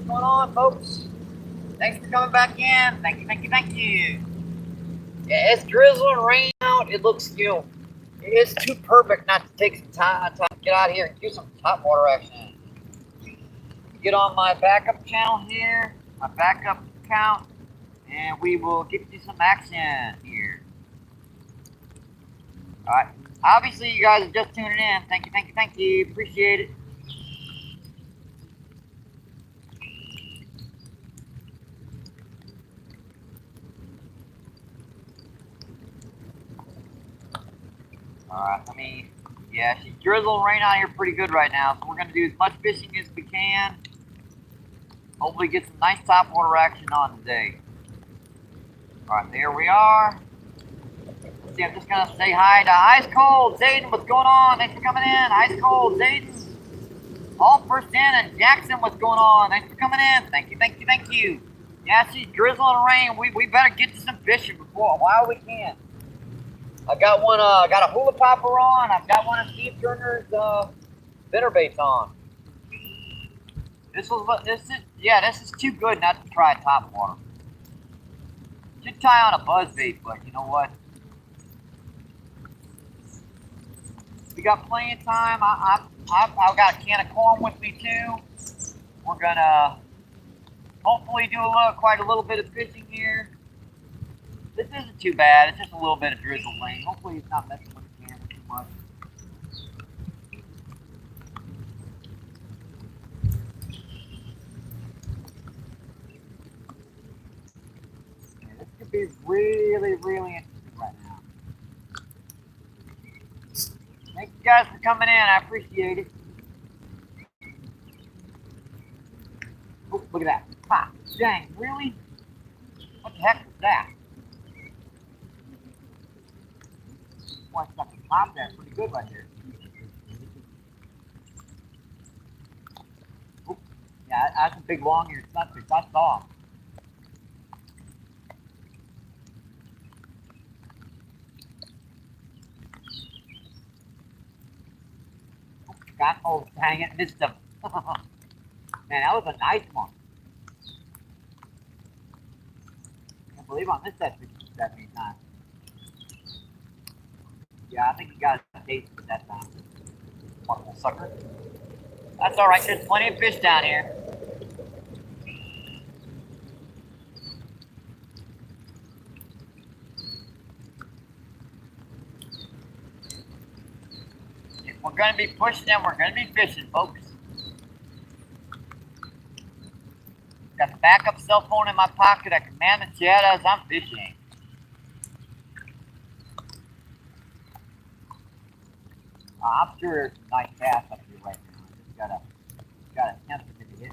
going on, folks? Thanks for coming back in. Thank you. Yeah, it's drizzling rain out. It looks, it's too perfect not to take some time to get out here and do some top water action. Get on my backup channel here, my backup account, and we will get you some action here. All right. Obviously, you guys are just tuning in. Thank you. Appreciate it. Alright, she's drizzling rain out here pretty good right now, so we're going to do as much fishing as we can. Hopefully get some nice topwater action on today. Alright, there we are. Let's see, I'm just going to say hi to Ice Cold. Zayden, what's going on? Thanks for coming in. Ice Cold, Zayden. All first in, and Jackson, what's going on? Thanks for coming in. Thank you. Yeah, she's drizzling rain. We better get to some fishing while we can. I got one. Got a hula popper on. I've got one of Steve Turner's spinner baits on. This is too good not to try topwater. Should tie on a buzz bait, but you know what? We got plenty of time. I've got a can of corn with me too. We're gonna hopefully do quite a little bit of fishing here. This isn't too bad. It's just a little bit of drizzle rain. Hopefully it's not messing with the camera too much. Yeah, this could be really interesting right now. Thank you guys for coming in. I appreciate it. Oh, look at that. Ha! Dang, really? What the heck was that? One stuck the top there, pretty good right here. Oops. Yeah, that's a big long-eared sunfish. That's off. Oh, dang it, missed him. Man, that was a nice one. I can't believe I missed that fish that many times. Yeah, I think you got a taste of that time. Wonderful sucker. That's alright, there's plenty of fish down here. If we're going to be pushing them, we're going to be fishing, folks. Got the backup cell phone in my pocket. I can man the chat as I'm fishing. I'm sure there's a nice bass up here right now. I just gotta attempt to hit.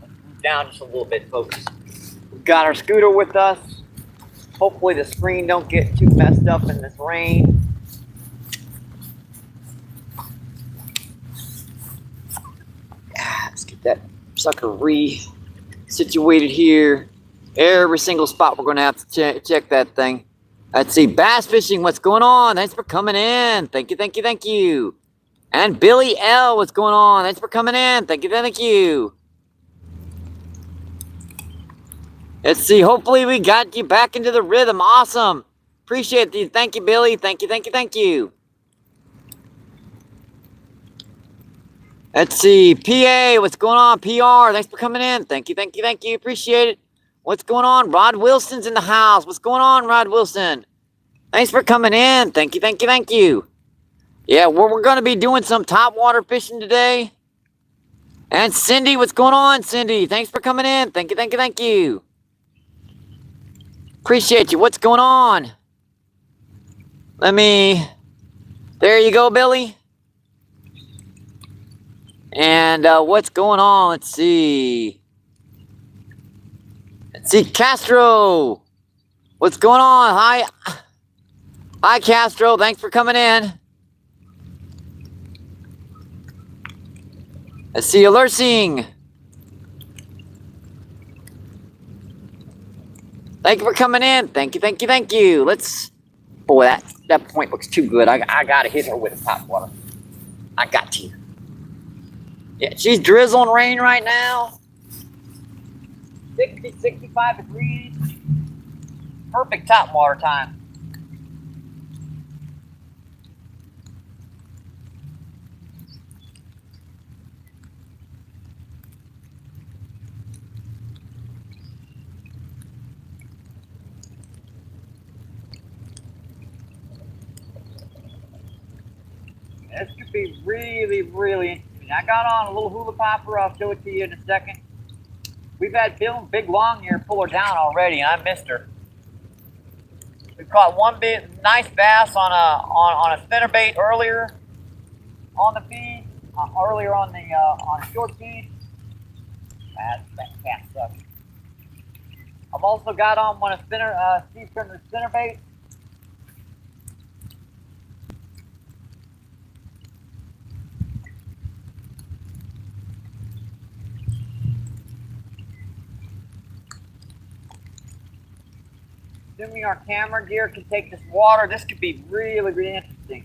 Let's move down just a little bit, folks. Got our scooter with us. Hopefully the screen don't get too messed up in this rain. Let's get that sucker re-situated here. Every single spot we're gonna have to check that thing. Let's see, bass fishing, what's going on? Thanks for coming in. Thank you. And Billy L, what's going on? Thanks for coming in. Thank you. Let's see, hopefully we got you back into the rhythm. Awesome. Appreciate you. Thank you, Billy. Thank you. Let's see, PA, what's going on? PR, thanks for coming in. Thank you. Appreciate it. What's going on? Rod Wilson's in the house. What's going on, Rod Wilson? Thanks for coming in. Thank you. Yeah, we're going to be doing some topwater fishing today. And Cindy, what's going on, Cindy? Thanks for coming in. Thank you. Appreciate you. What's going on? There you go, Billy. And what's going on? Let's see, Castro. What's going on? Hi. Hi, Castro. Thanks for coming in. I see you lurching. Thank you for coming in. Thank you, thank you, thank you. Let's... Boy, that point looks too good. I gotta hit her with a top water. I got to. Yeah, she's drizzling rain right now. 60, 65 degrees. Perfect top water time. This could be really, really interesting. I got on a little hula popper. I'll show it to you in a second. We've had big long ear pull her down already, and I missed her. We caught one big nice bass on a spinnerbait earlier on the feed, earlier on the short feed. That cat sucks. I've also got on one of Steve Turner's spinnerbait. Assuming our camera gear can take this water, this could be really, really interesting.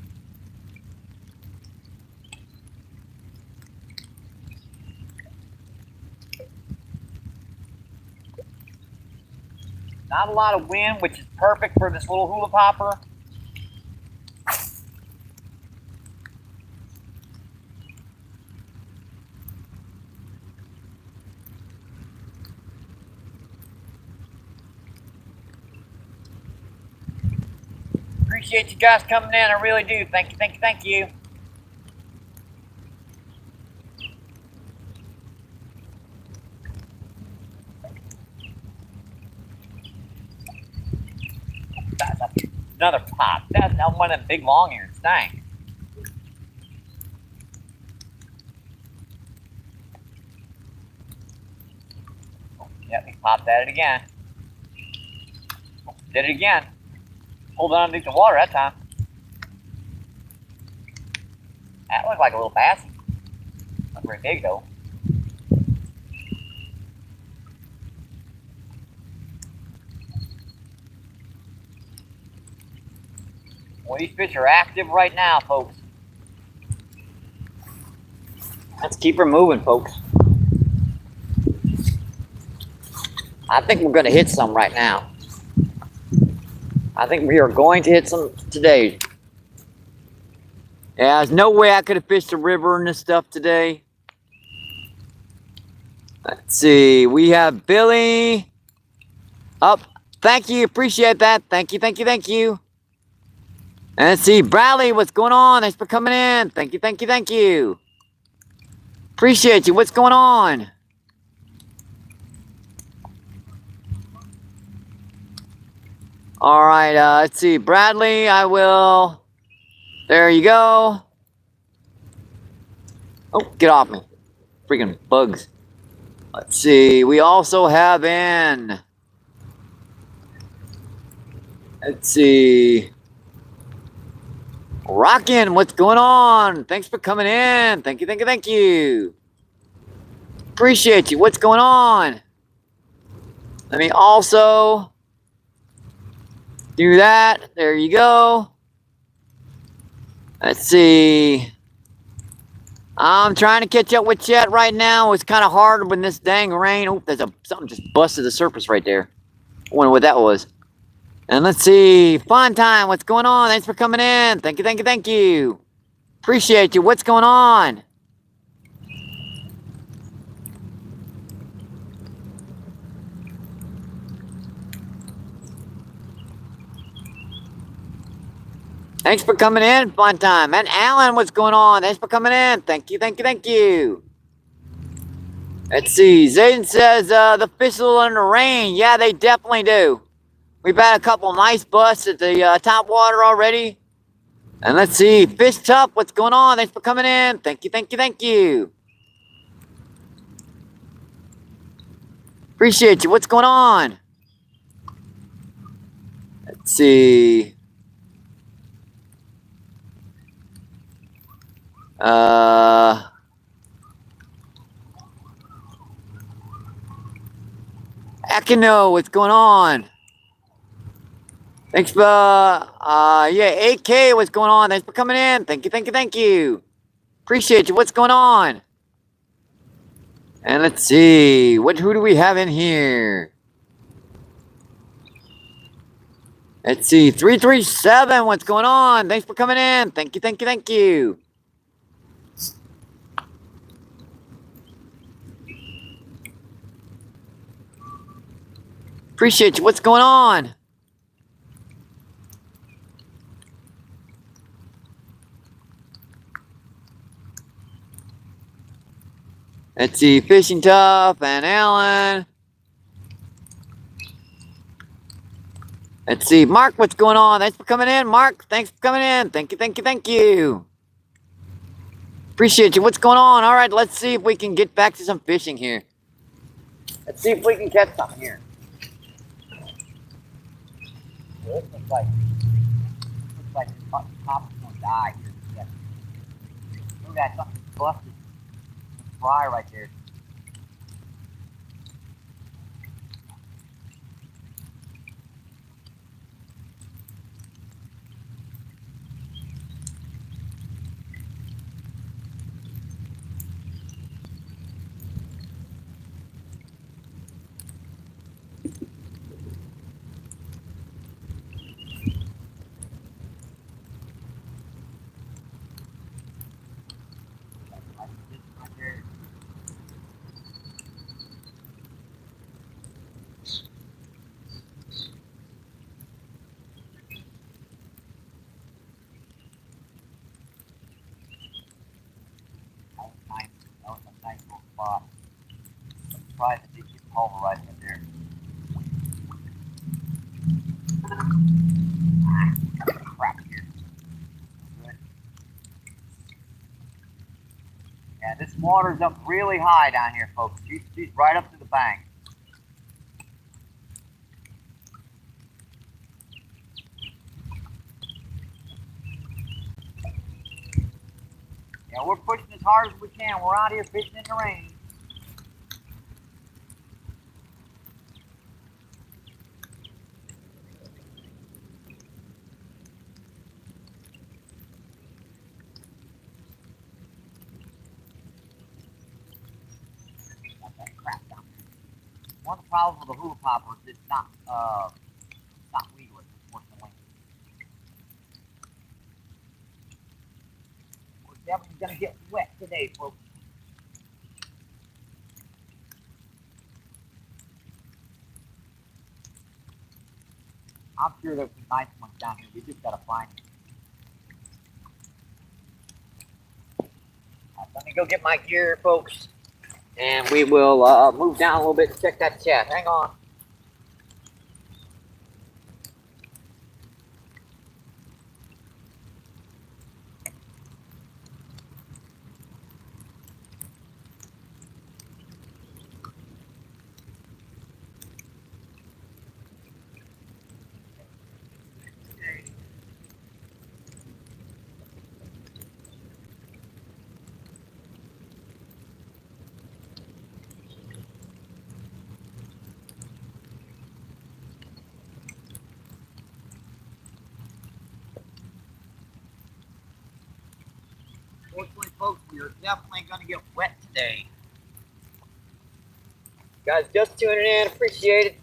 Not a lot of wind, which is perfect for this little hula popper. Appreciate you guys coming in. I really do. Thank you, thank you, thank you. Another pop. That's not one of them big long ears. Dang. Yep, he popped at it again. Did it again. Pulled it underneath the water that time. That looked like a little bass. Not very big though. Well, these fish are active right now, folks. Let's keep her moving, folks. I think we're going to hit some right now. I think we are going to hit some today. Yeah, there's no way I could have fished the river and this stuff today. Let's see. We have Billy. Up. Thank you. Appreciate that. Thank you, thank you, thank you. And let's see. Bradley, what's going on? Thanks for coming in. Thank you, thank you, thank you. Appreciate you. What's going on? All right. Let's see. Bradley, I will... There you go. Oh, get off me. Freaking bugs. Let's see. We also have in... Let's see. Rockin', what's going on? Thanks for coming in. Thank you, thank you, thank you. Appreciate you. What's going on? Let me also do that. There you go. Let's see. I'm trying to catch up with Chet right now. It's kind of hard when this dang rain. Oh, there's something just busted the surface right there. I wonder what that was. And let's see. Fun time. What's going on? Thanks for coming in. Thank you, thank you, thank you. Appreciate you. What's going on? Thanks for coming in. Fun time. And Alan, what's going on? Thanks for coming in. Thank you, thank you, thank you. Let's see. Zayden says the fish are under the rain. Yeah, they definitely do. We've had a couple nice busts at the top water already. And let's see. Fish Tough, what's going on? Thanks for coming in. Thank you, thank you, thank you. Appreciate you. What's going on? Let's see. Akino, what's going on? Thanks for, yeah, 8K, what's going on? Thanks for coming in. Thank you, thank you, thank you. Appreciate you. What's going on? And let's see, who do we have in here? Let's see, 337, what's going on? Thanks for coming in. Thank you, thank you, thank you. Appreciate you. What's going on? Let's see, Fishing Tough and Alan. Let's see, Mark, what's going on? Thanks for coming in, Mark. Thanks for coming in. Thank you, thank you, thank you. Appreciate you. What's going on? All right, let's see if we can get back to some fishing here. Let's see if we can catch something here. This looks like this top's gonna die here. Look at that, something busted. Fry right there. That was a nice little spot. Try to get pulverized right there. Crap here. Good. Yeah, this water's up really high down here, folks. She's right up to the bank. Yeah, we're pushing as hard as we can. We're out here fishing in the rain. Got that crap down there. One of the problems with the hula popper is it's not weedless, unfortunately. We're definitely gonna get wet today, folks. I'm sure there's some nice ones down here. We just gotta find them. Let me go get my gear, folks, and we will move down a little bit to check that chat. Hang on. Fortunately, folks, we are definitely going to get wet today. Guys, just tuning in. Appreciate it.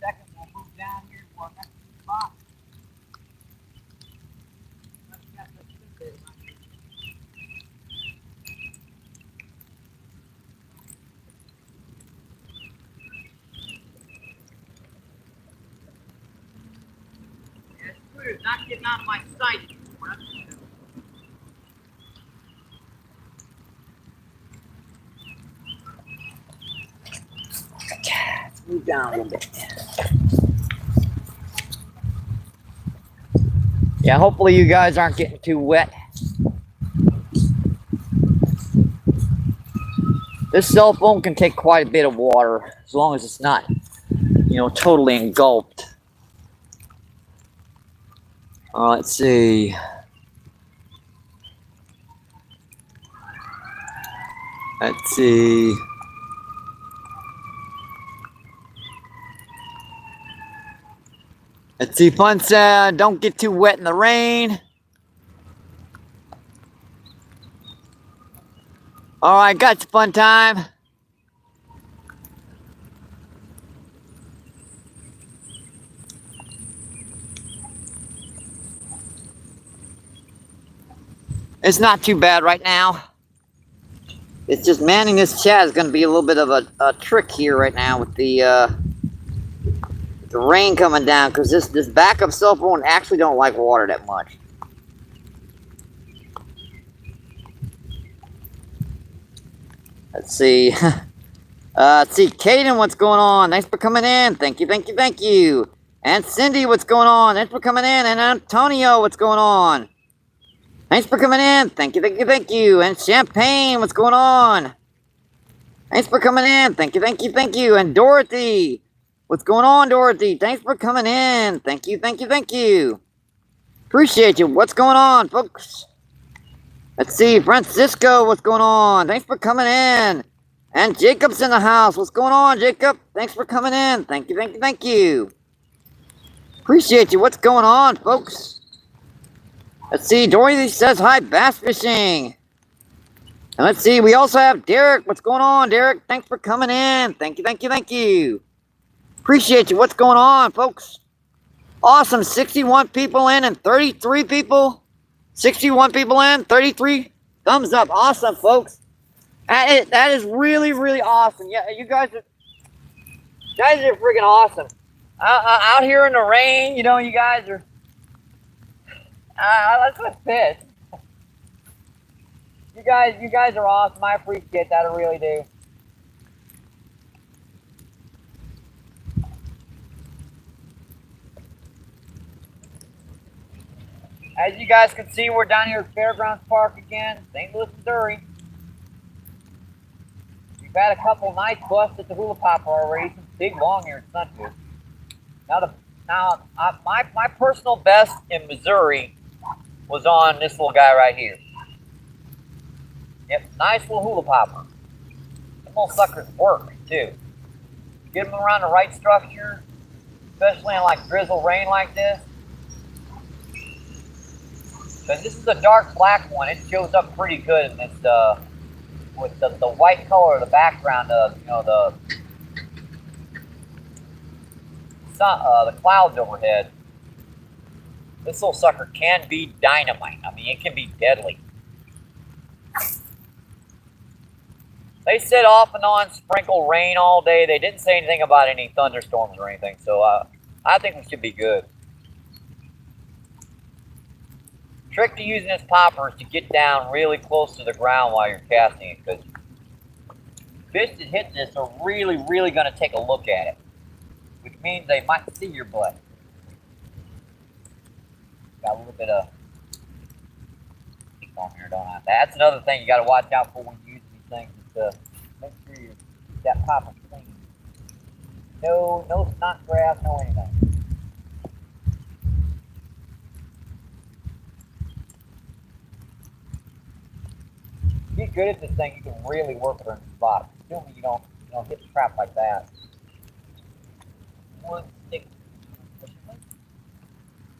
Second, we'll move down here to our next spot. Yeah, this scooter's not getting out of my sight anymore. Let's move down a little bit. Yeah, hopefully you guys aren't getting too wet. This cell phone can take quite a bit of water as long as it's not, totally engulfed. Let's see. Let's see. Let's see, fun sound. Don't get too wet in the rain. Alright, got some fun time. It's not too bad right now. It's just manning this chat is going to be a little bit of a trick here right now with the rain coming down, because this backup cell phone actually don't like water that much. Let's see. Let's see, Kaden, what's going on? Thanks for coming in. Thank you, thank you, thank you. And Cindy, what's going on? Thanks for coming in. And Antonio, what's going on? Thanks for coming in. Thank you, thank you, thank you. And Champagne, what's going on? Thanks for coming in. Thank you, thank you, thank you. And Dorothy, what's going on, Dorothy? Thanks for coming in. Thank you, thank you, thank you. Appreciate you. What's going on, folks? Let's see, Francisco, what's going on? Thanks for coming in. And Jacob's in the house. What's going on, Jacob? Thanks for coming in. Thank you, thank you, thank you. Appreciate you. What's going on, folks? Let's see, Dorothy says hi, bass fishing. And let's see, we also have Derek. What's going on, Derek? Thanks for coming in. Thank you, thank you, thank you. Appreciate you. What's going on, folks? Awesome, 61 people in and 33 people. 61 people in, 33 thumbs up. Awesome, folks. That is really, really awesome. Yeah, you guys are freaking awesome. Out here in the rain, you know, you guys are. Let's just fish. You guys are awesome. I appreciate that. I really do. As you guys can see, we're down here at Fairgrounds Park again, St. Louis, Missouri. We've had a couple nice busts at the hula popper already, some big long-eared sunfish. My personal best in Missouri was on this little guy right here. Yep, nice little hula popper. Them little suckers work too. Get them around the right structure, especially in like drizzle rain like this. Because this is a dark black one, it shows up pretty good in this with the white color of the background of, you know, the sun, the clouds overhead. This little sucker can be dynamite. I mean, it can be deadly. They said off and on sprinkle rain all day. They didn't say anything about any thunderstorms or anything, so I think we should be good. Trick to using this popper is to get down really close to the ground while you're casting it, because fish that hit this are really, really going to take a look at it, which means they might see your butt. Got a little bit of on here, don't I? That's another thing you got to watch out for when you use these things, is to make sure you keep that popper clean. No snot grass, no anything. Be good at this thing, you can really work her in the spot. Assuming you don't hit the trap like that. One stick.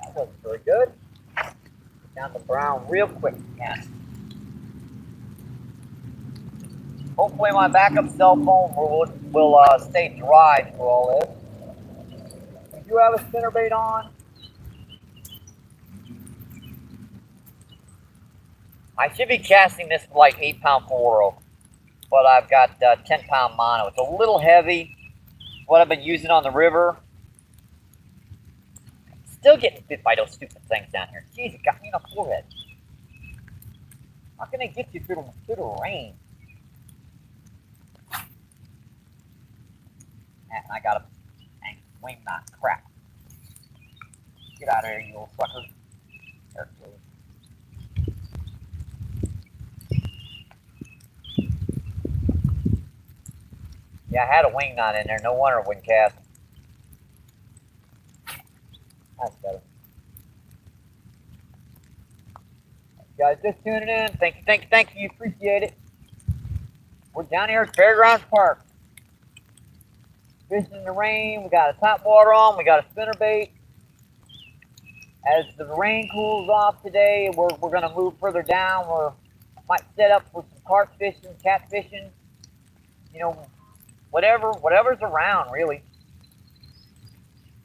That wasn't very good. Get down the brown real quick. Yeah. Hopefully my backup cell phone will stay dry through all this. We do have a spinnerbait on. I should be casting this with like 8-pound fluoro, but I've got 10-pound mono. It's a little heavy. What I've been using on the river. Still getting bit by those stupid things down here. Jeez, it got me in the forehead. How can they get you through the rain? And I got a wing knot. Crap. Get out of here, you little sucker. There it goes. Yeah, I had a wing knot in there. No wonder it wouldn't cast. That's better. You guys just tuning in. Thank you. Appreciate it. We're down here at Fairgrounds Park. Fishing in the rain. We got a topwater on. We got a spinnerbait. As the rain cools off today, we're going to move further down. We might set up for some carp fishing, catfishing. You know, whatever's around, really.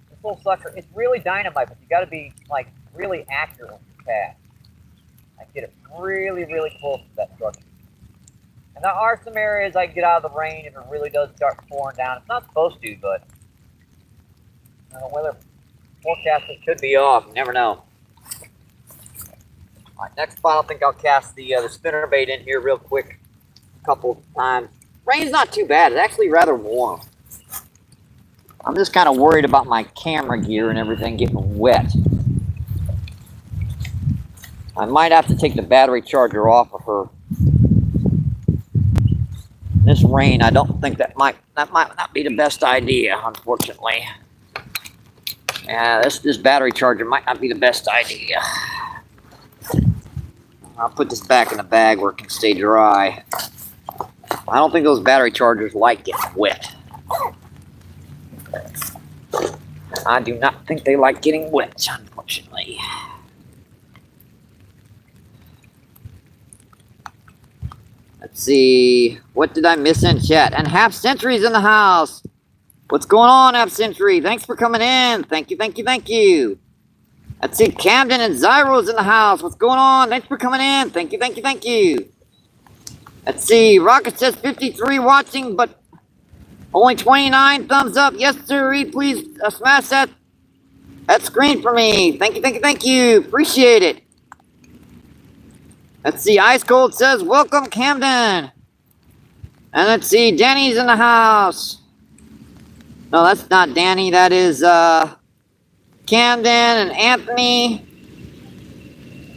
This little sucker, it's really dynamite, but you got to be like really accurate with your cast. I get it really, really close to that structure. And there are some areas I can get out of the rain if it really does start pouring down. It's not supposed to, but you know, the weather forecasters could be off. You never know. All right, next spot, I think I'll cast the spinnerbait in here real quick, a couple of times. Rain's not too bad. It's actually rather warm. I'm just kind of worried about my camera gear and everything getting wet. I might have to take the battery charger off of her. This rain, I don't think that might not be the best idea, unfortunately. Yeah, this battery charger might not be the best idea. I'll put this back in the bag where it can stay dry. I don't think those battery chargers like getting wet. I do not think they like getting wet, unfortunately. Let's see. What did I miss in chat? And Half Century's in the house. What's going on, Half Century? Thanks for coming in. Thank you, thank you, thank you. Let's see. Camden and Zyro's in the house. What's going on? Thanks for coming in. Thank you, thank you, thank you. Let's see. Rocket says 53 watching, but only 29 thumbs up. Yes, sir. Please smash that screen for me. Thank you, thank you, thank you. Appreciate it. Let's see, Ice Cold says, welcome, Camden. And let's see, Danny's in the house. No, that's not Danny. That is Camden and Anthony.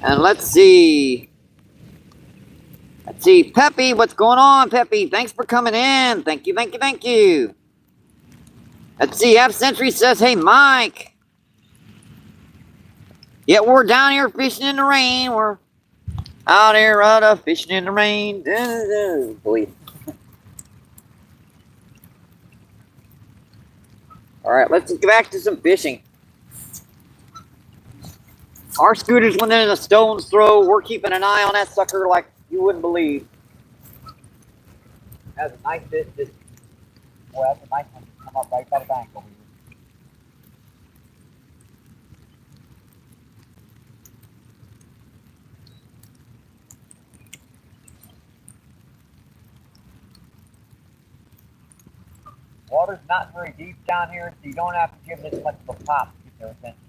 And let's see. Peppy, what's going on, Peppy? Thanks for coming in. Thank you, thank you, thank you. Let's see, Half Century says, hey, Mike. Yeah, we're down here fishing in the rain. We're out here fishing in the rain. Boy. All right, let's get back to some fishing. Our scooter's within a stone's throw. We're keeping an eye on that sucker like you wouldn't believe. That's a nice fish. Boy, that's a nice one to come up right by the bank over here. Water's not very deep down here, so you don't have to give this much of a pop to keep their attention.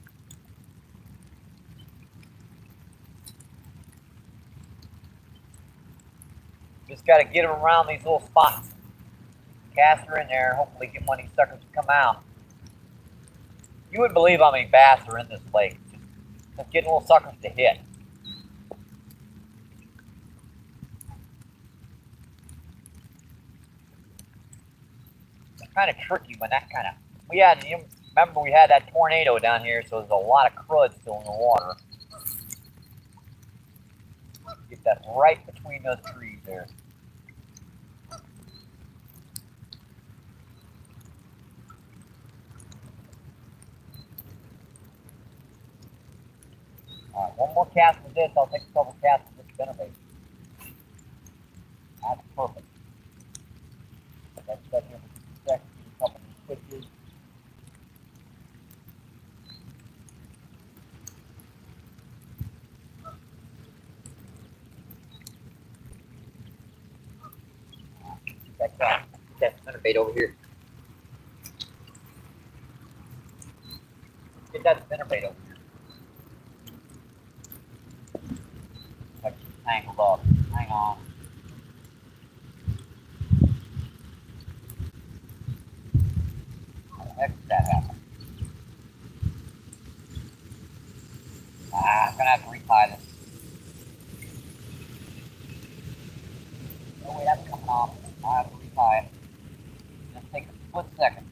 Just got to get them around these little spots. Cast her in there and hopefully get one of these suckers to come out. You wouldn't believe how many bass are in this lake. Just getting little suckers to hit. It's kind of tricky when that kind of... you remember we had that tornado down here, so there's a lot of crud still in the water. Get that right between those trees there. All right, one more cast with this. I'll take a couple casts with this spinnerbait. That's perfect. Let's set here for 2 seconds, a couple of switches. Check that spinnerbait over here. Get that spinnerbait over here. Like tangled up. Hang on. How the heck did that happen? I'm gonna have to retie this. No way, that's coming off. I'll have to retie it. Just take a split second.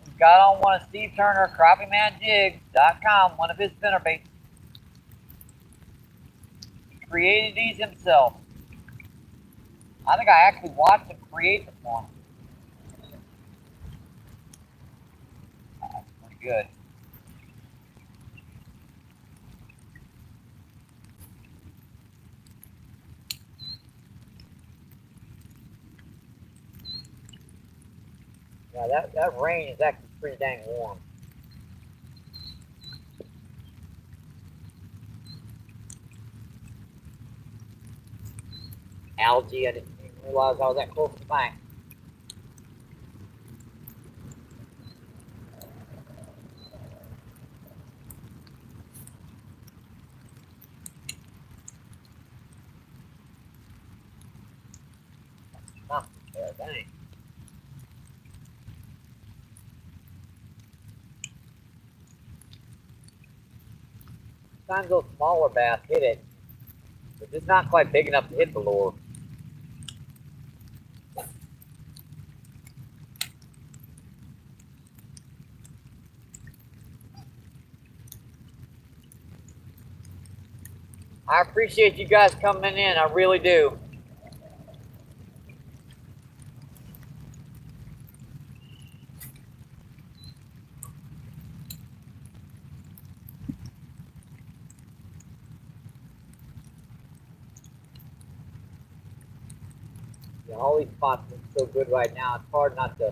We've got on one of Steve Turner, CrappieManJigs.com, one of his spinnerbaits. He created these himself. I think I actually watched him create this one. That's pretty good. Yeah, that rain is actually pretty dang warm. Algae, I didn't even realize I was that close to the bank. Huh, yeah, dang. Sometimes those smaller bass hit it, but it's not quite big enough to hit the lure. I appreciate you guys coming in, I really do. Yeah, all these spots look so good right now, it's hard not to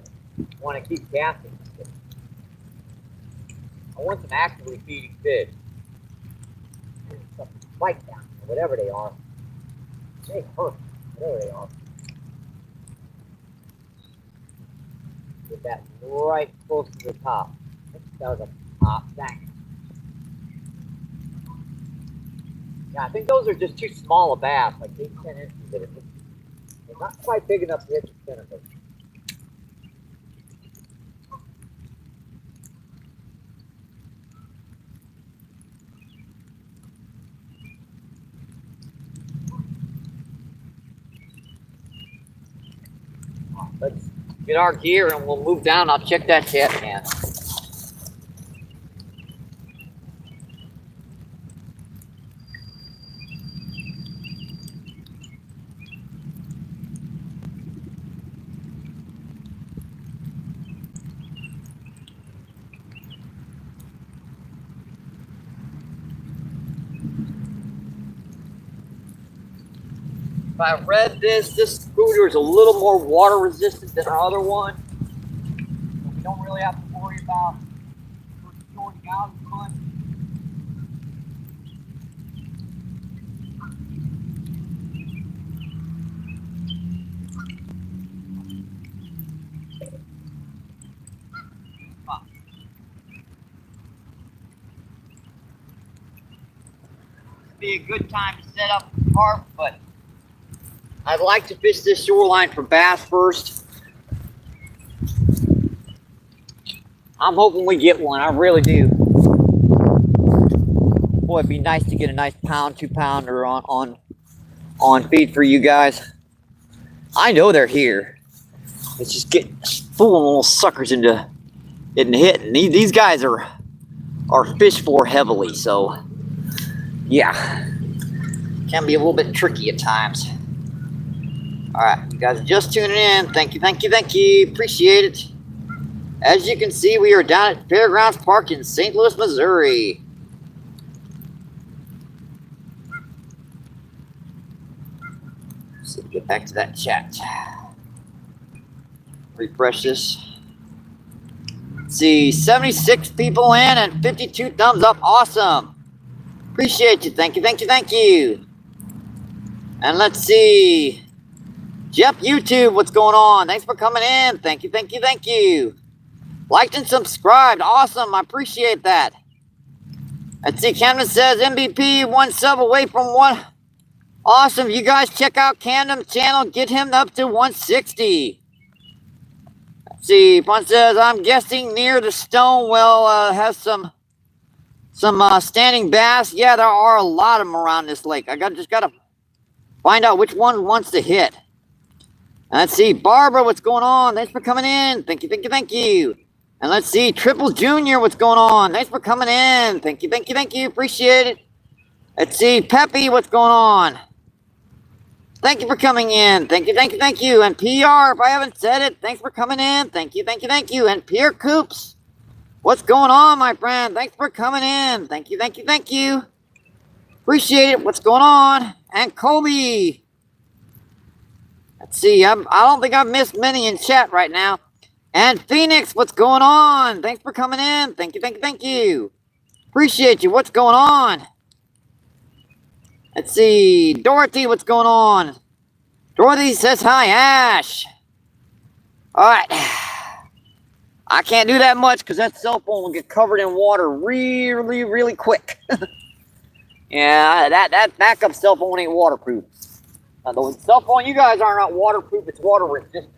want to keep casting. I want some actively feeding fish. Some spike down here, whatever they are. They hurt, whatever they are. Get that right close to the top. That was a top, dang. Yeah, I think those are just too small a bass, like 8-10 inches. They're not quite big enough to hit the spinnerbait. Let's get our gear and we'll move down. I'll check that jet can. If I read this scooter is a little more water resistant than our other one. So we don't really have to worry about shorting out as much. Be a good time to set up the carp, but I'd like to fish this shoreline for bass first. I'm hoping we get one, I really do. Boy, it'd be nice to get a nice pound, 2-pounder on feed for you guys. I know they're here. Let's just get fooling little suckers into hitting. These guys are fished for heavily, so yeah, can be a little bit tricky at times. All right, you guys are just tuning in. Thank you, thank you, thank you. Appreciate it. As you can see, we are down at Fairgrounds Park in St. Louis, Missouri. Let's see, get back to that chat. Refresh this. Let's see, 76 people in and 52 thumbs up. Awesome. Appreciate you. Thank you, thank you, thank you. And let's see. Jeff YouTube, what's going on? Thanks for coming in. Thank you, thank you, thank you. Liked and subscribed. Awesome. I appreciate that. Let's see. Camden says MVP 1 sub away from 1. Awesome. You guys check out Camden's channel. Get him up to 160. Let's see. Fun says, I'm guessing near the Stonewell has some standing bass. Yeah, there are a lot of them around this lake. I just got to find out which one wants to hit. Let's see. Barbara, what's going on? Thanks for coming in. Thank you, thank you, thank you. And let's see, Triple Junior, what's going on? Thanks for coming in. Thank you, thank you, thank you. Appreciate it. Let's see, Peppy, what's going on? Thank you for coming in. Thank you, thank you, thank you. And PR, if I haven't said it, thanks for coming in. Thank you, thank you, thank you. And Pierre Coops, what's going on, my friend? Thanks for coming in. Thank you, thank you, thank you. Appreciate it. What's going on? And Kobe. Let's see, I don't think I've missed many in chat right now. And Phoenix, what's going on? Thanks for coming in. Thank you, thank you, thank you. Appreciate you. What's going on? Let's see. Dorothy, what's going on? Dorothy says hi, Ash. All right. I can't do that much because that cell phone will get covered in water really, really quick. Yeah, that backup cell phone ain't waterproof. The cell phone you guys are not waterproof, it's water resistant.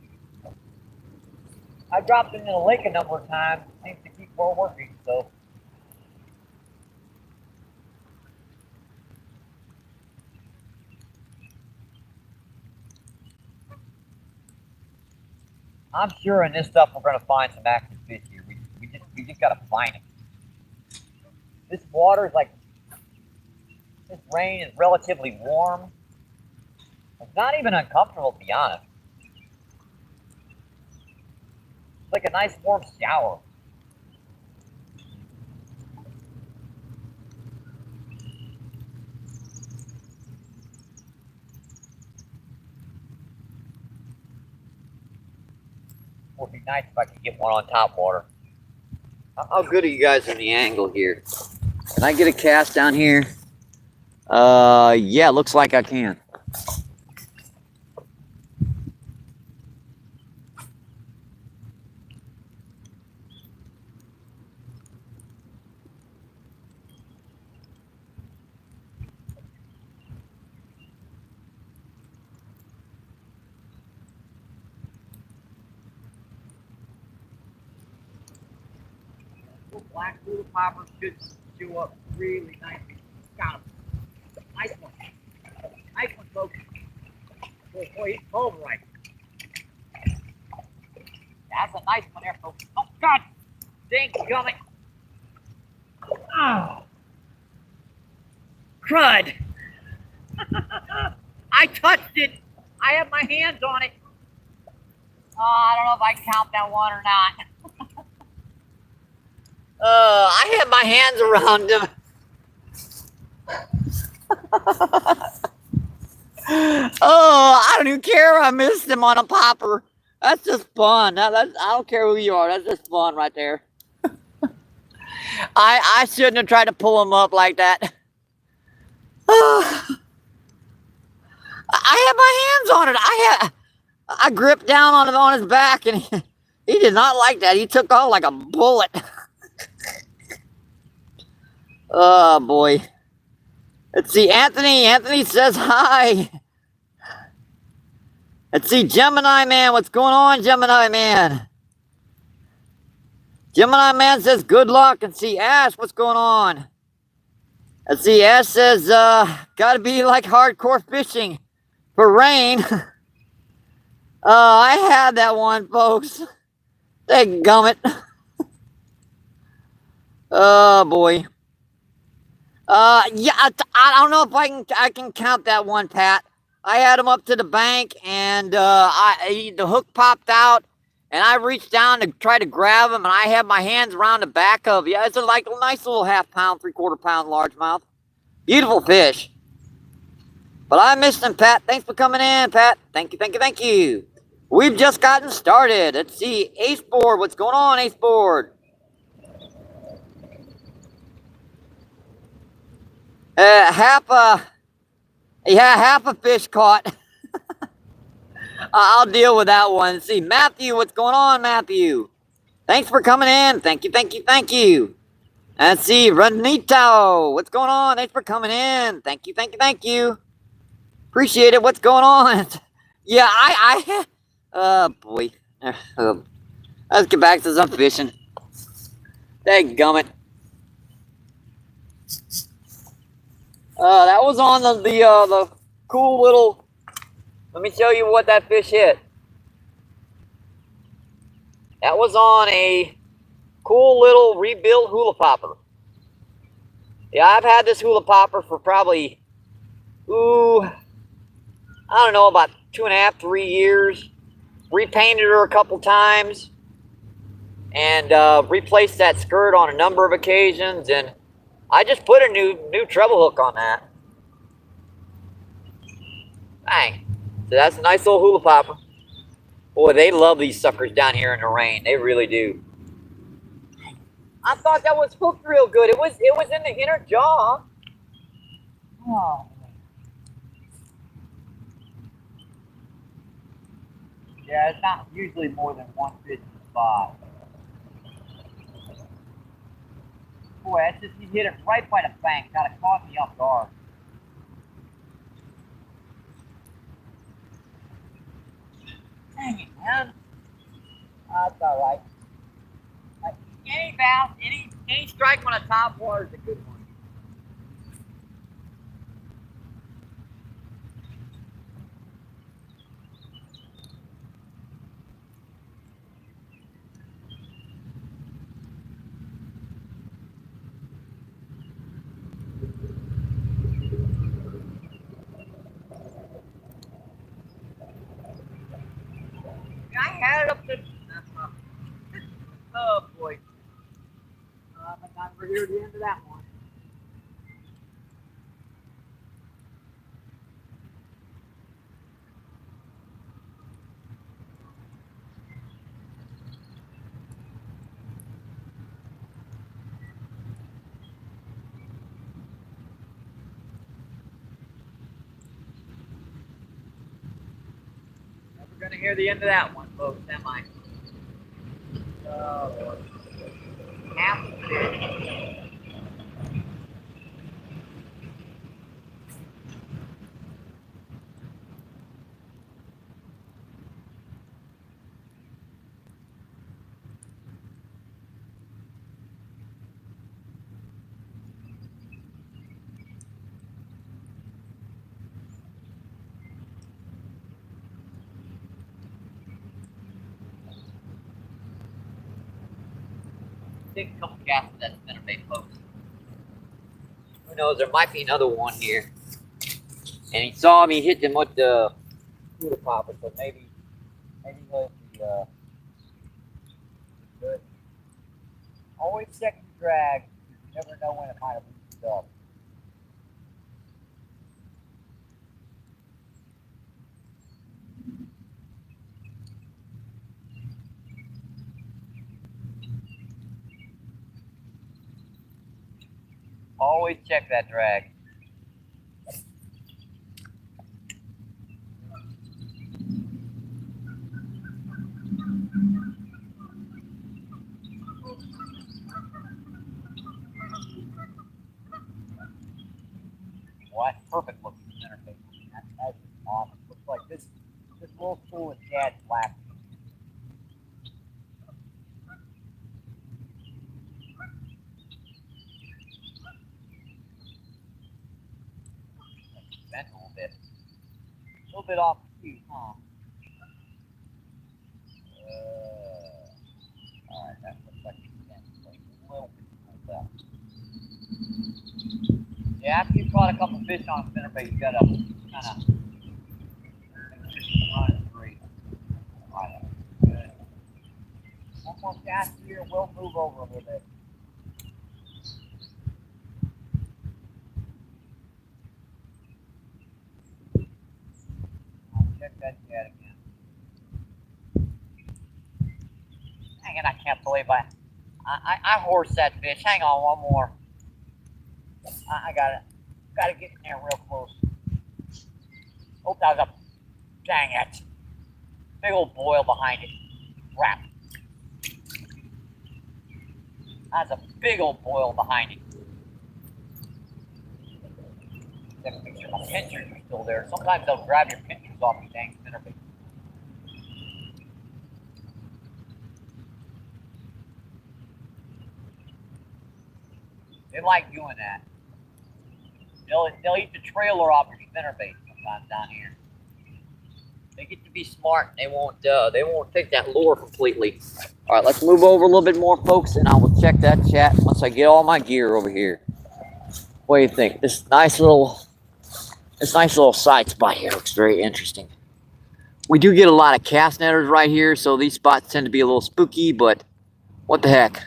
I dropped it in the lake a number of times. It seems to keep well working, so. I'm sure in this stuff we're going to find some active fish here. We just got to find them. This water is like, this rain is relatively warm. It's not even uncomfortable, to be honest. It's like a nice warm shower. Would be nice if I could get one on Topwater. How good are you guys in the angle here? Can I get a cast down here? Yeah, looks like I can. Black little popper should show up really nicely. Got him. Nice one. Nice one, folks. Oh, boy, he's home right. That's a nice one there, folks. Oh, God. Dang gummit. Oh. Crud. I touched it. I have my hands on it. Oh, I don't know if I can count that one or not. I had my hands around him. Oh, I don't even care. I missed him on a popper. That's just fun. I don't care who you are. That's just fun right there. I shouldn't have tried to pull him up like that. I had my hands on it. I gripped down on his back, and he did not like that. He took off like a bullet. Oh, boy. Let's see, Anthony. Anthony says hi. Let's see, Gemini Man. What's going on, Gemini Man? Gemini Man says good luck. And see, Ash, what's going on? Let's see, Ash says, gotta be like hardcore fishing for rain. I had that one, folks. Dadgummit. Oh, boy. Yeah, I don't know if I can count that one, Pat. I had him up to the bank, and the hook popped out, and I reached down to try to grab him, and I had my hands around the back of. Yeah, it's like a nice little half-pound, three-quarter-pound largemouth. Beautiful fish. But I missed him, Pat. Thanks for coming in, Pat. Thank you, thank you, thank you. We've just gotten started. Let's see, Ace Board. What's going on, Ace Board? Half a fish caught. I'll deal with that one. Let's see, Matthew, what's going on, Matthew? Thanks for coming in. Thank you, thank you, thank you. Let's see, Renito, what's going on? Thanks for coming in. Thank you, thank you, thank you. Appreciate it. What's going on? Yeah, oh boy. Let's get back to some fishing. Dadgummit. That was on the cool little. Let me show you what that fish hit. That was on a Cool little rebuilt hula popper. Yeah, I've had this hula popper for probably, I don't know, about 2.5, 3 years. Repainted her a couple times and replaced that skirt on a number of occasions, and I just put a new treble hook on that. Bang. So that's a nice little hula popper. Boy, they love these suckers down here in the rain. They really do. I thought that was hooked real good. It was in the inner jaw. Oh. Yeah, it's not usually more than one fish in the spot. Boy, that's just, you hit it right by the bank. Kind of caught me off guard. Dang it, man. That's all right. Any bass, any strike on a topwater is a good one. I had it up to. Oh boy. But not over here at the end of that one. Never gonna hear the end of that one, folks, am I? Oh, half the fish. Take a couple casts of that spinnerbait, folks. Who knows? There might be another one here. And he saw me hit him with the hula popper, so maybe he'll be good. Always check the drag. You never know when it might have moved up. Always check that drag. Well, that's perfect looking interface. That's just awesome. Looks like this little spool is dead black. Bent a little bit. A little bit off the cue, huh? Alright, that looks like it's bent. A little bit pulled up. Yeah, after you've caught a couple fish on a spinnerbait, you gotta kind of run straight. Alright, good. One more cast here, we'll move over a little bit. I'll check that cat again. Dang it, I can't believe I horsed that fish. Hang on, one more. I got it. Gotta get in there real close. Oh, that was a, dang it. Big old boil behind it. Crap. That's a big old boil behind it. Gotta make sure my pinchers are still there. Sometimes they'll grab your pinchers off your dang spinnerbait. They like doing that. They'll eat the trailer off your spinnerbait sometimes down here. They get to be smart. They won't take that lure completely. All right, let's move over a little bit more, folks, and I will check that chat once I get all my gear over here. What do you think? This nice little side spot here looks very interesting. We do get a lot of cast netters right here, so these spots tend to be a little spooky, but what the heck?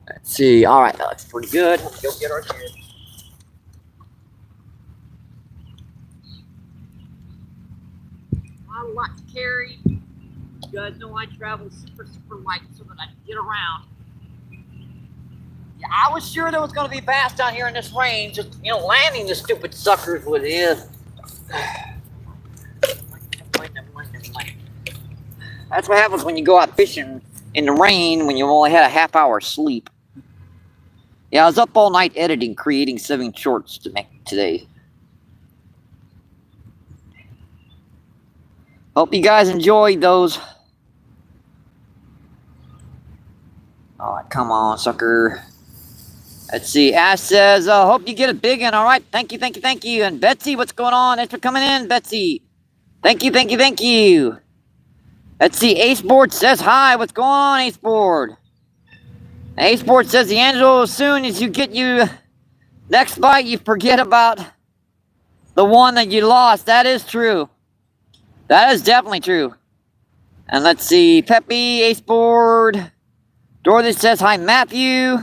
Let's see. All right, that looks pretty good. Let's go get our gear. Not a lot to carry. You guys know I travel super light so that I can get around. Yeah, I was sure there was going to be bass down here in this range. Just, landing the stupid suckers with it. That's what happens when you go out fishing in the rain when you only had a half-hour sleep. Yeah, I was up all night editing, creating 7 shorts to make today. Hope you guys enjoyed those. Oh, come on, sucker. Let's see. Ash says, hope you get a big one. All right. Thank you. And Betsy, what's going on? Thanks for coming in, Betsy. Thank you. Let's see. Aceboard says hi. What's going on, Aceboard? Aceboard says, D'Angelo, as soon as you get you next bite, you forget about the one that you lost. That is true. That is definitely true. And let's see. Peppy, Aceboard. Dorothy says hi, Matthew.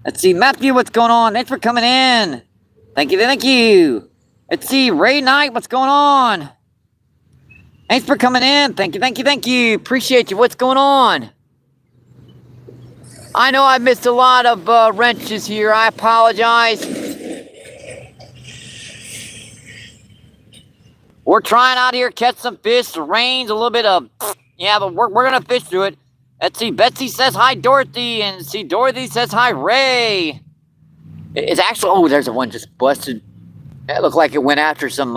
Let's see. Matthew, what's going on? Thanks for coming in. Thank you. Let's see. Ray Knight, what's going on? Thanks for coming in. Thank you. Appreciate you. What's going on? I know I missed a lot of wrenches here. I apologize. We're trying out here, catch some fish. The rain's a little bit of, yeah, but we're going to fish through it. Let's see. Betsy says hi, Dorothy. And see, Dorothy says hi, Ray. It's actually, oh, there's one just busted. It looked like it went after some,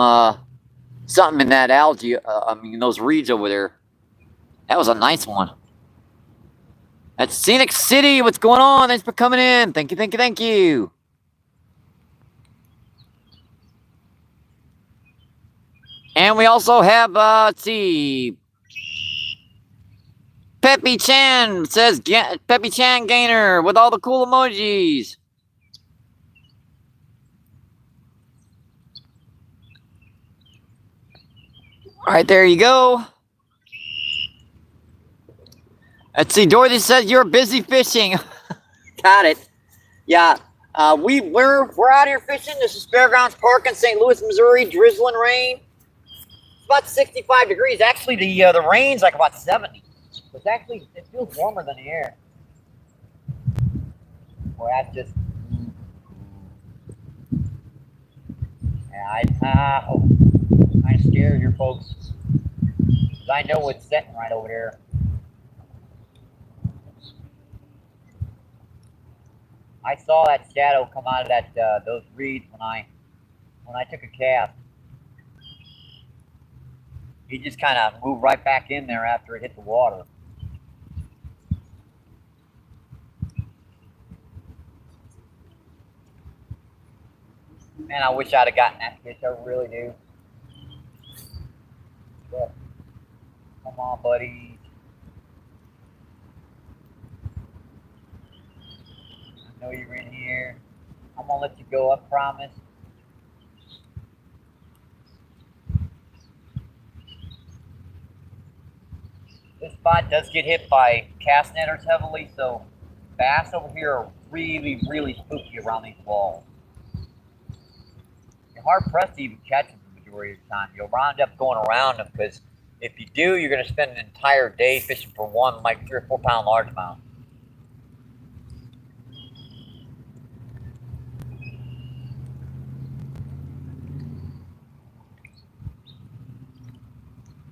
something in that algae. Those reeds over there. That was a nice one. That's Scenic City. What's going on? Thanks for coming in. Thank you. And we also have, let's see. Peppy Chan says, Peppy Chan Gainer with all the cool emojis. All right, there you go. Let's see. Dorothy says you're busy fishing. Got it. Yeah. We're out here fishing. This is Fairgrounds Park in St. Louis, Missouri. Drizzling rain. It's about 65 degrees. Actually, the rain's like about 70. It feels warmer than the air. Boy, that's just. Yeah, I'm kind of scared here, folks. Because I know what's setting right over there. I saw that shadow come out of those reeds when I took a cast. He just kind of moved right back in there after it hit the water. Man, I wish I'd have gotten that fish. I really do. But, come on, buddy. I know you're in here. I'm gonna let you go, I promise. This spot does get hit by cast netters heavily, so bass over here are really spooky around these walls. You're hard pressed to even catch them the majority of the time. You'll round up going around them because if you do, you're going to spend an entire day fishing for one, like 3 or 4 pound largemouth.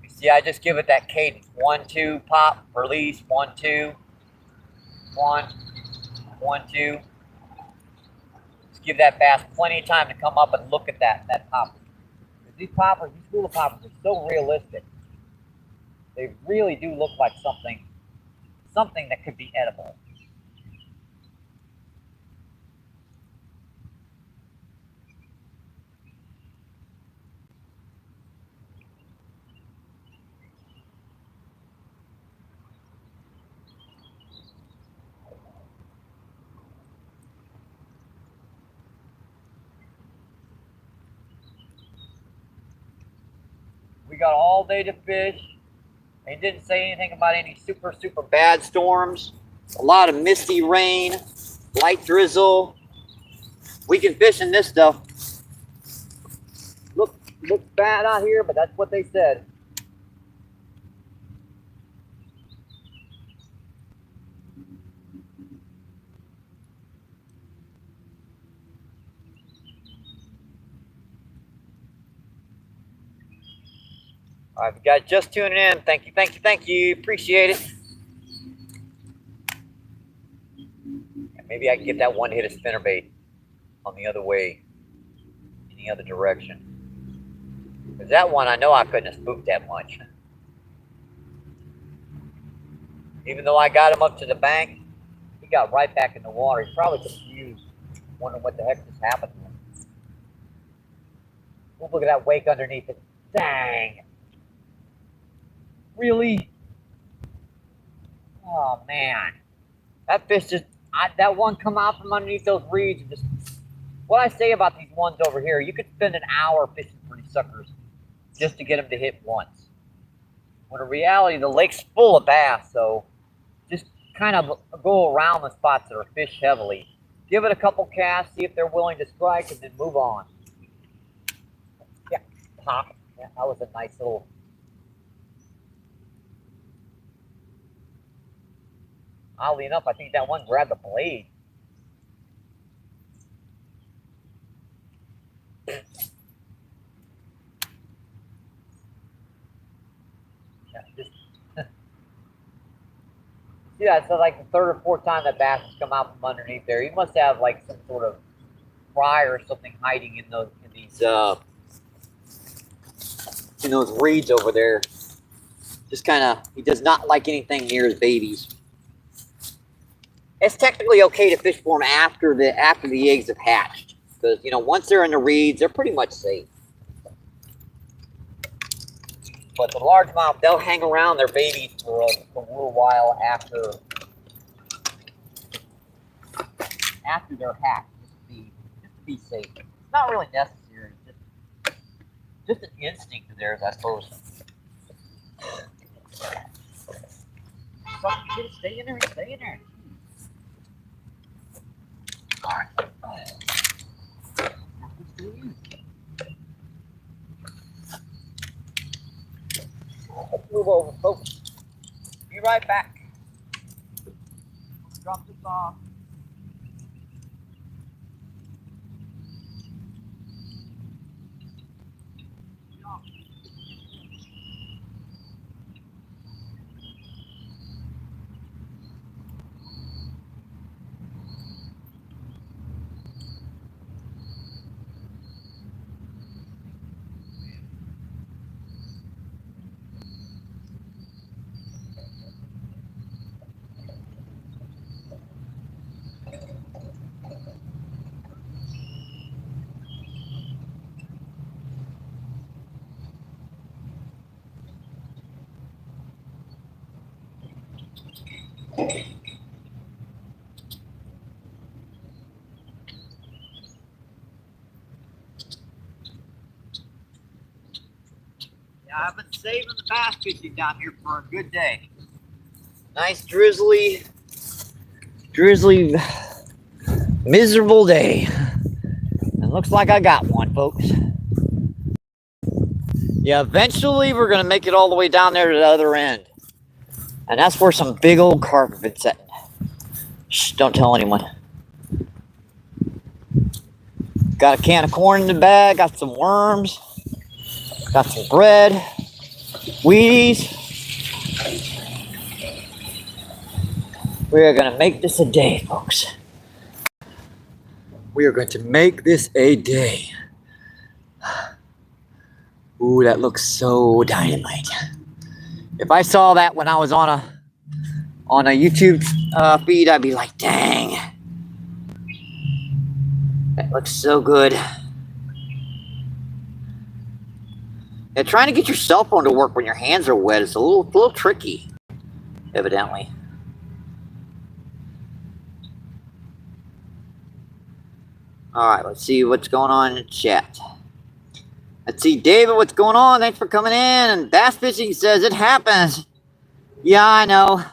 You see, I just give it that cadence. 1, 2, pop, release, 1, 2, 1, 1, 2. Just give that bass plenty of time to come up and look at that popper. These hula poppers are so realistic. They really do look like something that could be edible. got all day to fish. They didn't say anything about any super bad storms. A lot of misty rain, light drizzle. We can fish in this stuff. Look bad out here, but that's what they said. All right, if you guys just tuning in, thank you. Appreciate it. And maybe I can get that one hit of spinnerbait on the other way, in the other direction. Because that one, I know I couldn't have spooked that much. Even though I got him up to the bank, he got right back in the water. He's probably confused, wondering what the heck just happened to him. Ooh, look at that wake underneath it. Dang. Really? Oh, man. That fish just, that one come out from underneath those reeds. And just, what I say about these ones over here, you could spend an hour fishing for these suckers just to get them to hit once. When in reality, the lake's full of bass, so just kind of go around the spots that are fished heavily. Give it a couple casts, see if they're willing to strike, and then move on. Yeah, pop. Yeah, that was a nice little... Oddly enough, I think that one grabbed the blade. Yeah, just see that? It's like the third or fourth time that bass has come out from underneath there. He must have like some sort of fry or something hiding in those in those reeds over there. Just kind of, he does not like anything near his babies. It's technically okay to fish for them after the eggs have hatched, because you know once they're in the reeds, they're pretty much safe. But the largemouth, they'll hang around their babies for a little while after they're hatched, just to be safe. It's not really necessary, just an instinct of theirs, I suppose. Stay in there, stay in there. All right. Let's move over, folks. Be right back. Drop this off. Yeah, I've been saving the bass fishing down here for a good day. Nice drizzly, miserable day. And looks like I got one, folks. Yeah, eventually we're gonna make it all the way down there to the other end. And that's where some big old carp have been setting. Shh, don't tell anyone. Got a can of corn in the bag, got some worms, got some bread, Wheaties. We are gonna make this a day, folks. We are going to make this a day. Ooh, that looks so dynamite. If I saw that when I was on a YouTube feed, I'd be like, dang. That looks so good. Yeah, trying to get your cell phone to work when your hands are wet is a little tricky, evidently. All right, let's see what's going on in the chat. Let's see, David, what's going on? Thanks for coming in. And Bass Fishing says it happens. Yeah, I know.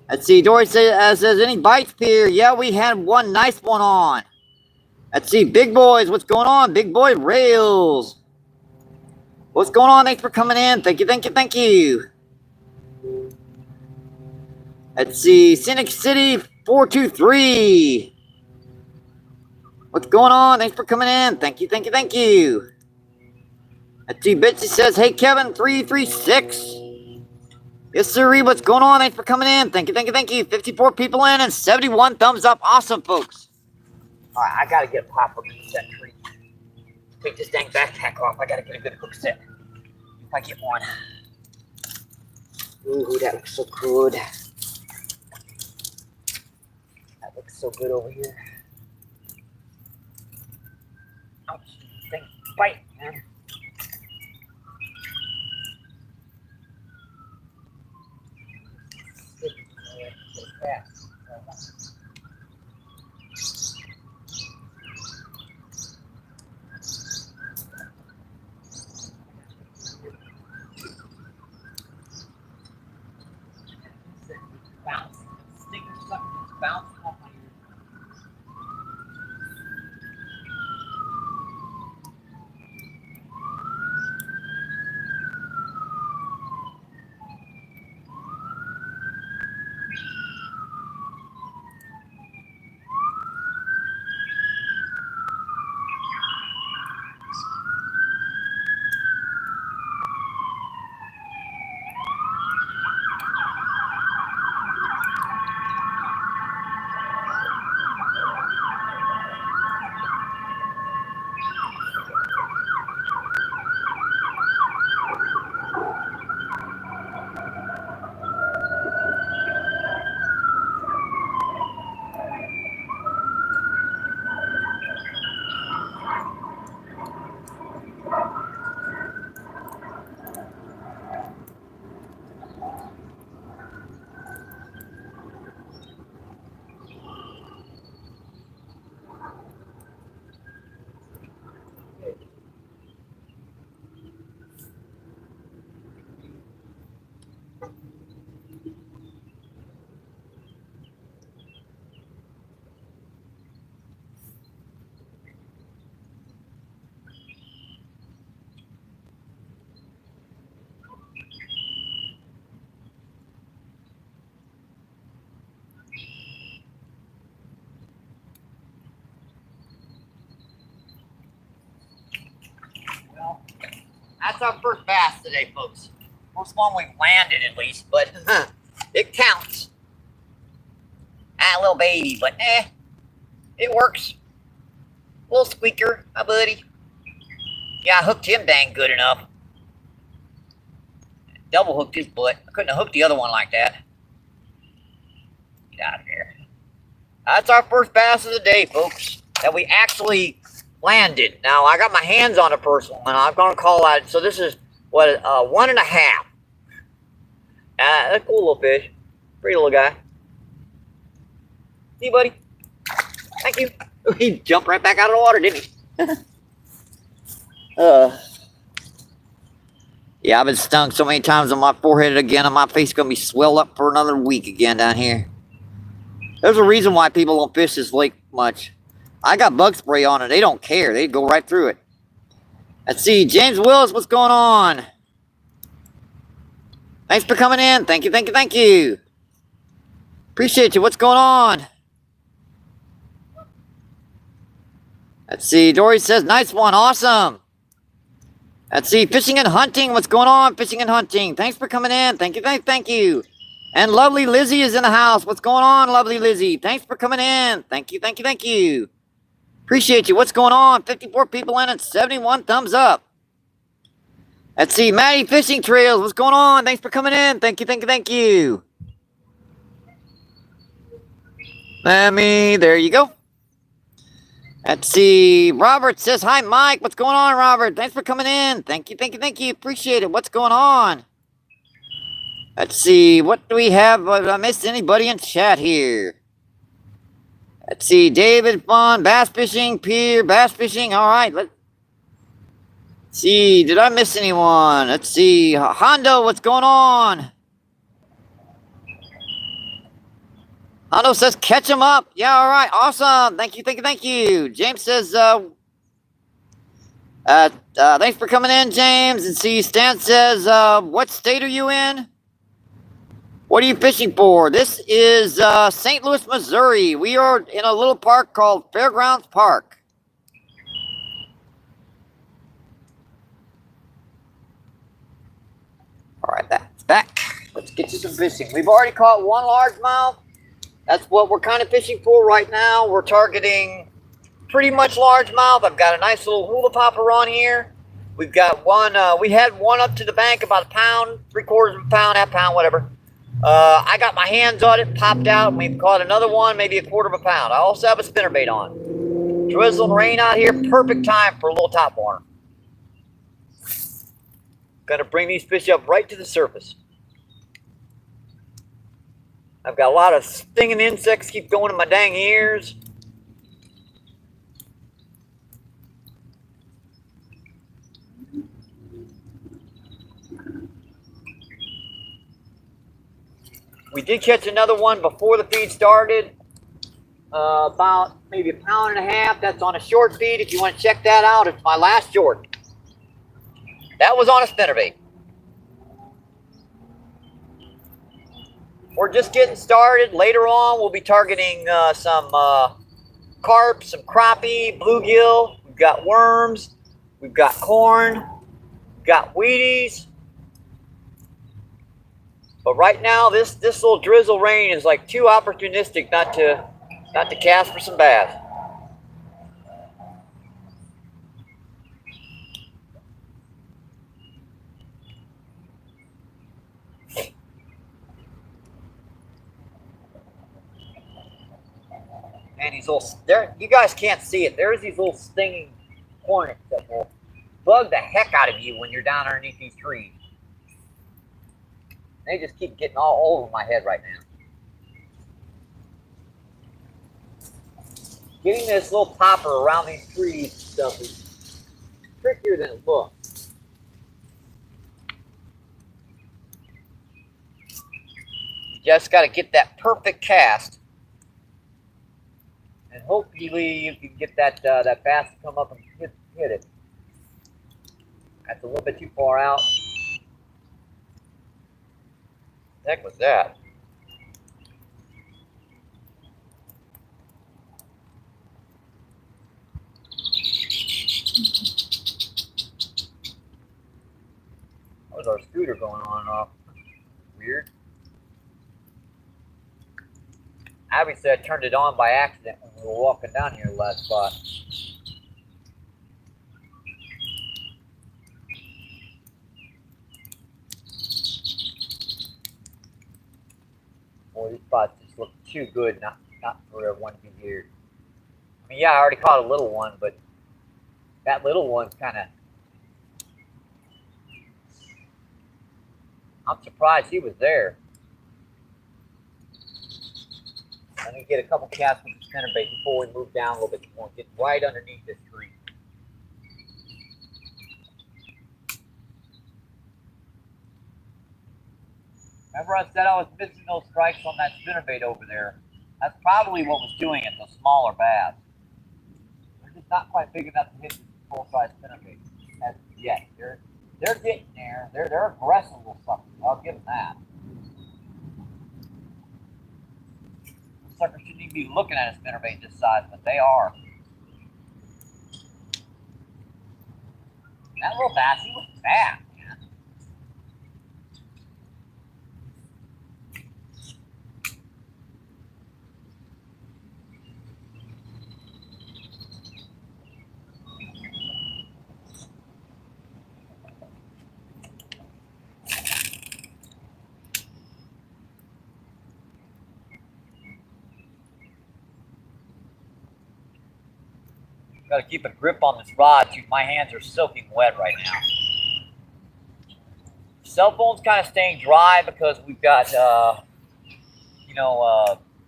Let's see, Dory says any bites, Pierre? Yeah, we had one nice one on. Let's see, Big Boys, what's going on? Big Boy Rails. What's going on? Thanks for coming in. Thank you, thank you, thank you. Let's see, Cynic City 423. What's going on? Thanks for coming in. Thank you, thank you, thank you. Let's see, Bitsy says, hey, Kevin 336. Yes, sir. What's going on? Thanks for coming in. Thank you, thank you, thank you. 54 people in and 71 thumbs up. Awesome, folks. All right, I got to get a pop up that tree. Take this dang backpack off. I got to get a good hook set. If I get one. Ooh, that looks so good. That looks so good over here. Ouch, thing bite, man. That's our first bass today, folks. First one we've landed, at least, but it counts. Ah, little baby, but it works. Little squeaker, my buddy. Yeah, I hooked him dang good enough. Double hooked his butt. I couldn't have hooked the other one like that. Get out of here. That's our first bass of the day, folks, that we actually landed. Now, I got my hands on the first one, and I'm going to call out. So this is, what, 1.5. That's a cool little fish. Pretty little guy. See, buddy? Thank you. He jumped right back out of the water, didn't he? Yeah, I've been stung so many times on my forehead again, and my face is going to be swelled up for another week again down here. There's a reason why people don't fish this lake much. I got bug spray on it. They don't care. They go right through it. Let's see. James Willis, what's going on? Thanks for coming in. Thank you, thank you, thank you. Appreciate you. What's going on? Let's see. Dory says, nice one. Awesome. Let's see. Fishing and hunting. What's going on? Fishing and hunting. Thanks for coming in. Thank you, thank you. And lovely Lizzie is in the house. What's going on, lovely Lizzie? Thanks for coming in. Thank you, thank you, thank you. Appreciate you. What's going on? 54 people in and 71 thumbs up. Let's see. Maddie Fishing Trails. What's going on? Thanks for coming in. Thank you, thank you, thank you. There you go. Let's see. Robert says, hi, Mike. What's going on, Robert? Thanks for coming in. Thank you, thank you, thank you. Appreciate it. What's going on? Let's see. What do we have? Have I missed anybody in chat here? Let's see. David Fun, Bass Fishing, Pierre, Bass Fishing. All right. See, did I miss anyone? Let's see. Hondo, what's going on? Hondo says, catch him up. Yeah, all right. Awesome. Thank you, thank you, thank you. James says, thanks for coming in, James. And see, Stan says, what state are you in? What are you fishing for? This is St. Louis, Missouri. We are in a little park called Fairgrounds Park. All right, that's back. Let's get you some fishing. We've already caught one largemouth. That's what we're kind of fishing for right now. We're targeting pretty much largemouth. I've got a nice little hula popper on here. We've got one. We had one up to the bank, about a pound, 3/4 of a pound, half pound, whatever. I got my hands on it, popped out, and we've caught another one, maybe 1/4 of a pound. I also have a spinnerbait on. Drizzle and rain out here, perfect time for a little topwater. Gonna bring these fish up right to the surface. I've got a lot of stinging insects keep going in my dang ears. We did catch another one before the feed started. About maybe 1.5 pounds. That's on a short feed. If you want to check that out, it's my last short. That was on a spinnerbait. We're just getting started. Later on, we'll be targeting some carp, some crappie, bluegill. We've got worms. We've got corn. We've got Wheaties. But right now, this little drizzle rain is like too opportunistic not to cast for some bass. And these little, you guys can't see it. There's these little stinging hornets that will bug the heck out of you when you're down underneath these trees. They just keep getting all over my head right now. Getting this little popper around these trees and stuff is trickier than it looks. You just got to get that perfect cast. And hopefully you can get that bass to come up and hit it. That's a little bit too far out. What the heck was that? What was our scooter going on and off? Weird. Obviously, I turned it on by accident when we were walking down here the last spot. Boy, these spots just look too good not for one to be here. I mean, yeah, I already caught a little one, but that little one's kind of... I'm surprised he was there. Let me get a couple casts with the spinnerbait before we move down a little bit more. Get right underneath this tree. Remember I said I was missing those strikes on that spinnerbait over there? That's probably what was doing it, the smaller bass. They're just not quite big enough to hit the full-size spinnerbait as yet. They're getting there. They're aggressive little suckers. I'll give them that. Suckers shouldn't even be looking at a spinnerbait this size, but they are. That little bass, he was fast, man. Got to keep a grip on this rod, too. My hands are soaking wet right now. Cell phone's kind of staying dry because we've got,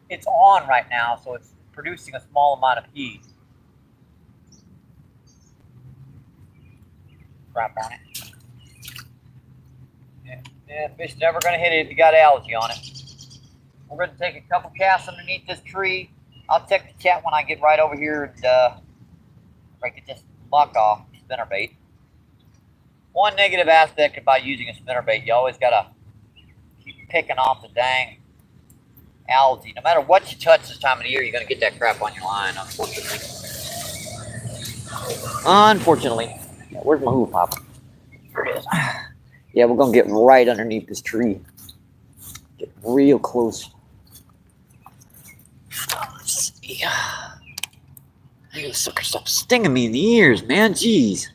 it's on right now, so it's producing a small amount of heat. crap on it. Yeah, fish never gonna hit it if you got algae on it. We're gonna take a couple casts underneath this tree. I'll check the chat when I get right over here and break this muck off spinnerbait. One negative aspect about using a spinnerbait, you always gotta keep picking off the dang algae. No matter what you touch this time of the year, you're gonna get that crap on your line, unfortunately. Unfortunately. Yeah, where's my hula popper? Here it is. Yeah, we're gonna get right underneath this tree. Get real close. Let's see. Hey, sucker, stop stinging me in the ears, man. Jeez.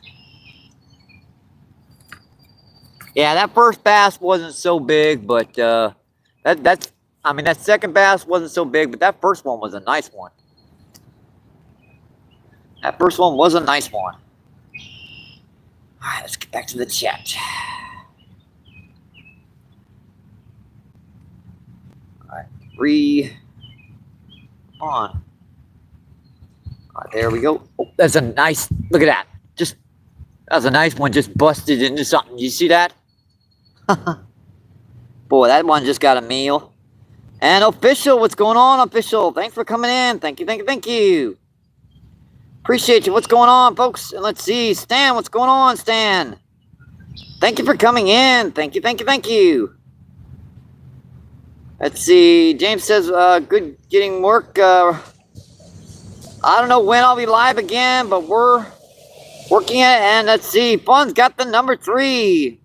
Yeah, that first bass wasn't so big, but that second bass wasn't so big, but that first one was a nice one. That first one was a nice one. All right, let's get back to the chat. All right, on. All right, there we go. Oh, that's a nice, look at that. That was a nice one, just busted into something. You see that? Boy, that one just got a meal. And Official, what's going on, Official? Thanks for coming in. Thank you, thank you, thank you. Appreciate you. What's going on, folks? And let's see. Stan, what's going on, Stan? Thank you for coming in. Thank you, thank you, thank you. Let's see. James says, good getting work. I don't know when I'll be live again, but we're working it. And let's see. Fun's got the number 3.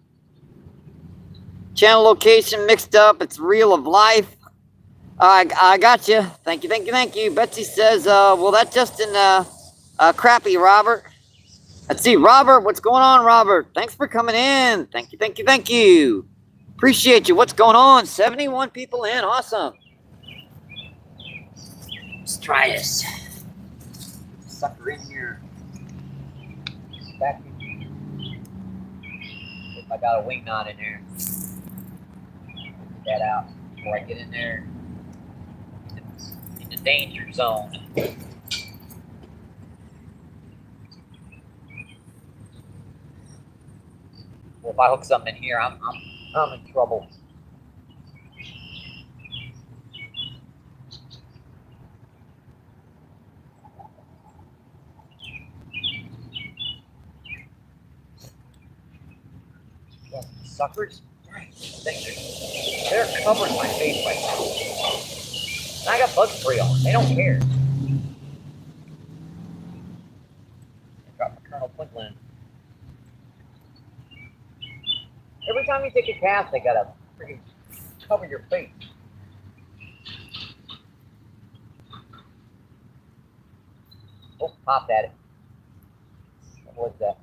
Channel location mixed up. It's Reel of Life. I got you. Thank you, thank you, thank you. Betsy says, well, that's Justin Crappy, Robert. Let's see, Robert, what's going on, Robert? Thanks for coming in. Thank you, thank you, thank you. Appreciate you. What's going on? 71 people in. Awesome. Let's try this. Sucker in here. Back in. If I got a wing knot in there. Get that out before I get in there. In the danger zone. Well, if I hook something in here, I'm in trouble. Yeah, suckers, they're covering my face right now. And I got bug spray on. They don't care. I got my Colonel Quinlan. Every time you take a cast, they gotta freaking cover your face. Oh, popped at it. What was that?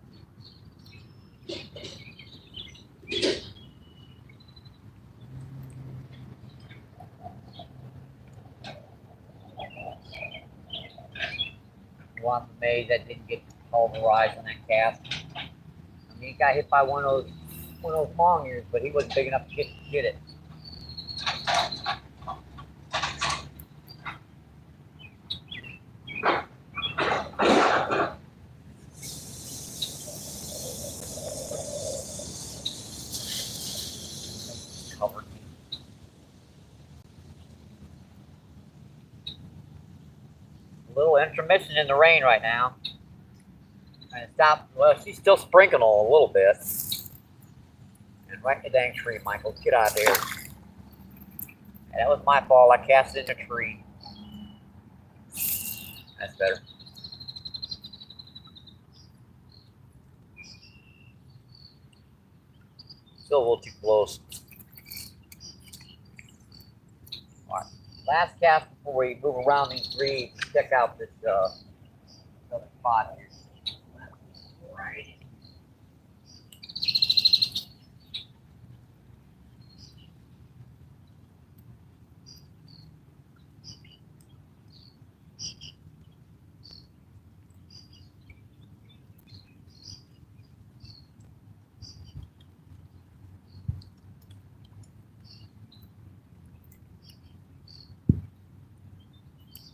Well, I'm amazed that didn't get pulverized on that cast. I mean, he got hit by one of those long ears, but he wasn't big enough to get it. Covered me. A little intermission in the rain right now. And it stopped. Well, she's still sprinkling a little bit. And right in the dang tree, Michael. Get out of there. And that was my fault. I cast it in the tree. That's better. Still a little too close. All right. Last cast before we move around these reeds. Check out this other spot here. Right.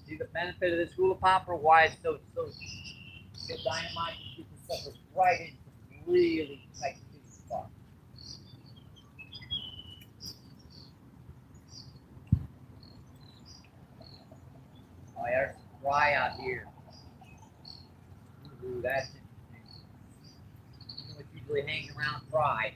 See the benefit of this hula popper? Why it's so dynamite? You get the suckers right in really tight spot. Oh, yeah, there's some fry out here. Ooh, that's interesting. You know what's usually hanging around fry.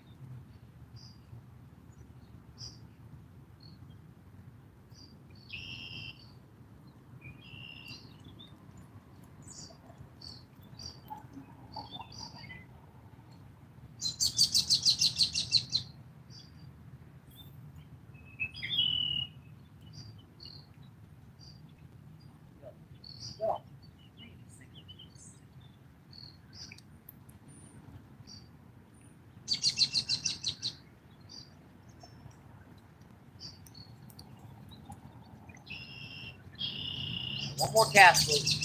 One more cast, please.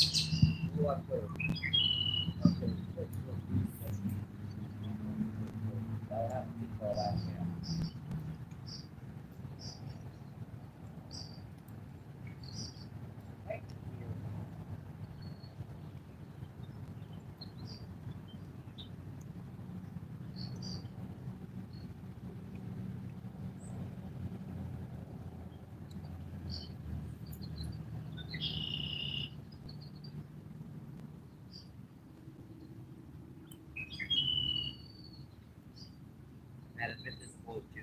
Had to fit this float too.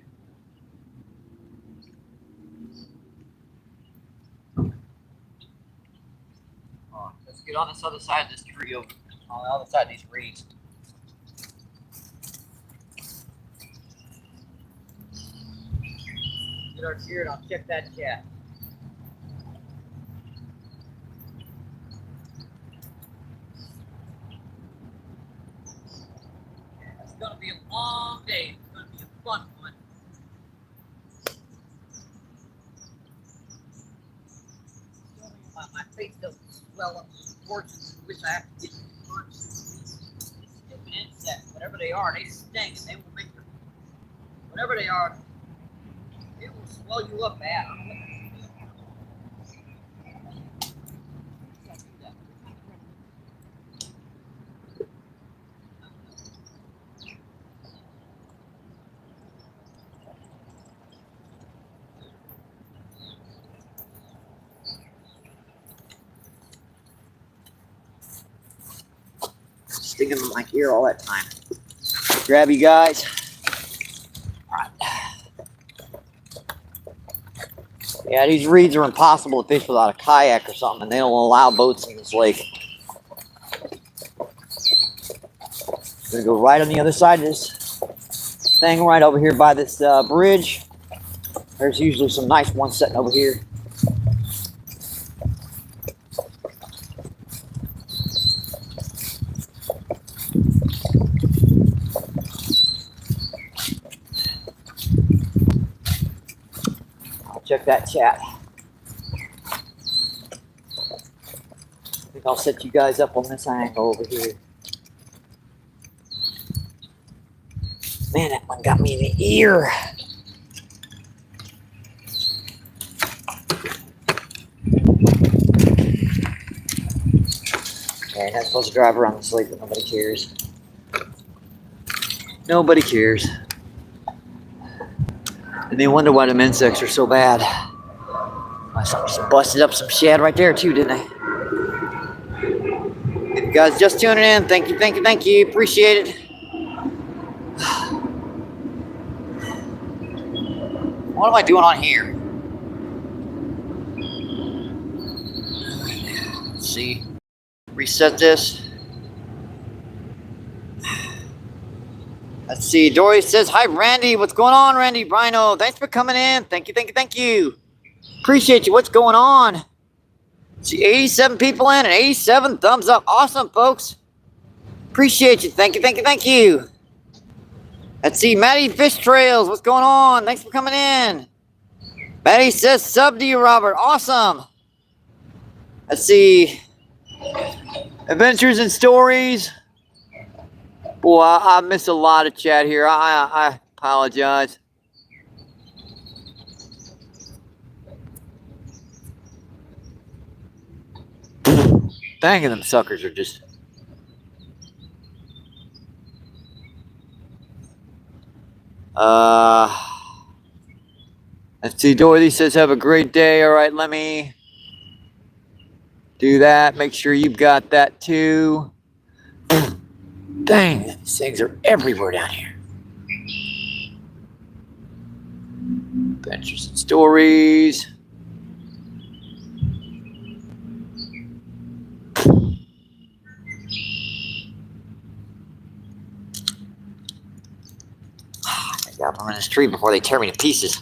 Let's get on this other side of this tree over on the other side of these reeds. Get our gear and I'll check that chat. It's gonna be a long day. It's gonna be a fun one. My face doesn't swell up portions. I wish I had to get stupid insects, whatever they are, they sting and they will make your, whatever they are, it will swell you up bad. I don't know what stinging in my ear all that time. Grab you guys. All right. Yeah, these reeds are impossible to fish without a kayak or something, and they don't allow boats in this lake. I'm gonna go right on the other side of this thing, right over here by this bridge. There's usually some nice ones sitting over here. Check that chat. I think I'll set you guys up on this angle over here. Man, that one got me in the ear. Okay, not supposed to drive around this lake, but nobody cares. Nobody cares. And they wonder why them insects are so bad. Something just busted up some shad right there too, didn't they? If you guys just tuning in, thank you, thank you, thank you. Appreciate it. What am I doing on here? Let's see. Reset this. Let's see. Dory says, hi, Randy. What's going on, Randy? Brino, thanks for coming in. Thank you, thank you, thank you. Appreciate you. What's going on? See, 87 people in and 87 thumbs up. Awesome, folks. Appreciate you. Thank you, thank you, thank you. Let's see. Maddie Fish Trails. What's going on? Thanks for coming in. Maddie says, sub to you, Robert. Awesome. Let's see. Adventures and Stories. Boy, I missed a lot of chat here. I apologize. Dang it, them suckers are just... Let's see, Dorothy says, have a great day. All right, let me do that. Make sure you've got that too. Dang, these things are everywhere down here. Adventures and stories. I got them in this tree before they tear me to pieces.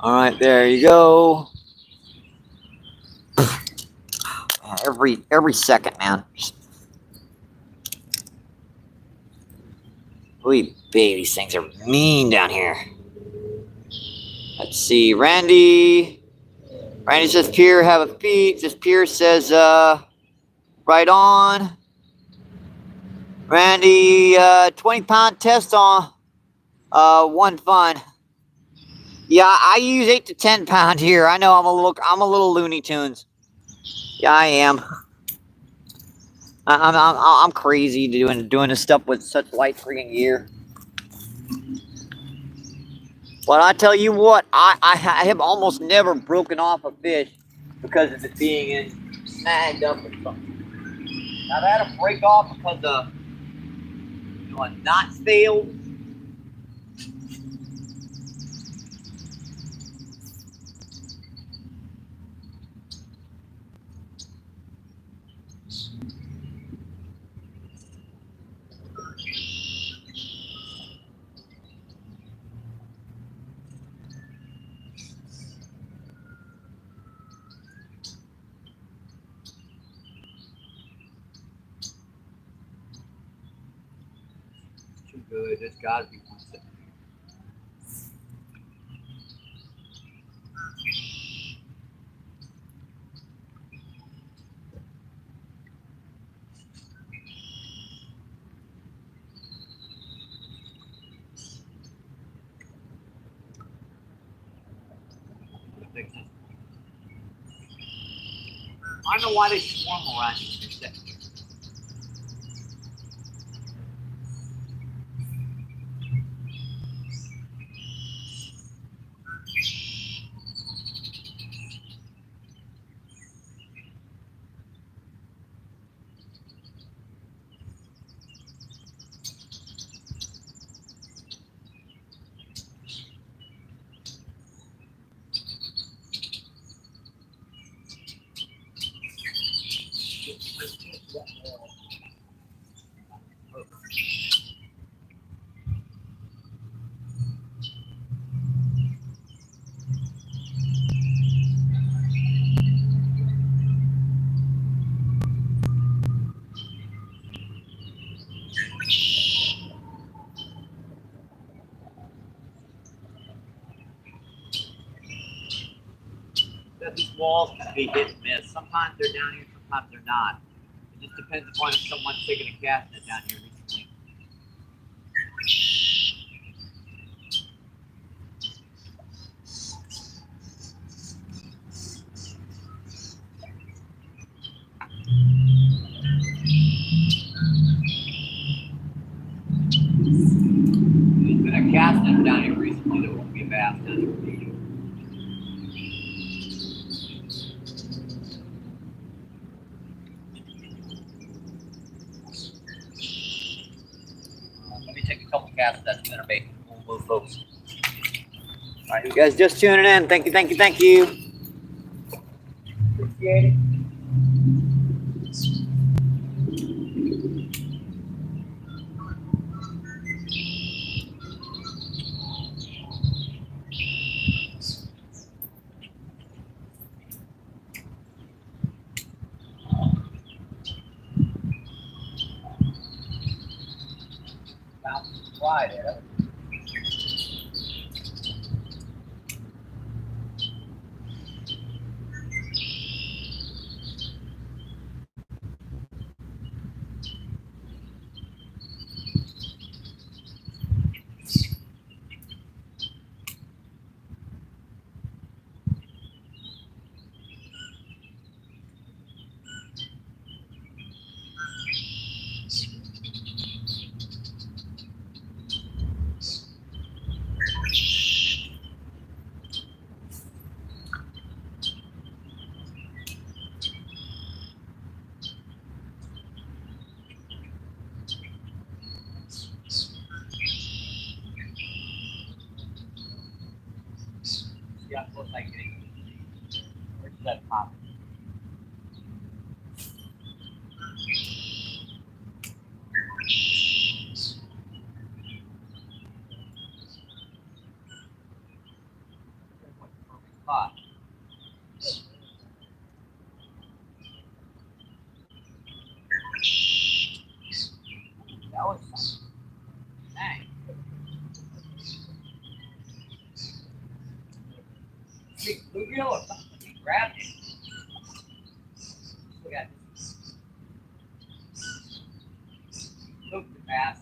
All right, there you go. Every second, man. Holy baby, these things are mean down here. Let's see, Randy. Randy says, Pier, have a feet. This Pier says, right on. Randy, 20-pound test on one fun. Yeah, I use 8 to 10 pound here. I know I'm a little Looney Tunes. Yeah, I am. I'm crazy doing this stuff with such light freaking gear. But I tell you what, I have almost never broken off a fish because of it being snagged up or something. I've had to break off because a knot failed. Too good. There's got to be one second. I don't know why they swarm around you. These walls can be hit and miss. Sometimes they're down here, sometimes they're not. It just depends upon if someone's taking a cast net down here recently. There's been a cast net down here recently that won't be a bass down here. Let me take a couple casts that's spinnerbait. We'll move, folks. All right, you guys just tuning in. Thank you, thank you, thank you. Appreciate it. Friday. Pop. Pop. That was something. Dang. Big bluegill or something? He grabbed it. Look at this. Look at the bass.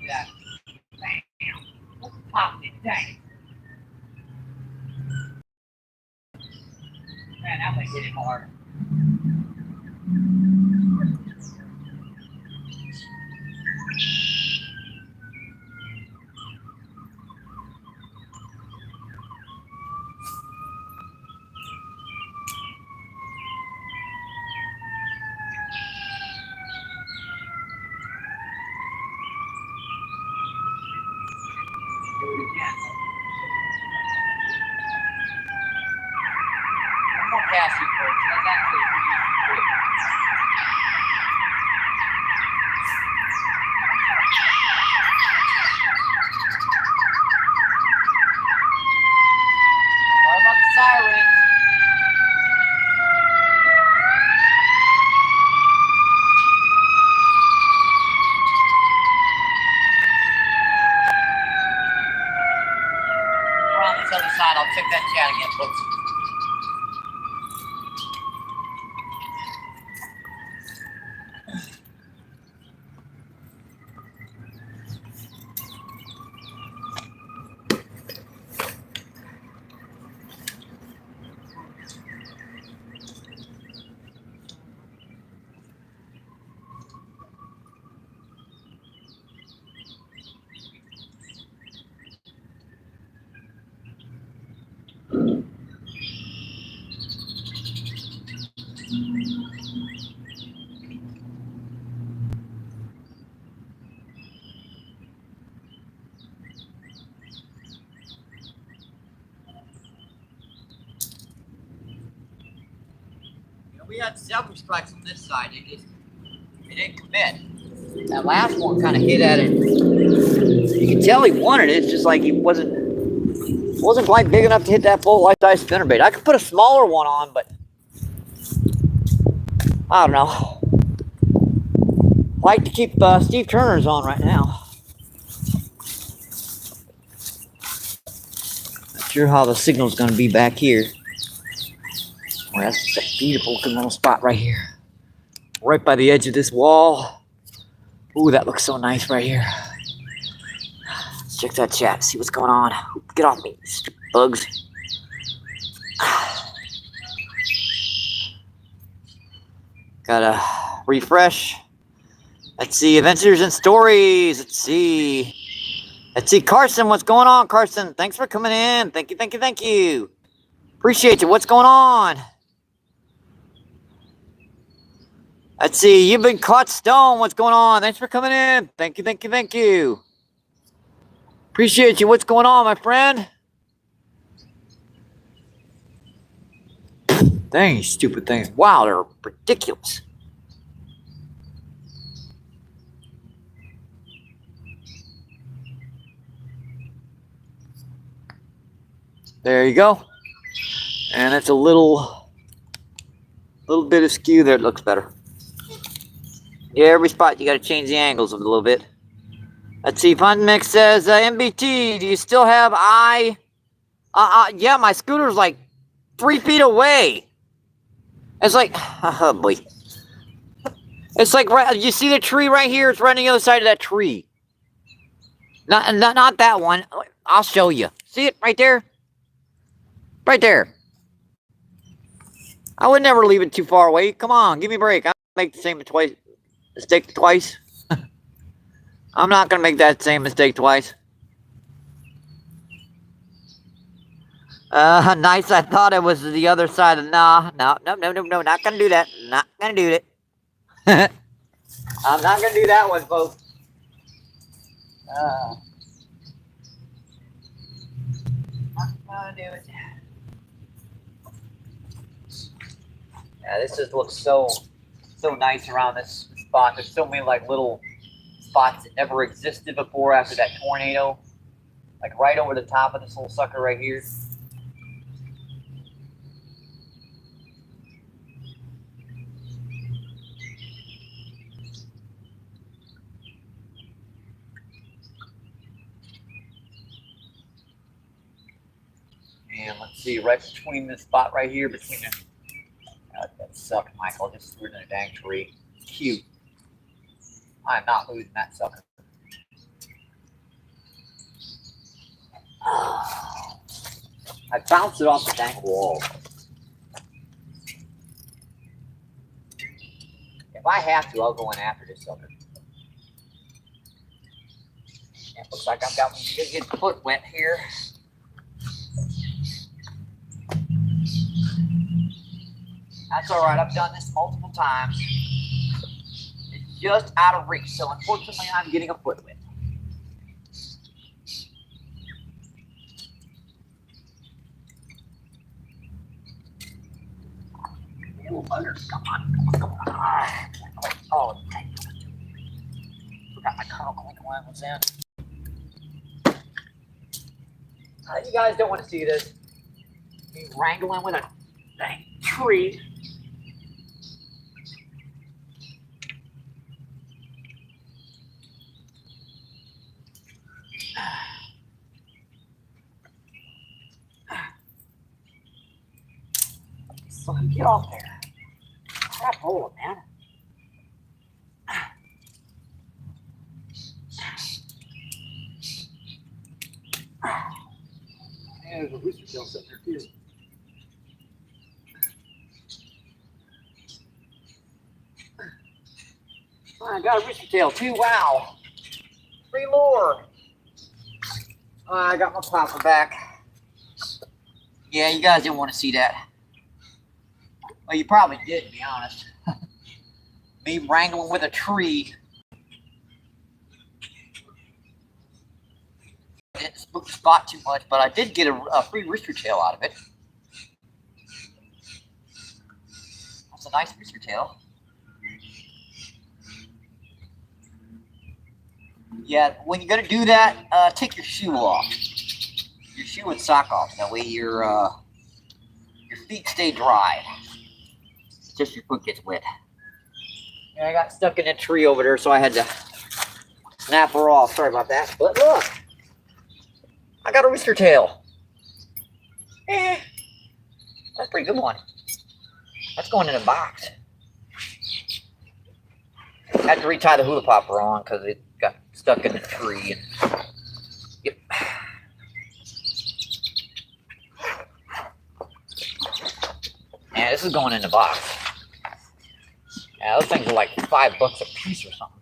Yeah. Bam. Popped it. Dang. Man, that one hit it hard. Do it again. One more cast you folks. That's actually pretty quick. Sorry about the sirens. We're on this other side. I'll check that chat again, folks. We had several strikes on this side. It didn't commit. That last one kind of hit at it. You can tell he wanted it. It's just like he wasn't quite big enough to hit that full life size spinnerbait. I could put a smaller one on, but I don't know. Like to keep Steve Turner's on right now. Not sure how the signal's going to be back here. Well, that's a beautiful little spot right here. Right by the edge of this wall. Ooh, that looks so nice right here. Let's check that chat, see what's going on. Get off me, stupid bugs. Gotta refresh. Let's see, adventures and stories. Let's see, Carson, what's going on, Carson? Thanks for coming in. Thank you. Appreciate you. What's going on? Let's see, you've been caught stone. What's going on? Thanks for coming in. Thank you. Appreciate you. What's going on, my friend? Dang, you stupid things. Wow, they're ridiculous. There you go. And it's a little bit askew there. It looks better. Yeah, every spot you got to change the angles a little bit. Let's see. Fun Mix says, MBT, do you still have eye? Yeah, my scooter's like 3 feet away. It's like, oh boy. It's like, right, you see the tree right here? It's right on the other side of that tree. Not that one. I'll show you. See it right there? Right there. I would never leave it too far away. Come on, give me a break. I'll make the same mistake twice. I'm not going to make that same mistake twice. Nice. I thought it was the other side of no, not gonna do that. Not gonna do it. I'm not gonna do that one, folks. Not gonna do it. Yeah, this just looks so nice around this spot. There's so many like little spots that never existed before after that tornado. Like right over the top of this little sucker right here. And let's see, right between this spot right here, between the that sucked, Michael. Just threw it in a dang tree. Cute. I'm not losing that sucker. I bounced it off the dang wall. If I have to, I'll go in after this sucker. It looks like I've got my good foot wet here. That's all right. I've done this multiple times. It's just out of reach, so unfortunately, I'm getting a foot wet. Little buggers, come on. Oh, dang. Forgot my Carp line was in. You guys don't want to see this. Me wrangling with a dang tree. So get off there. Crap hold it, man. And there's a rooster tail sitting there too. I got a rooster tail too. Wow. Free lure. I got my popper back. Yeah, you guys didn't want to see that. Well, you probably did, to be honest. Me wrangling with a tree. Didn't spook the spot too much, but I did get a free rooster tail out of it. That's a nice rooster tail. Yeah, when you're gonna do that, take your shoe off. Your shoe and sock off. That way your feet stay dry. Just your foot gets wet. Yeah, I got stuck in a tree over there, so I had to snap her off. Sorry about that. But look, I got a rooster tail. That's a pretty good one. That's going in a box. I had to retie the hula popper on because it got stuck in the tree. And, yep. Yeah, this is going in the box. Yeah, those things are like $5 a piece or something.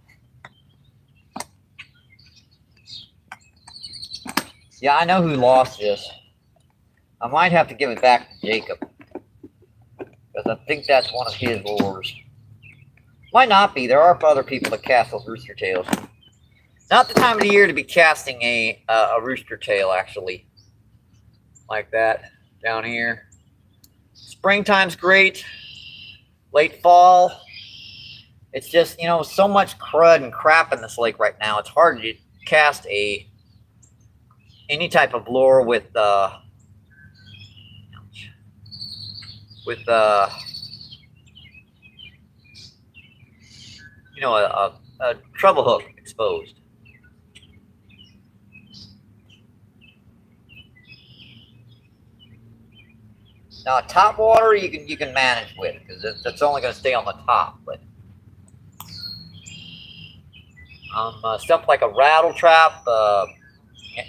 Yeah, I know who lost this. I might have to give it back to Jacob. Because I think that's one of his lures. Might not be. There are other people that cast those rooster tails. Not the time of the year to be casting a rooster tail, actually. Like that. Down here. Springtime's great. Late fall. It's just, you know, so much crud and crap in this lake right now. It's hard to cast any type of lure with you know, a treble hook exposed. Now, top water you can manage with because that's only going to stay on the top. But stuff like a rattle trap,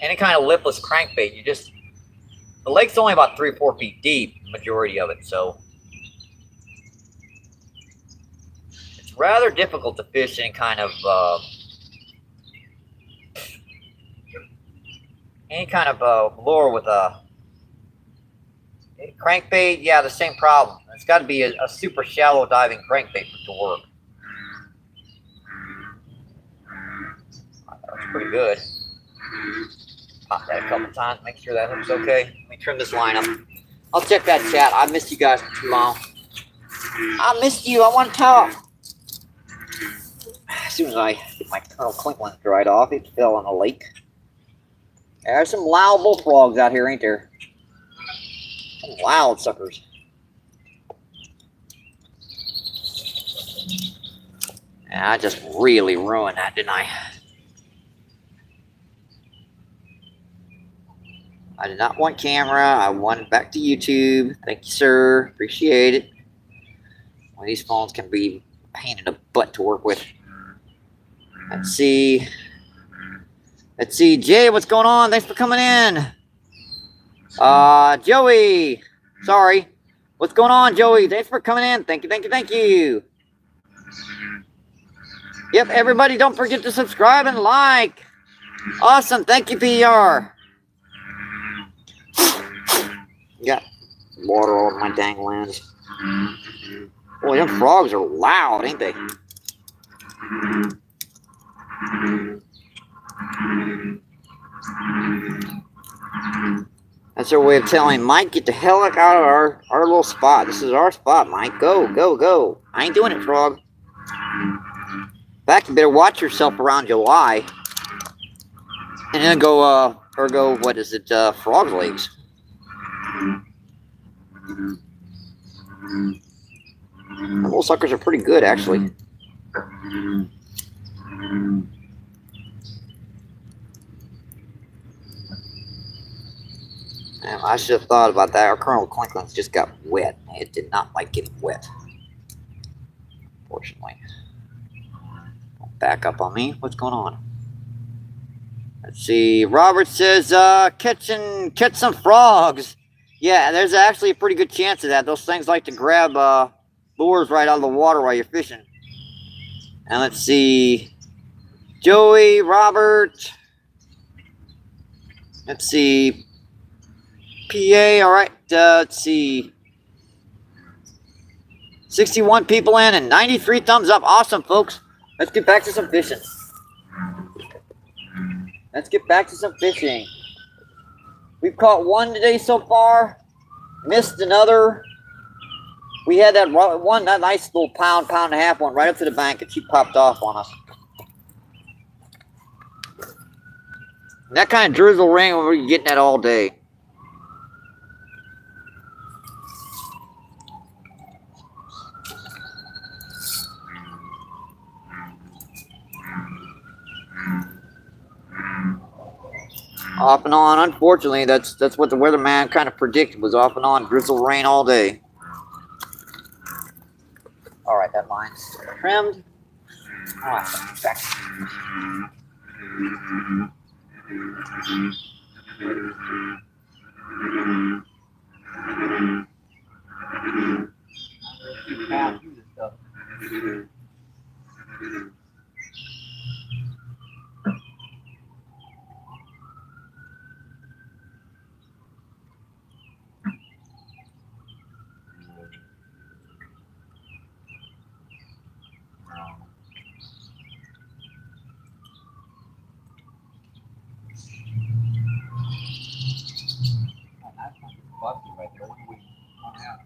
any kind of lipless crankbait, the lake's only about 3 or 4 feet deep, majority of it, so it's rather difficult to fish any kind of lure with a Crankbait, yeah, the same problem. It's got to be a super shallow diving crankbait to work. That's pretty good. Pop that a couple times, make sure that hook's okay. Let me trim this line up. I'll check that chat. I missed you guys for too long. I missed you. I want to talk. As soon as I get my Colonel Clinklin dried off, it fell in a lake. There's some loud bullfrogs out here, ain't there? Some loud suckers. Yeah, I just really ruined that, didn't I? I did not want camera. I wanted back to YouTube. Thank you, sir. Appreciate it. Well, these phones can be a pain in the butt to work with. Let's see. Let's see. Jay, what's going on? Thanks for coming in. Joey. Sorry. What's going on, Joey? Thanks for coming in. Thank you, thank you, thank you. Yep, everybody, don't forget to subscribe and like. Awesome. Thank you, PR. Got water all over my dang lens. Boy, them frogs are loud, ain't they? That's their way of telling Mike, get the hell out of our little spot. This is our spot, Mike. Go, go, go. I ain't doing it, frog. In fact, you better watch yourself around July. And then go, what is it, frog legs. The little suckers are pretty good, actually. Man, I should have thought about that. Our Colonel Clinklin's just got wet. It did not like getting wet. Unfortunately. Don't back up on me. What's going on? Let's see. Robert says, catch some frogs. Yeah, there's actually a pretty good chance of that. Those things like to grab lures right out of the water while you're fishing. And let's see. Joey, Robert. Let's see. PA, all right. Let's see. 61 people in and 93 thumbs up. Awesome, folks. Let's get back to some fishing. Let's get back to some fishing. We've caught one today so far. Missed another. We had that one, that nice little pound and a half one right up to the bank, and she popped off on us. And that kind of drizzle rain, we're getting that all day. Off and on. Unfortunately, that's what the weatherman kind of predicted, was off and on drizzle rain all day. All right, that line's trimmed. All right, back. Right there. What do we have?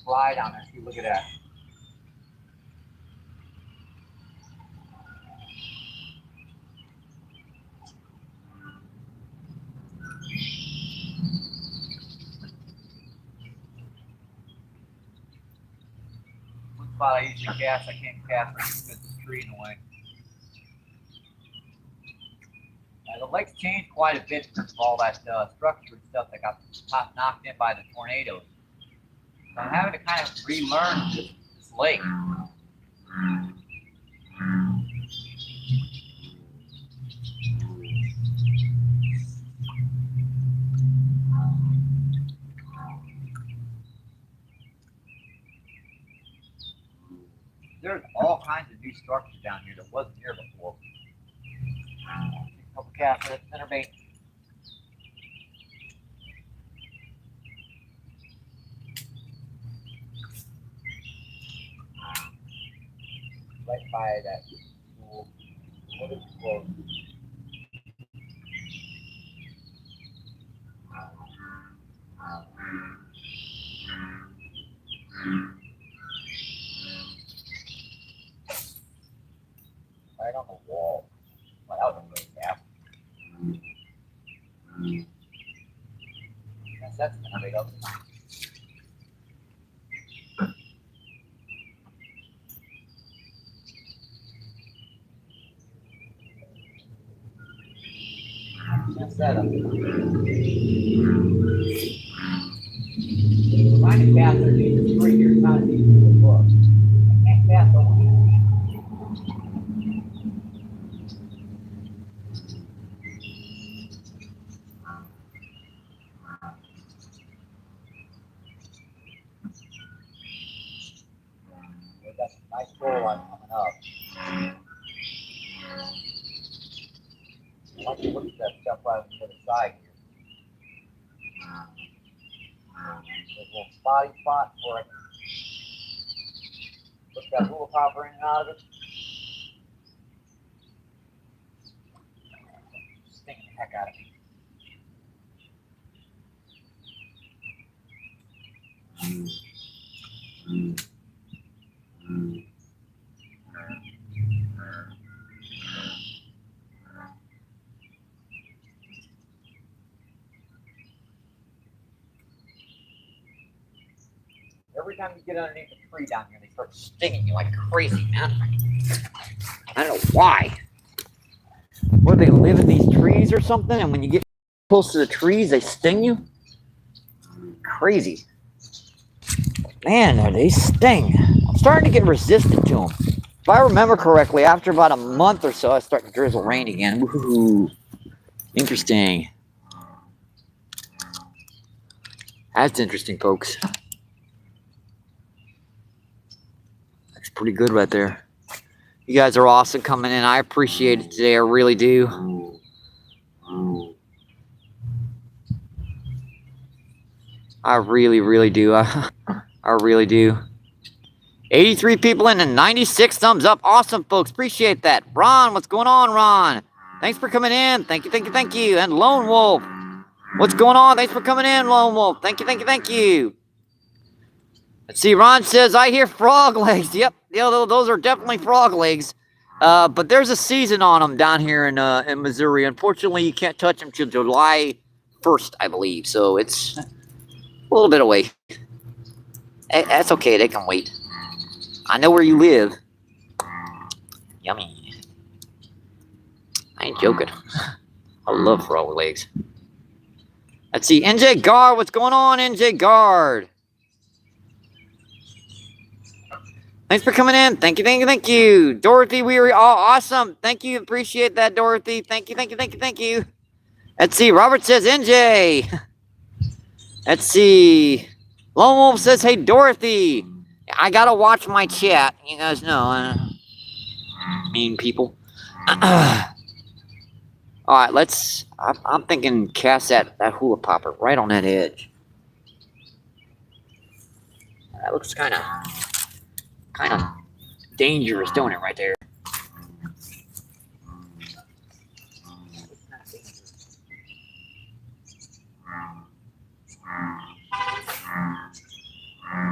Fly down there. See, look at that. One spot I usually cast, I can't cast right because there's a tree in the way. The lake's changed quite a bit because of all that structured stuff that got knocked in by the tornadoes. So I'm having to kind of relearn this lake. There's all kinds of new structures down here that wasn't here before. A couple casts for that spinnerbait. Right by that pool. What is it called? Right on the wall. Well, that was a great gap. Yes, that's gonna be up. That's that up. Trying to cast their Jesus free here is not an easy book. I can't cast over here. We've got some nice shoreline coming up. I want you to look at that stuff right to the side here. There's a little spotty spot where I can put that little popper in and out of it. Stinging the heck out of me. Every time you get underneath a tree down here, they start stinging you like crazy, man. I don't know why. Where they live in these trees or something, and when you get close to the trees, they sting you. Crazy. Man, they sting. I'm starting to get resistant to them. If I remember correctly, after about a month or so, I start to drizzle rain again. Woohoo. Interesting. That's interesting, folks. That's pretty good right there. You guys are awesome coming in. I appreciate it today. I really do. I really, really do. I really do. 83 people in and 96 thumbs up. Awesome, folks. Appreciate that. Ron, what's going on, Ron? Thanks for coming in. Thank you, thank you, thank you. And Lone Wolf, what's going on? Thanks for coming in, Lone Wolf. Thank you, thank you, thank you. Let's see. Ron says, I hear frog legs. Yep, those are definitely frog legs. But there's a season on them down here in Missouri. Unfortunately, you can't touch them till July 1st, I believe. So it's a little bit away. That's okay. They can wait. I know where you live. Yummy. I ain't joking. I love frog legs. Let's see. NJ Guard. What's going on, NJ Guard? Thanks for coming in. Thank you, thank you, thank you. Dorothy, we were all awesome. Thank you. Appreciate that, Dorothy. Thank you, thank you, thank you, thank you. Let's see. Robert says NJ. Let's see. Lone Wolf says, hey, Dorothy. I gotta watch my chat. You guys know. Mean people. Alright, let's... I'm thinking cast that hula popper right on that edge. That looks kind of dangerous, don't it, right there?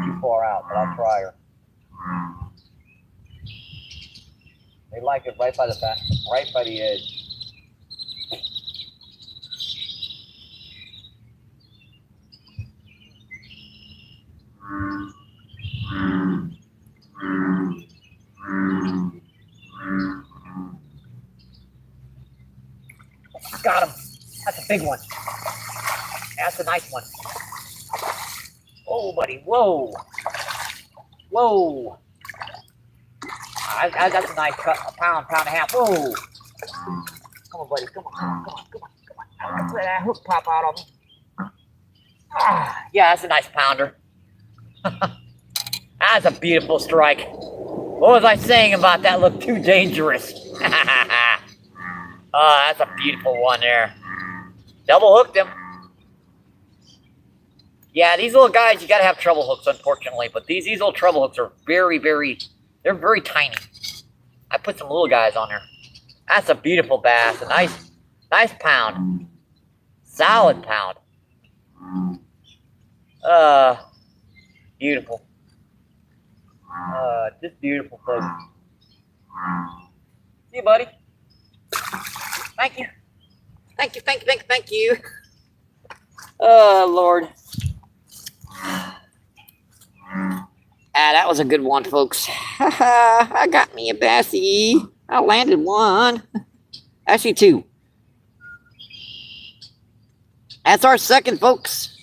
Too far out, but I'll try her. They like it right by the edge. Got him. That's a big one. That's a nice one. Oh, buddy. Whoa. Whoa. That's a nice cut. A pound and a half. Whoa. Come on, buddy. Come on. I'm gonna let that hook pop out on me. Yeah, that's a nice pounder. That's a beautiful strike. What was I saying about that look too dangerous? Oh, that's a beautiful one there. Double hooked him. Yeah, these little guys, you gotta have treble hooks, unfortunately. But these little treble hooks are very, they're very tiny. I put some little guys on there. That's a beautiful bass. A nice pound. Solid pound. Beautiful. Just beautiful, folks. See you, buddy. Thank you. Thank you. Oh, Lord. That was a good one, folks. I got me a bassy. I landed one. Actually, two. That's our second, folks.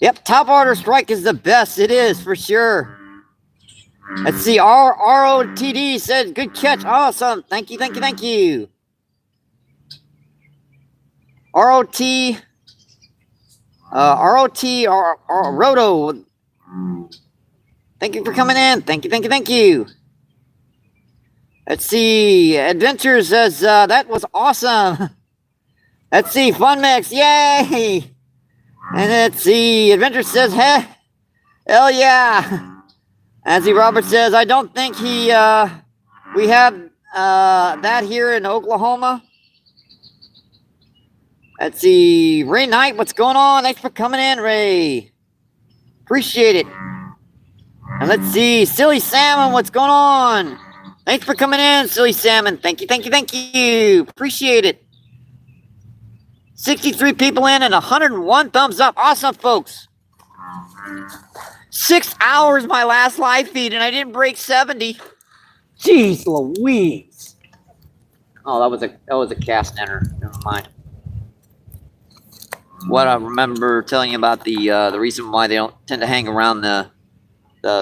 Yep, Topwater strike is the best. It is, for sure. Let's see. ROTD said, good catch. Awesome. Thank you. ROT, Roto. Thank you for coming in. Thank you. Let's see. Adventure says, that was awesome. Let's see. Fun Mix. Yay. And let's see. Adventure says, hell yeah. Nancy Roberts says, I don't think we have that here in Oklahoma. Let's see. Ray Knight, what's going on? Thanks for coming in, Ray. Appreciate it. And let's see. Silly Salmon, what's going on? Thanks for coming in, Silly Salmon. Thank you. Appreciate it. 63 people in and 101 thumbs up. Awesome, folks. 6 hours my last live feed, and I didn't break 70. Jeez Louise. Oh, that was a cast enter. Never mind. What I remember telling you about the reason why they don't tend to hang around the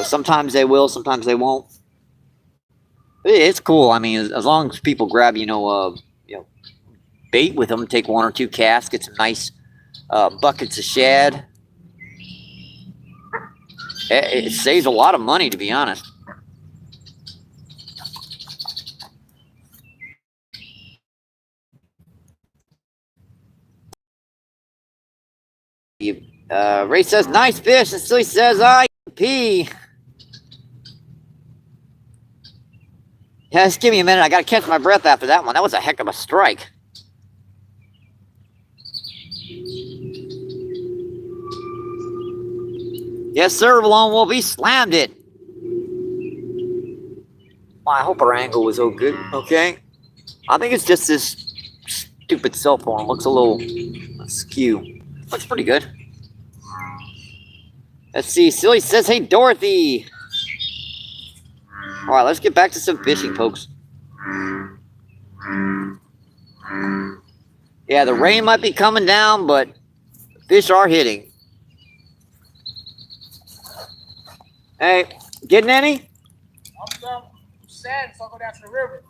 sometimes they will, sometimes they won't. It's cool. I mean, as long as people grab bait with them, take 1 or 2 casts, get some nice buckets of shad. It saves a lot of money, to be honest. Ray says, nice fish. And Silly says, IP. Yeah, just give me a minute. I got to catch my breath after that one. That was a heck of a strike. Yes, sir, Lone Wolf. He slammed it. Well, I hope our angle was good. Okay. I think it's just this stupid cell phone. It looks a little askew. Looks pretty good. Let's see. Silly says, hey, Dorothy. All right, let's get back to some fishing, folks. Yeah, the rain might be coming down, but the fish are hitting. Hey, getting any? I'm sad, so I'll go down to the river.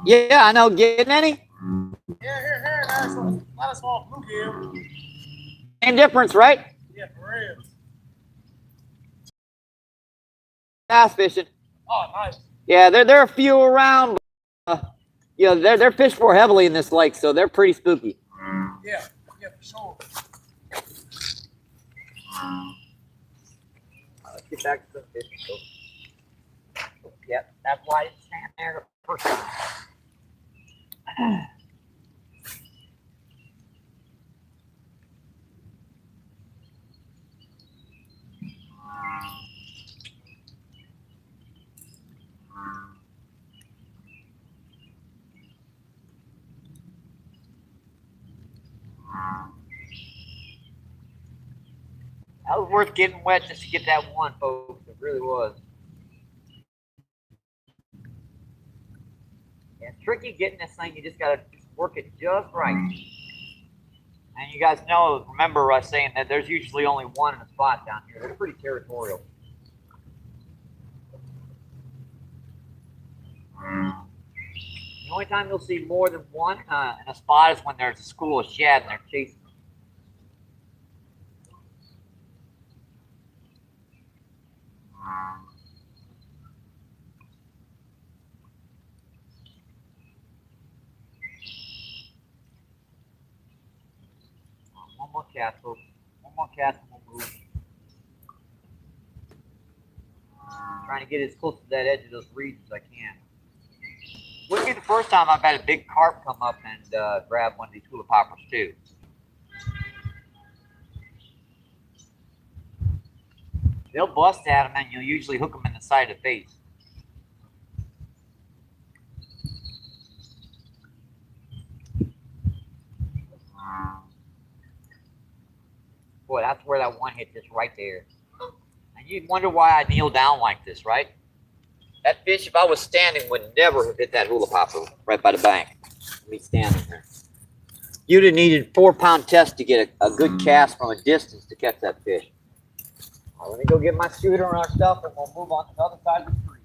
Yeah, I know. Getting any? Here. There's a lot of small bluegill. Same difference, right? Yeah, for real. Bass fishing. Oh, nice. Yeah, there are a few around. But, they're fished for heavily in this lake, so they're pretty spooky. Yeah, for sure. Let's get back to the fishing, folks. Yep, that's why it's standing there first. That was worth getting wet just to get that one, folks. It really was. Yeah, it's tricky getting this thing. You just gotta work it just right. And you guys know, remember us saying that there's usually only one in a spot down here. They're pretty territorial. The only time you'll see more than one in a spot is when there's a school of shad and they're chasing them. more cast, folks. One more cast and we'll move. Trying to get as close to that edge of those reeds as I can. Wouldn't be the first time I've had a big carp come up and grab one of these hula poppers too. They'll bust at them and you'll usually hook them in the side of the face. Boy, that's where that one hit, just right there. And you'd wonder why I kneel down like this, right? That fish, if I was standing, would never have hit that hula popper right by the bank. Me standing there. You'd have needed 4-pound test to get a good cast from a distance to catch that fish. All right, let me go get my scooter and our stuff, and we'll move on to the other side of the tree.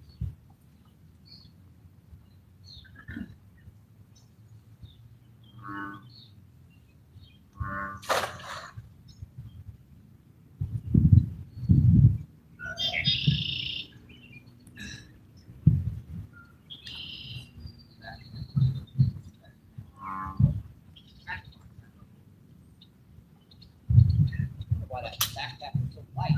Why that backpack is so light.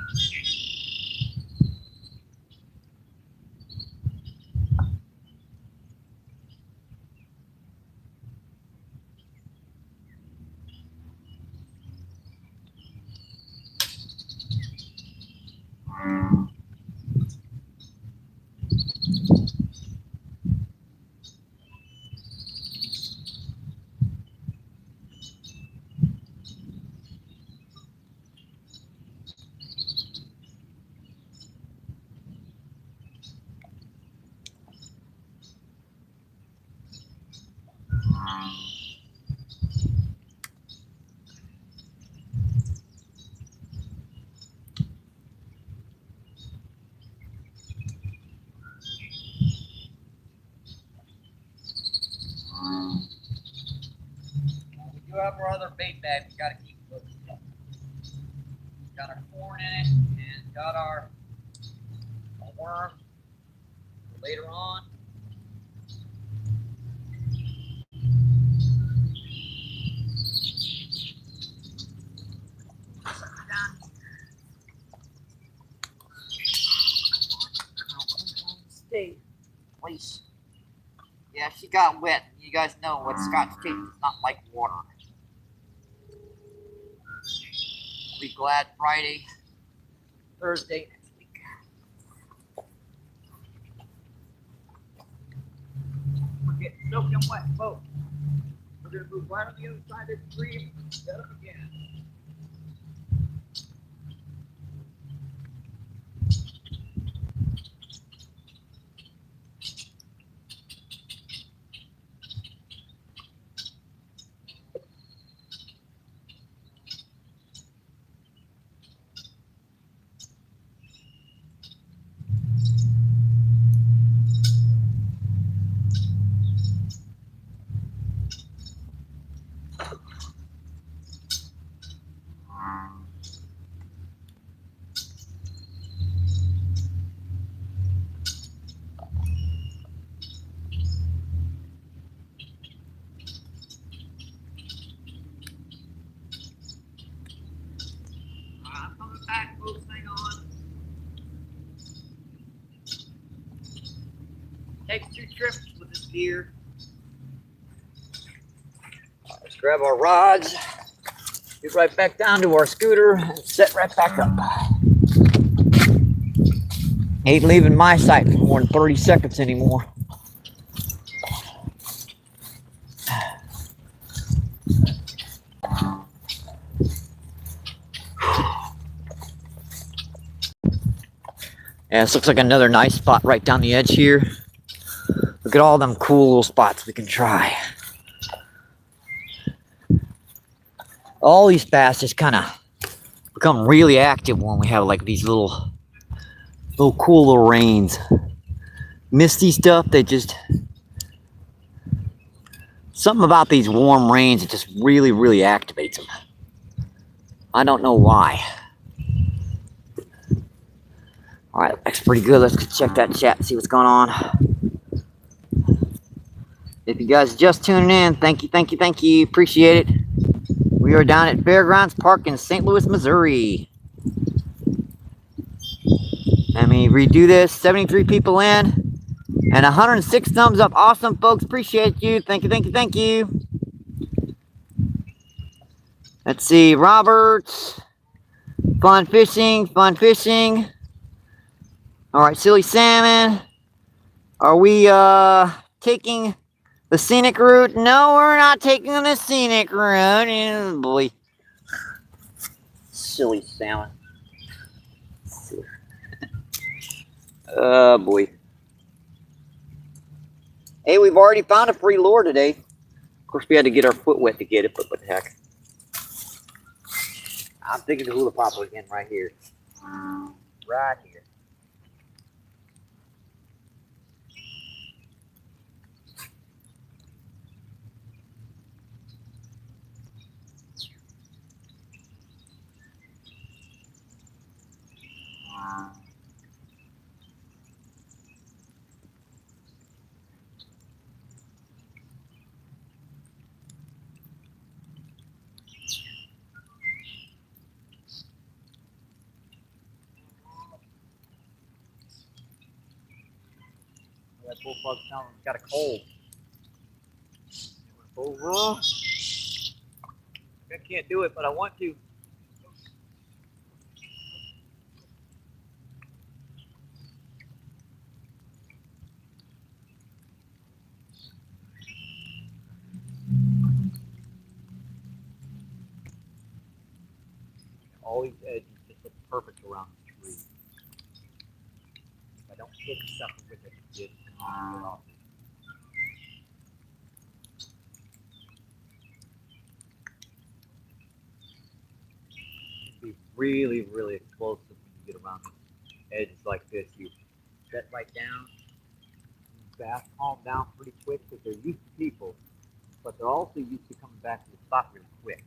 We do have our other bait bag. We got to keep looking. Got our corn in it, and got our worm for later on. Stay, please. Yeah, she got wet. You guys know what Scotch tape does not like water. I'll be glad Friday, Thursday next week. We're getting soaking wet, folks. We're going to move right on the other side of the tree and set up again. I'm coming back, folks. Hang on. Takes 2 trips with this gear. Let's grab our rods, get right back down to our scooter, and set right back up. Ain't leaving my sight for more than 30 seconds anymore. Yeah, this looks like another nice spot right down the edge here. Look at all them cool little spots we can try. All these bass just kind of become really active when we have like these little cool little rains. Misty stuff, they just... Something about these warm rains, it just really, really activates them. I don't know why. Alright, that's pretty good. Let's check that chat and see what's going on. If you guys are just tuning in, thank you. Appreciate it. We We are down at Fairgrounds Park in St. Louis, Missouri. Let me redo this. 73 people in and 106 thumbs up. Awesome, folks. Appreciate you. Thank you, thank you, thank you. Let's see. Roberts. Fun fishing, fun fishing. All right, silly salmon. Are we taking the scenic route? No, we're not taking the scenic route. Oh, boy. Silly salmon. Oh, boy. Hey, we've already found a free lure today. Of course, we had to get our foot wet to get it, but what the heck. I'm thinking the hula popper again right here. Right here. That bullfrog's got a cold. Over. I can't do it, but I want to. All these edges just look perfect around the tree. If I don't hit something with it, it's off. Be really, really explosive when you get around the edges like this. You set right down, back, calm down pretty quick because they're used to people, but they're also used to coming back to the spot really quick.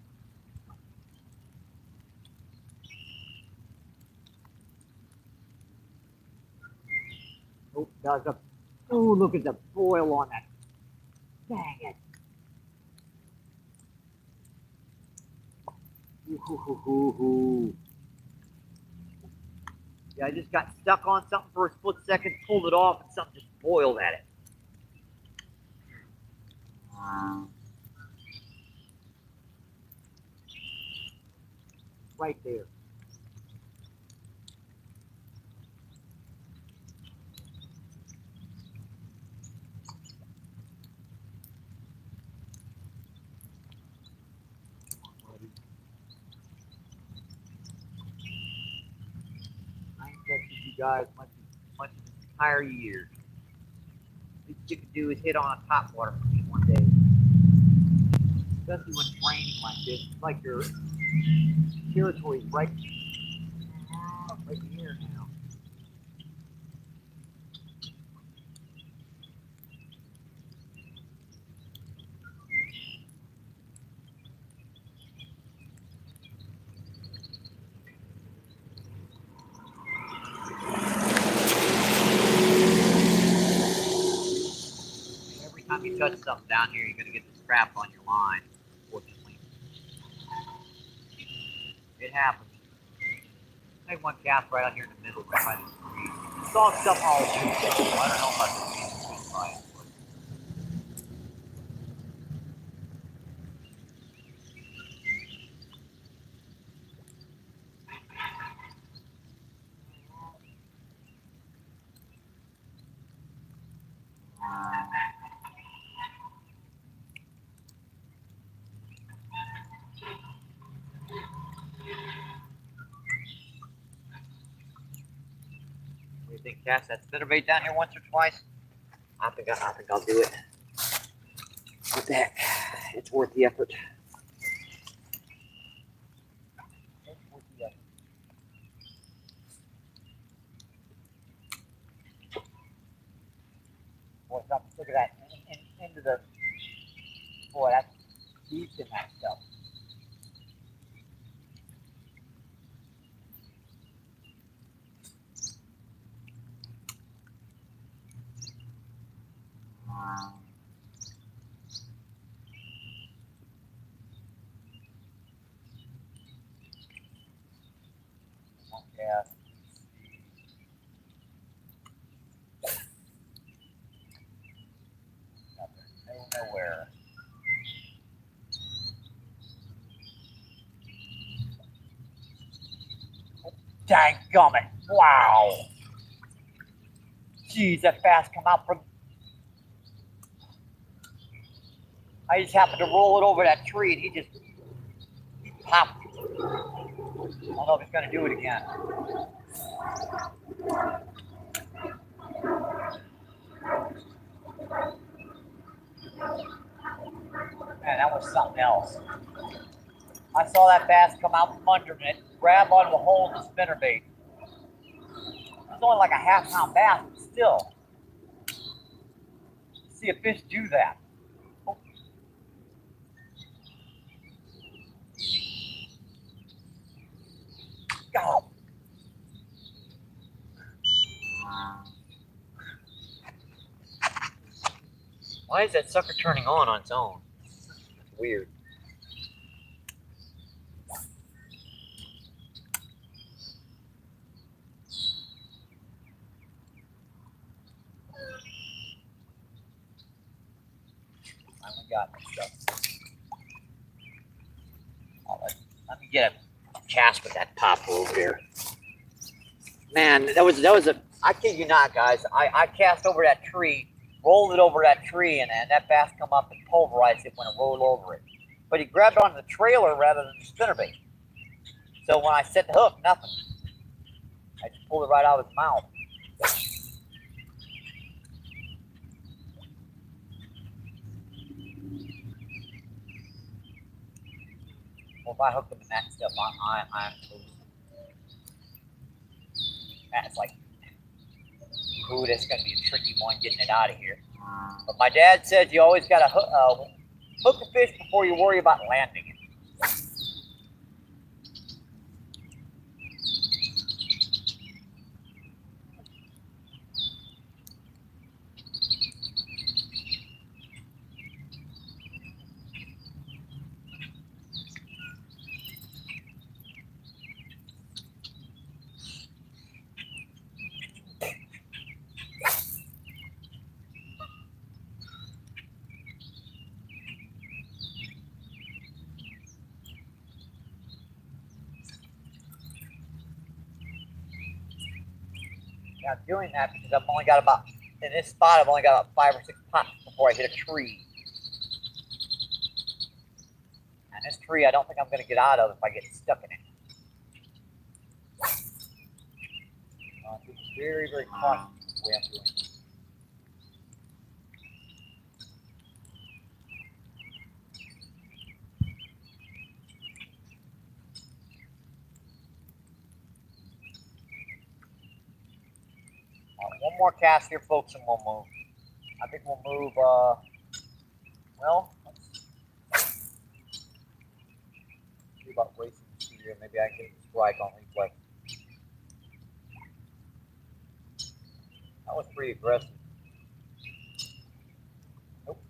Oh, there's a, oh, look at the boil on that. Dang it. Ooh. Yeah, I just got stuck on something for a split second, pulled it off, and something just boiled at it. Right there. I ain't texted you guys much this entire year. All you can do is hit on a topwater for me one day. Especially when it's raining like this. It's like your territory is right here now. Every time you touch something down here, you're going to get this crap on your line, unfortunately. It happens. I made one cast right out here in the middle, right by the tree. Saw stuff all over. I don't know about the right. What do you think, Cass? That spinnerbait down here once or twice? I think I'll do it. What the heck? It's worth the effort. It's worth the effort. Boy, look at that. Into the. Boy, that's deep in that stuff. Nowhere. Dadgummit. Wow. Jeez, that bass come out from... I just happened to roll it over that tree and he popped. I don't know if he's going to do it again. Man, that was something else. I saw that bass come out from under it, grab onto the hole in the spinnerbait. It's only like a half-pound bass, but still. See a fish do that. Oh. Go. Why is that sucker turning on its own? That's weird. Finally got my stuff. Oh, let me get a cast with that popper over there. Man, that was a. I kid you not, guys. I cast over that tree, rolled it over that tree, and that bass come up and pulverized it when it rolled over it. But he grabbed onto the trailer rather than the spinnerbait. So when I set the hook, nothing. I just pulled it right out of his mouth. Well, if I hooked him in that stuff, I'm losing. That's like, ooh, that's going to be a tricky one getting it out of here. But my dad said you always got to hook the fish before you worry about landing it. I'm doing that because I've only got about, in this spot, I've only got about 5 or 6 pops before I hit a tree. And this tree, I don't think I'm going to get out of if I get stuck in it. Be very, very cautious the way I'm doing this. One more cast here, folks, and we'll move. I think we'll move, well, let's see about racing here. Maybe I can get a strike on replay. That was pretty aggressive. Nope.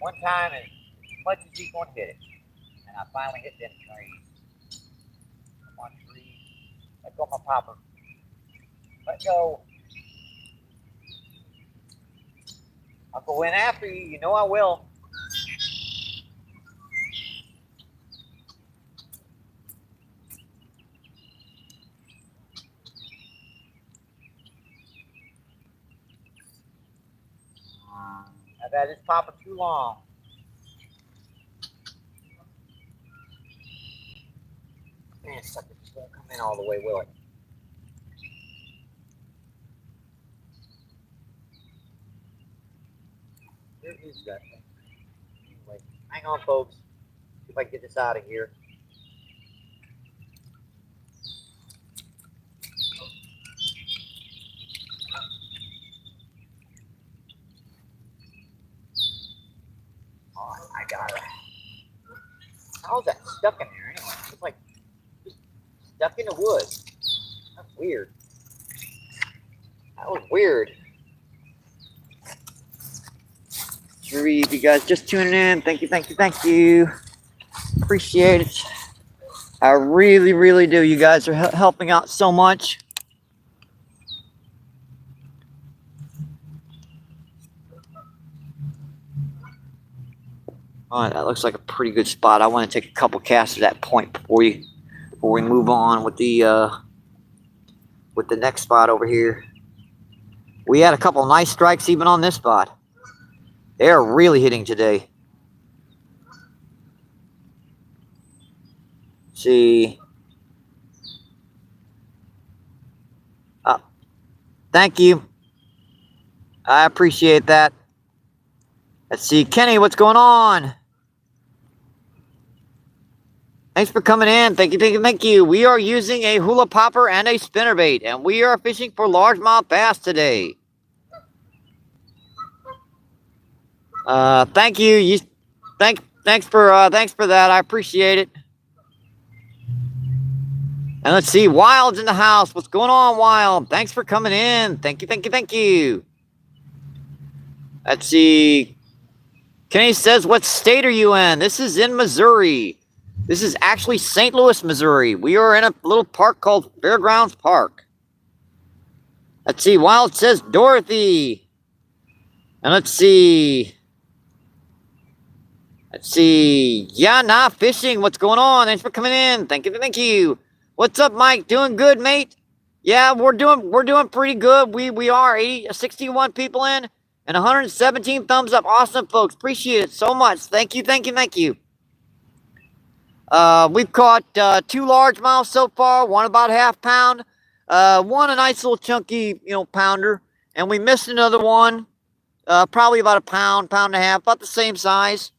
One time, and as much as he's going to hit it. And I finally hit them trees. Come on, tree. Let go of my popper. Let go. I'll go in after you. You know I will. I've had this popper too long. Man, sucker just won't come in all the way, will it? There is that thing. Anyway, hang on, folks. See if I can get this out of here. Oh, I got it. How's that stuck in there anyway? It's like just stuck in the wood. That's weird. That was weird. If you guys just tuning in, thank you. Appreciate it. I really, really do. You guys are helping out so much. All right, that looks like a pretty good spot. I want to take a couple casts at that point before we move on with the next spot over here. We had a couple nice strikes even on this spot. They're really hitting today. Let's see. Thank you. I appreciate that. Let's see. Kenny, what's going on? Thanks for coming in. Thank you, thank you, thank you. We are using a hula popper and a spinnerbait, and we are fishing for largemouth bass today. Thank you. Thanks for that. I appreciate it. And let's see, Wild's in the house. What's going on, Wild? Thanks for coming in. Thank you, thank you, thank you. Let's see. Kenny says, what state are you in? This is in Missouri. This is actually St. Louis, Missouri. We are in a little park called Fairgrounds Park. Let's see, Wild says Dorothy. And let's see. Yeah, nah, fishing. What's going on? Thanks for coming in. Thank you, thank you. What's up, Mike? Doing good, mate? Yeah, we're doing pretty good. We are 61 people in and 117 thumbs up. Awesome, folks. Appreciate it so much. Thank you, thank you, thank you. We've caught 2 largemouth so far, one about ½ pound, one a nice little chunky, pounder, and we missed another one, probably about a pound and a half, about the same size.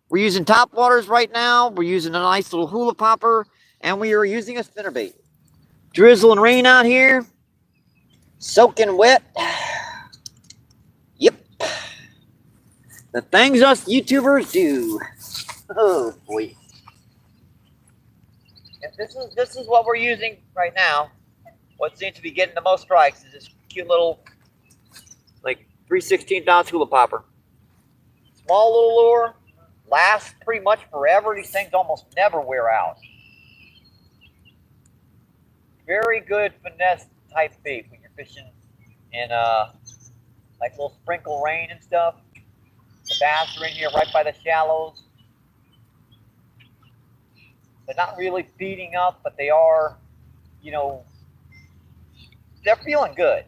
We're using Topwaters right now. We're using a nice little hula popper, and we are using a spinnerbait. Drizzle and rain out here, soaking wet. Yep, the things us YouTubers do. Oh boy. And this is what we're using right now. What seems to be getting the most strikes is this cute little, like 3/16 ounce hula popper. Small little lure, lasts pretty much forever. These things almost never wear out. Very good finesse type bait when you're fishing in like little sprinkle rain and stuff. The bass are in here right by the shallows. They're not really feeding up, but they are, they're feeling good.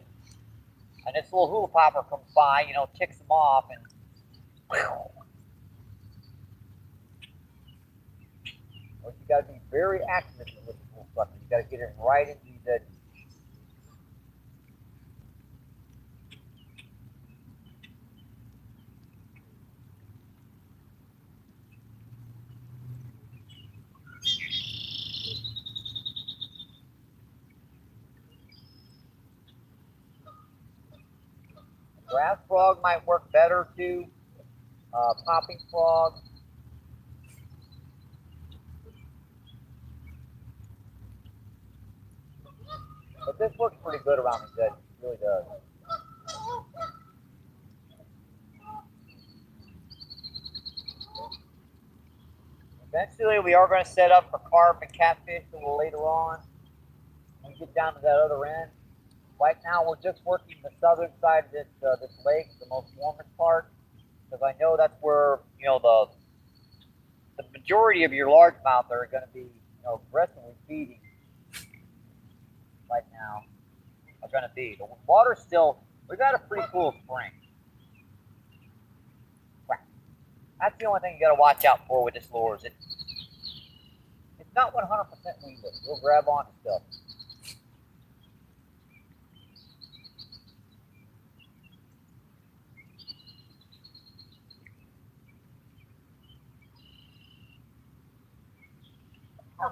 And this little hula popper comes by, ticks them off, and whew. Well, you got to be very accurate with the little sucker. You got to get it right into these edges. Grass frog might work better too. Popping frog. But this works pretty good around these edges. It really does. Eventually, we are going to set up for carp and catfish a little later on when we get down to that other end. Right now, we're just working the southern side of this lake, the most warmest part, because I know that's where the majority of your largemouth are going to be aggressively feeding right now. Are going to be. The water's still. We've got a pretty cool spring. That's the only thing you got to watch out for with this lure. Is it's not 100% weedless. We'll grab onto stuff.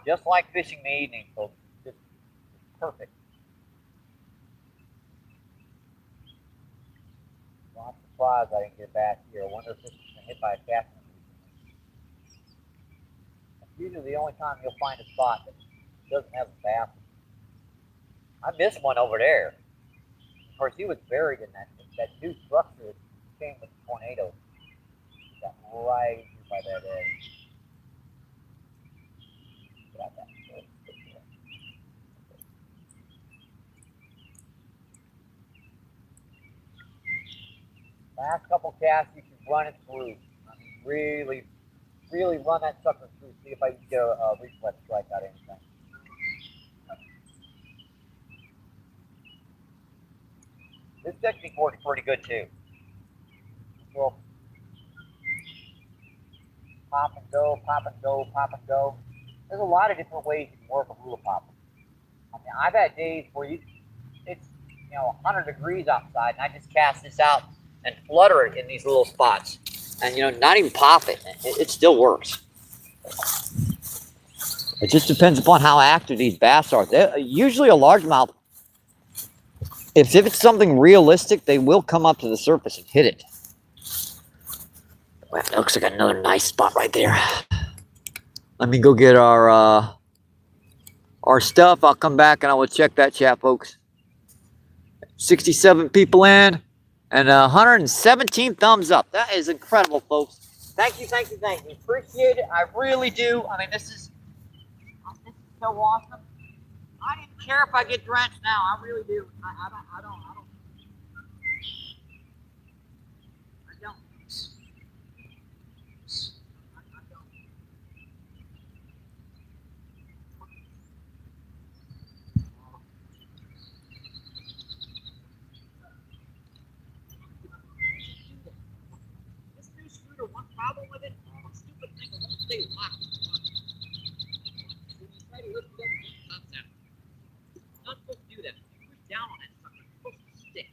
Just like fishing in the evening, folks. Just perfect. Well, I'm surprised I didn't get back here. I wonder if this has been hit by a casting. That's usually the only time you'll find a spot that doesn't have a bass. I missed one over there. Of course, he was buried in that new structure that came with the tornado. Got right by that edge. Got that. Last couple casts, you should run it through. I mean, really, really run that sucker through. See if I can get a reflex strike out of anything. This technique works pretty good too. Well, pop and go, pop and go, pop and go. There's a lot of different ways you can work a hula pop. I mean, I've had days where it's 100 degrees outside, and I just cast this out and flutter it in these little spots, and not even pop it. It still works. It just depends upon how active these bass are. Usually a largemouth, if it's something realistic, they will come up to the surface and hit it. Well, that looks like another nice spot right there. Let me go get our stuff. I'll come back and I will check that chat, folks. 67 people in and 117 thumbs up. That is incredible, folks. Thank you, thank you, thank you. Appreciate it. I really do. I mean, this is so awesome. I didn't care if I get drenched now. I really do. I don't. One problem with it, one stupid thing that won't stay locked in the water. When you try to lift it up, it pops out. You're not supposed to do that. If you push down on that sucker, it's supposed to stick.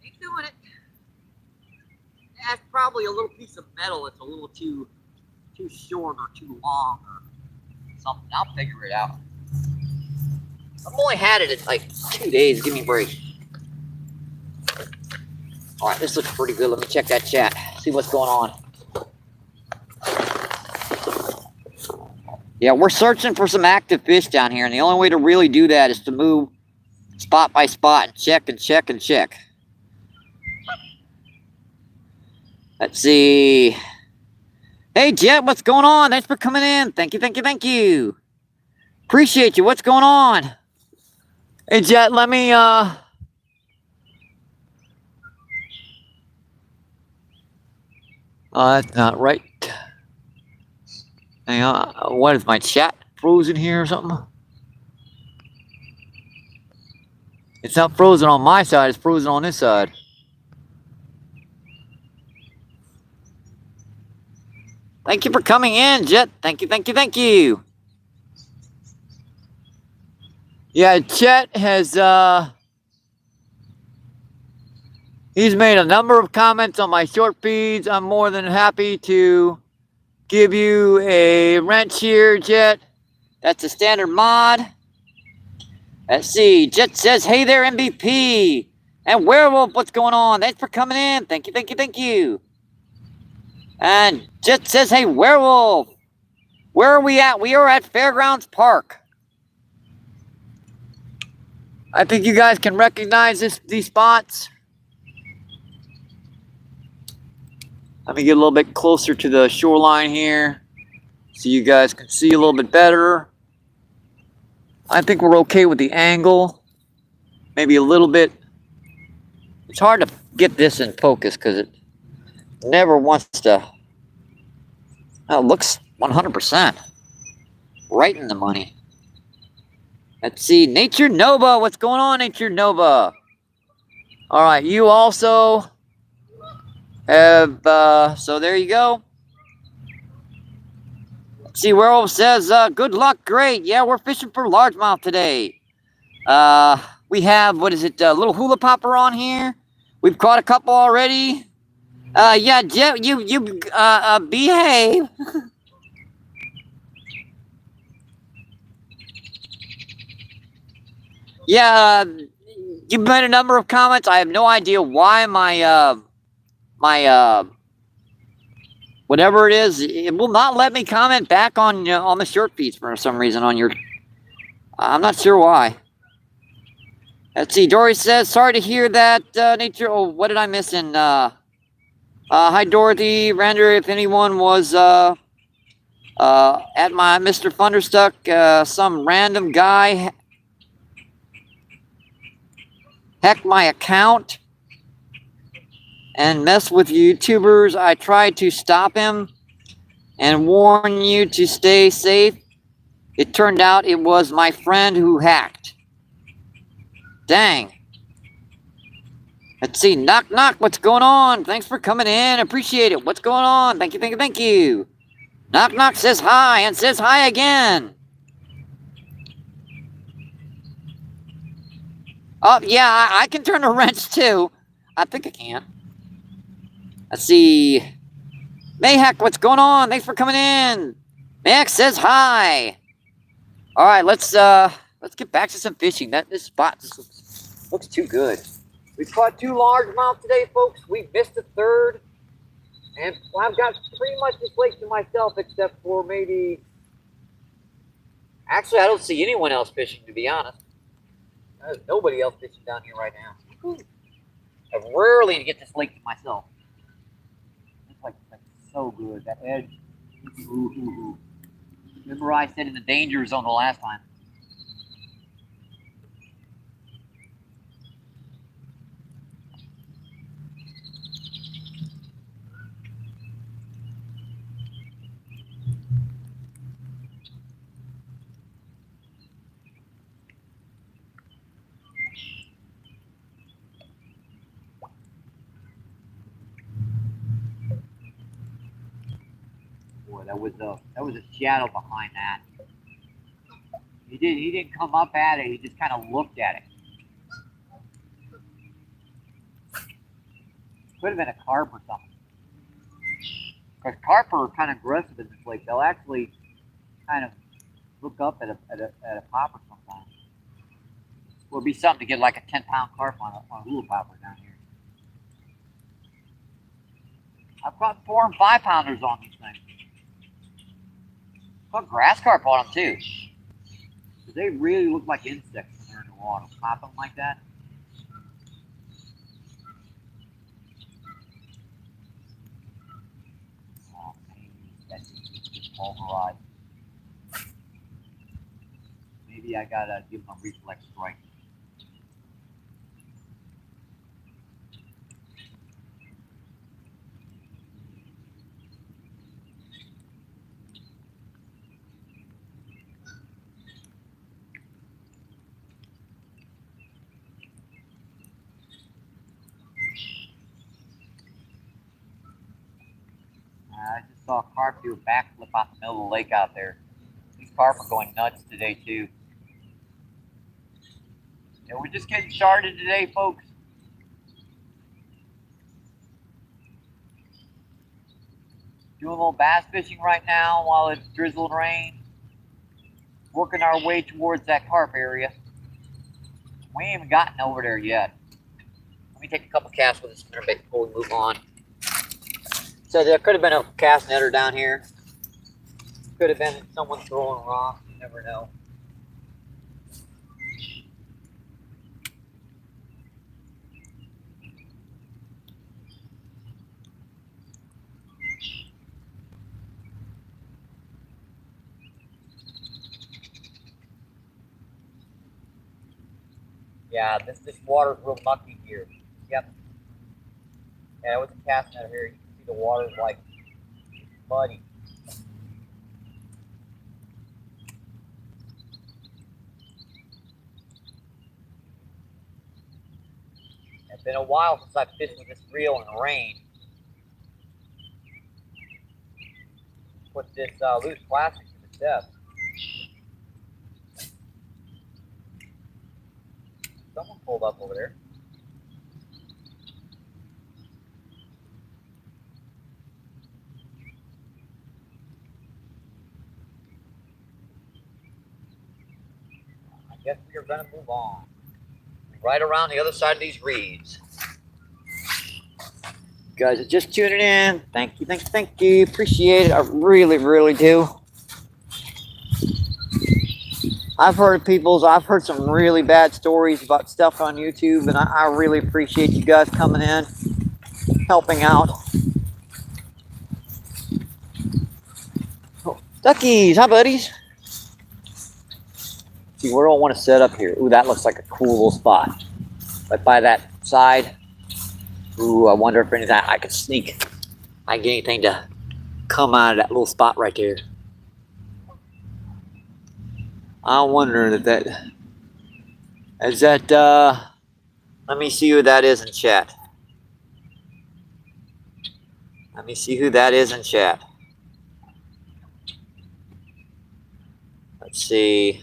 It ain't doing it. That's probably a little piece of metal that's a little too short or too long or something. I'll figure it out. I've only had it in like 2 days. Give me a break. All right, this looks pretty good. Let me check that chat, see what's going on. Yeah, we're searching for some active fish down here, and the only way to really do that is to move spot by spot and check and check and check. Let's see. Hey, Jet, what's going on? Thanks for coming in. Thank you, thank you, thank you. Appreciate you. What's going on? Hey, Jet, let me, that's not right. Hang on. What is my chat frozen here or something? It's not frozen on my side. It's frozen on this side. Thank you for coming in, Jet. Thank you, thank you, thank you. Yeah, Chet has, he's made a number of comments on my short feeds. I'm more than happy to give you a wrench here, Jet. That's a standard mod. Let's see. Jet says, hey there, MVP. And Werewolf, what's going on? Thanks for coming in. Thank you, thank you, thank you. And Jet says, hey, Werewolf. Where are we at? We are at Fairgrounds Park. I think you guys can recognize these spots. Let me get a little bit closer to the shoreline here so you guys can see a little bit better. I think we're okay with the angle. Maybe a little bit. It's hard to get this in focus because it never wants to. Oh, it looks 100%. Right in the money. Let's see. Nature Nova. What's going on, Nature Nova? All right. You also have, so there you go. Let's see. Werewolf says, good luck. Great. Yeah, we're fishing for largemouth today. We have, what is it, a little hula popper on here. We've caught a couple already. Yeah, Jeff, you behave. Yeah, you've made a number of comments. I have no idea why my whatever it is, it will not let me comment back on the short feeds for some reason on your. I'm not sure why. Let's see. Dory says, sorry to hear that, Nature. Oh, what did I miss in? Hi, Dorothy. Render, if anyone was at my Mr. Thunderstuck, some random guy hacked my account. and mess with YouTubers. I tried to stop him and warn you to stay safe. It turned out it was my friend who hacked. Dang. Let's see. Knock, knock. What's going on? Thanks for coming in. Appreciate it. What's going on? Thank you, thank you, thank you. Knock, knock says hi and says hi again. Oh, yeah, I can turn a wrench too. I think I can. Let's see. Mayhack, what's going on? Thanks for coming in. Max says hi. All right, let's get back to some fishing. This spot just looks too good. We caught 2 largemouth today, folks. We missed a third, and I've got pretty much this lake to myself, except for maybe. Actually, I don't see anyone else fishing, to be honest. There's nobody else fishing down here right now. I rarely get this lake to myself. It's like so good. That edge. Ooh. Remember I said in the danger zone the last time. Boy, that was a shadow behind that. He didn't come up at it. He just kind of looked at it. Could have been a carp or something. Because carp are kind of aggressive in this lake. They'll actually kind of look up at a popper sometimes. Well, it'd be something to get like a 10-pound carp on a hula popper down here. I've caught 4 and 5 pounders on these things. I've caught grass carp on them too. They really look like insects when they're in the water. Pop them like that. Oh, man, that's just pulverized. Maybe I gotta give them a reflex strike. I just saw a carp do a backflip out in the middle of the lake out there. These carp are going nuts today too. Yeah, we're just getting started today, folks. Doing a little bass fishing right now while it's drizzling rain. Working our way towards that carp area. We ain't even gotten over there yet. Let me take a couple casts with a spinnerbait before we move on. So there could have been a cast netter down here. Could have been someone throwing rocks. You never know. Yeah, this water's real mucky here. Yep. Yeah, with the cast net here, you can see the water's like muddy. It's been a while since I've fished with this reel in the rain. Put this loose plastic to the test. Someone pulled up over there. I guess we are going to move on. Right around the other side of these reeds. You guys are just tuning in. Thank you, thank you, thank you. Appreciate it. I really, really do. I've heard some really bad stories about stuff on YouTube, and I really appreciate you guys coming in, helping out. Oh, duckies, hi buddies. See, where do I want to set up here? Ooh, that looks like a cool little spot. Right by that side. Ooh, I wonder if anything I could sneak. I get anything to come out of that little spot right there. I'm wondering if that is that. Let me see who that is in chat. Let me see who that is in chat. Let's see.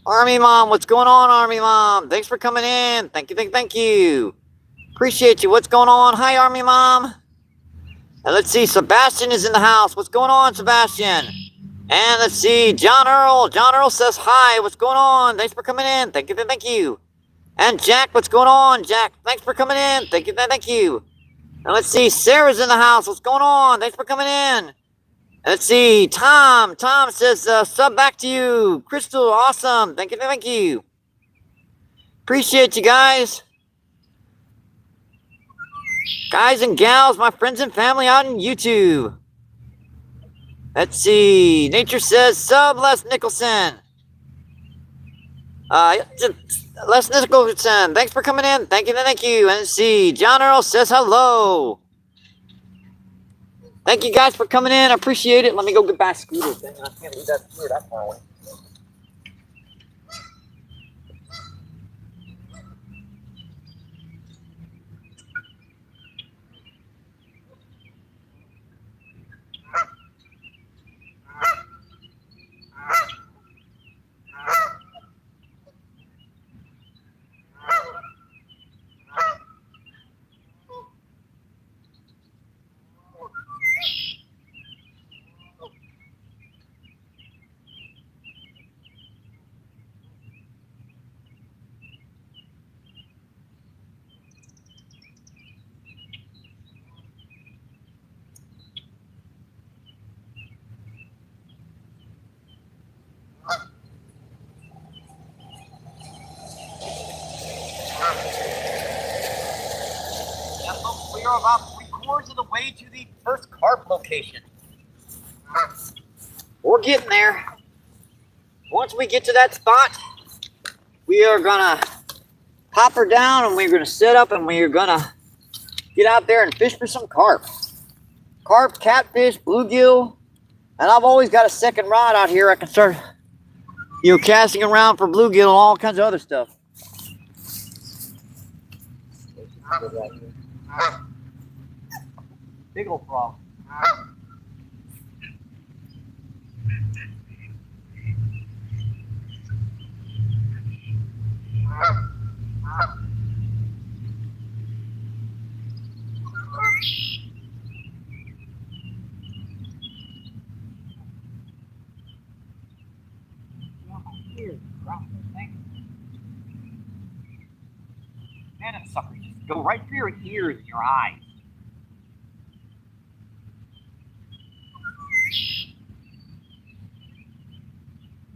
Army Mom, what's going on, Army Mom? Thanks for coming in. Thank you, thank you. Appreciate you. What's going on? Hi, Army Mom. And let's see, Sebastian is in the house. What's going on, Sebastian? And let's see, John Earl. John Earl says hi. What's going on? Thanks for coming in. Thank you, thank you. And Jack, what's going on? Jack, thanks for coming in. Thank you, thank you. And let's see, Sarah's in the house. What's going on? Thanks for coming in. And let's see, Tom. Tom says, sub back to you. Crystal, awesome. Thank you, thank you. Appreciate you guys. Guys and gals, my friends and family out on YouTube. Let's see. Nature says, sub Les Nicholson. Les Nicholson, thanks for coming in. Thank you, thank you. And let's see. John Earl says hello. Thank you guys for coming in. I appreciate it. Let me go get back scooter. I can't leave that scooter that far away. We are about 3/4 of the way to the first carp location. We're getting there. Once we get to that spot, we are gonna pop her down and we're gonna set up and we're gonna get out there and fish for some carp. Carp, catfish, bluegill, and I've always got a second rod out here. I can start, casting around for bluegill and all kinds of other stuff. Big old frog. Man, that sucker just go right through your ears and your eyes.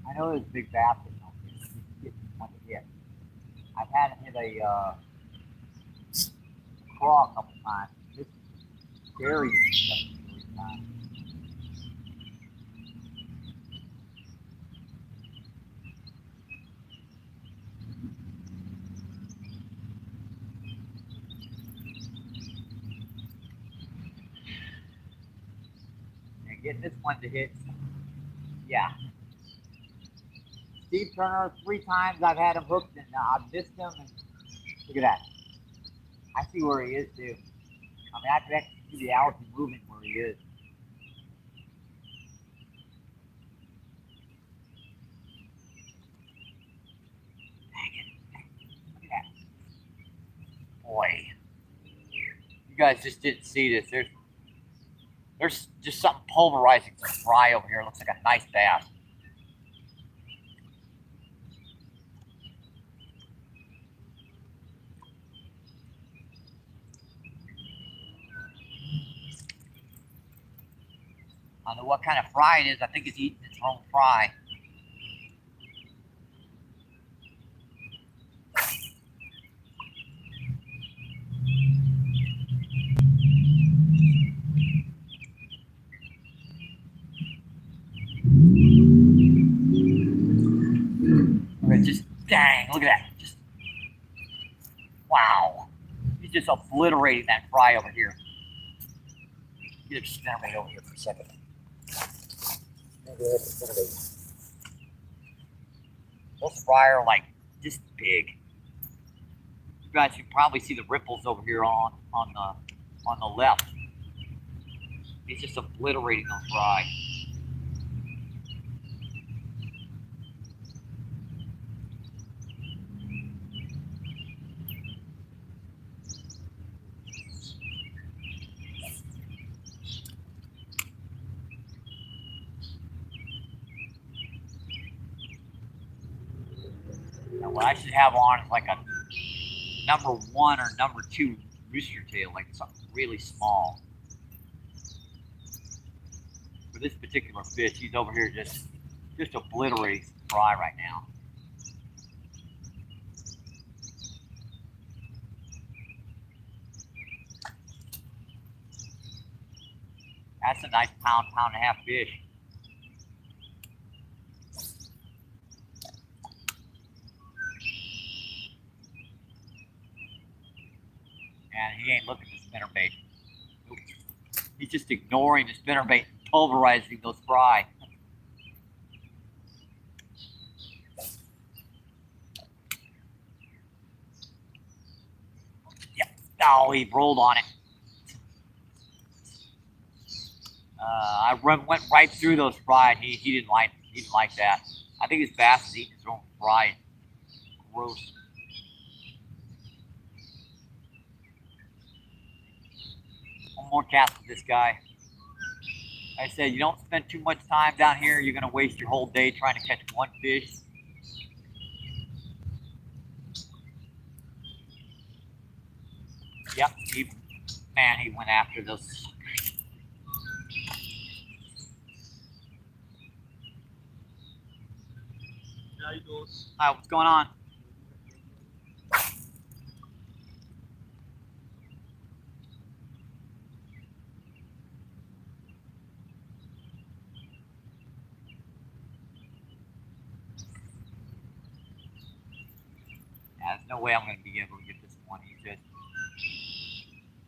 I know there's a big bass getting one to hit. I've had him hit a craw a couple times. This is very time. And getting this one to hit, yeah. Steve Turner, 3 times I've had him hooked and I've missed him. And look at that. I see where he is too. I mean, I can actually see the algae moving where he is. Dang it. Look at that. Boy. You guys just didn't see this. There's just something pulverizing some fry over here. It looks like a nice bass. I don't know what kind of fry it is. I think it's eating its own fry. Just dang, look at that. Just wow. He's just obliterating that fry over here. Get a spinnerbait over here for a second. Those fry are like just big. You guys can probably see the ripples over here on the left. He's just obliterating those fry. Now what I should have on is like a #1 or #2 rooster tail, like something really small. For this particular fish, he's over here just obliterating some fry right now. That's a nice pound and a half fish. And he ain't looking at the spinnerbait. Nope. He's just ignoring the spinnerbait and pulverizing those fry. Yep. Oh, he rolled on it. I went right through those fry. He didn't like that. I think his bass is eating his own fry. Gross. One more cast with this guy. I said, you don't spend too much time down here. You're going to waste your whole day trying to catch one fish. Yep, man, he went after those suckers. How you doing? Hi, what's going on? Yeah, there's no way I'm going to be able to get this one.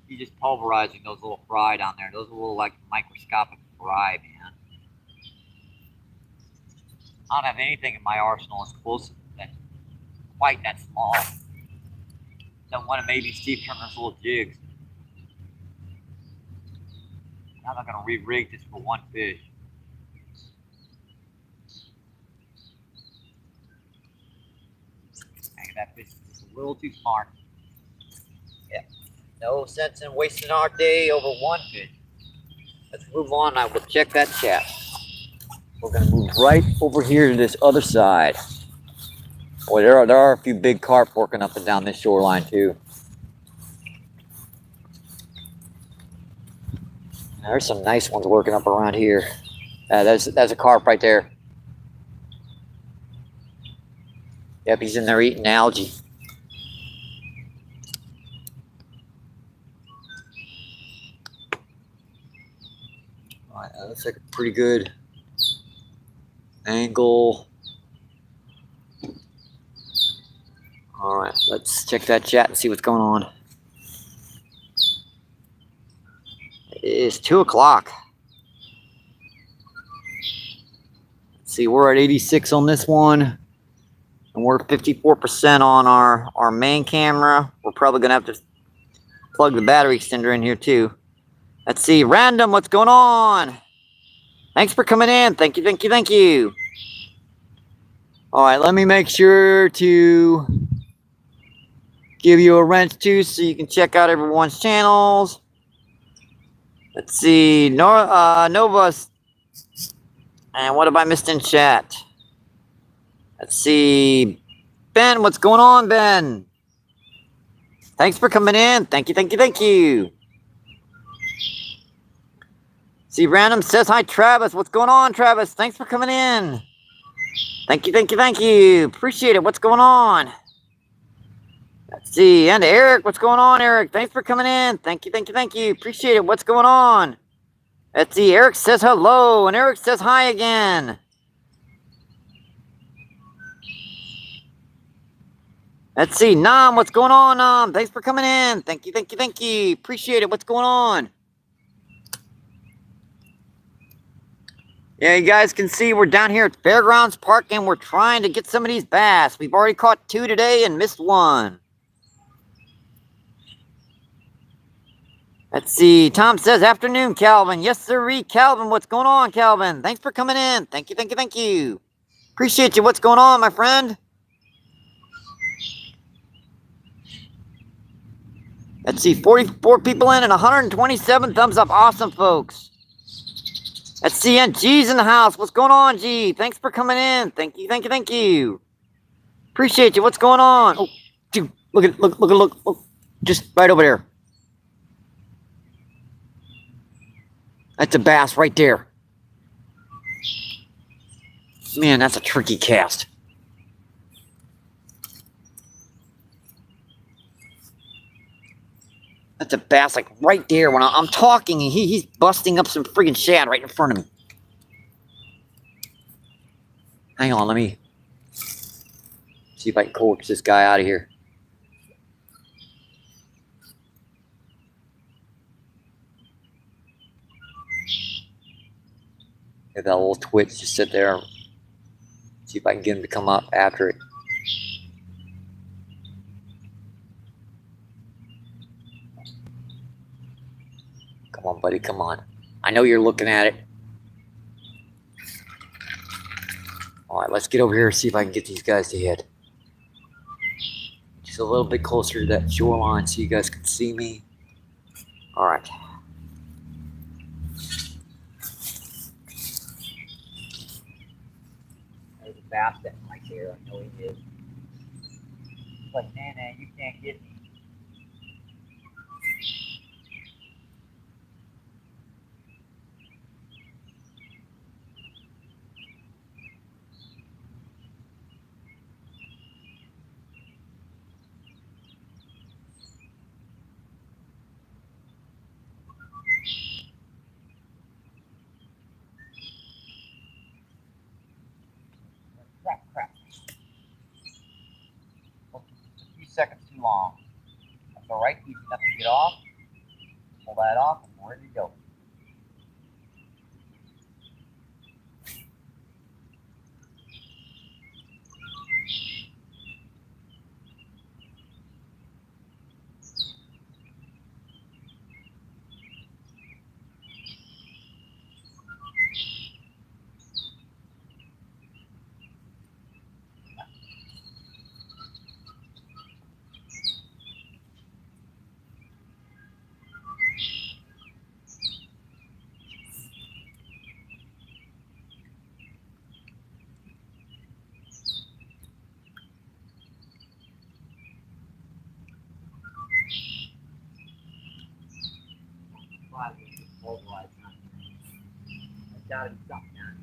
He's just pulverizing those little fry down there. Those are little like microscopic fry, man. I don't have anything in my arsenal as close to that, quite that small. Don't want to maybe Steve Turner's little jigs. I'm not going to re-rig just for one fish. Dang, that fish is just a little too smart. Yeah, no sense in wasting our day over one fish. Let's move on. I will check that chat. We're going to move right over here to this other side. Boy, there are a few big carp working up and down this shoreline too. There's some nice ones working up around here. That's a carp right there. Yep, he's in there eating algae. All right, that looks like a pretty good angle. All right, let's check that chat and see what's going on. It is 2 o'clock. Let's see, we're at 86 on this one, and we're 54% on our main camera. We're probably gonna have to plug the battery extender in here too. Let's see, Random, what's going on? Thanks for coming in. Thank you, thank you, thank you. All right, let me make sure to give you a wrench too so you can check out everyone's channels. Let's see, Novus. And what have I missed in chat? Let's see, Ben, what's going on, Ben? Thanks for coming in. Thank you, thank you, thank you. See, Random says hi, Travis. What's going on, Travis? Thanks for coming in. Thank you, thank you, thank you. Appreciate it. What's going on? Let's see. And Eric, what's going on, Eric? Thanks for coming in. Thank you, thank you, thank you. Appreciate it. What's going on? Let's see. Eric says hello, and Eric says hi again. Let's see, Nam, what's going on, Nam? Thanks for coming in. Thank you, thank you, thank you. Appreciate it. What's going on? Yeah, you guys can see we're down here at Fairgrounds Park and we're trying to get some of these bass. We've already caught 2 today and missed 1. Let's see. Tom says, afternoon, Calvin. Yes, sirree, Calvin. What's going on, Calvin? Thanks for coming in. Thank you, thank you, thank you. Appreciate you. What's going on, my friend? Let's see, 44 people in and 127 thumbs up. Awesome, folks. Let's see, and G's in the house. What's going on, G? Thanks for coming in. Thank you, thank you, thank you. Appreciate you. What's going on? Oh, dude, look. Just right over there. That's a bass right there. Man, that's a tricky cast. That's a bass, like right there. When I'm talking, he's busting up some friggin' shad right in front of me. Hang on, let me see if I can coax this guy out of here. Get that little twitch, just sit there. See if I can get him to come up after it. Come on, buddy, come on. I know you're looking at it. All right, let's get over here and see if I can get these guys to hit. Just a little bit closer to that shoreline so you guys can see me. All right. There's a bass that right there. I know he is. It's like, Nana, you can't get me. Crap. Well, just a few seconds too long. That's all right. Easy enough to get off. Pull that off, and we're ready to go. That's gotta be something down here.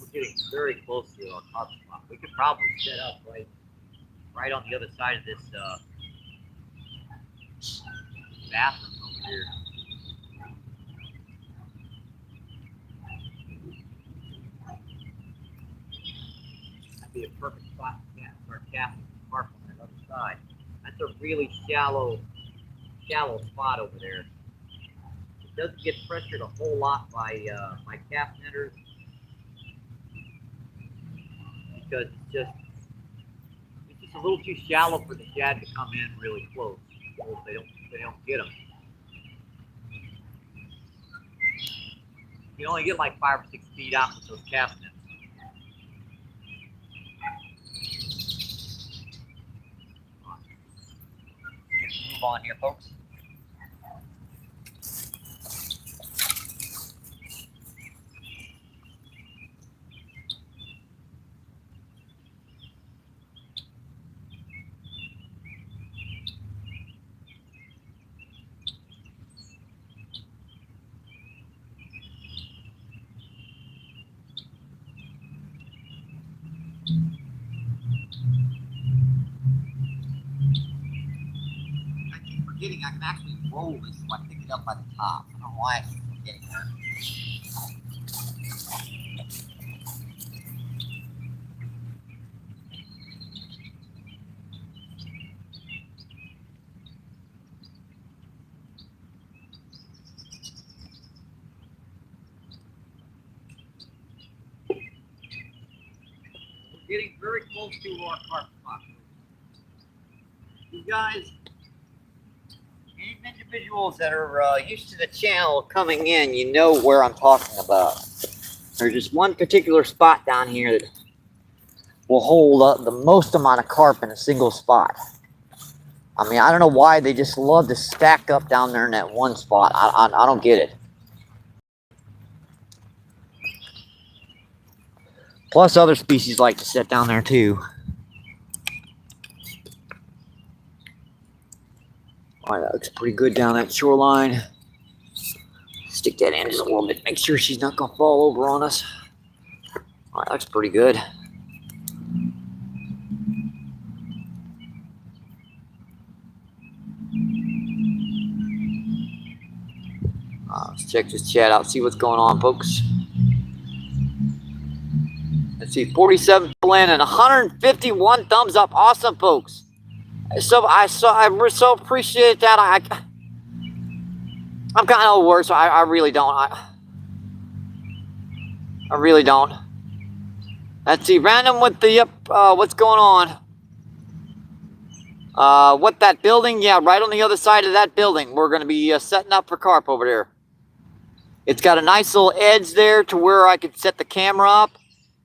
We're getting very close to our carp spot. We could probably set up right on the other side of this bathroom over here. That'd be a perfect spot to start casting carp on that other side. That's a really shallow spot over there. It doesn't get pressured a whole lot by my cast netters because it's just a little too shallow for the shad to come in really close. So they don't get them. You only get like 5 or 6 feet out with those cast nets. Let's move on here, folks. forgetting I can actually roll this so I pick it up by the top. I don't know why I keep forgetting that. We're getting very close to our carp spot. You guys, any individuals that are used to the channel coming in, you know where I'm talking about. There's just one particular spot down here that will hold the most amount of carp in a single spot. I mean, I don't know why they just love to stack up down there in that one spot. I don't get it. Plus other species like to sit down there too. All right, that looks pretty good down that shoreline. Stick that in just a little bit. Make sure she's not gonna fall over on us. All right, looks pretty good. Let's check this chat out, see what's going on, folks. Let's see, 47 in and 151 thumbs up. Awesome, folks. So I so appreciate that. I'm kind of worse. I really don't. I really don't. Let's see, random with the what's going on? What, that building? Yeah, right on the other side of that building. We're gonna be setting up for carp over there. It's got a nice little edge there to where I could set the camera up,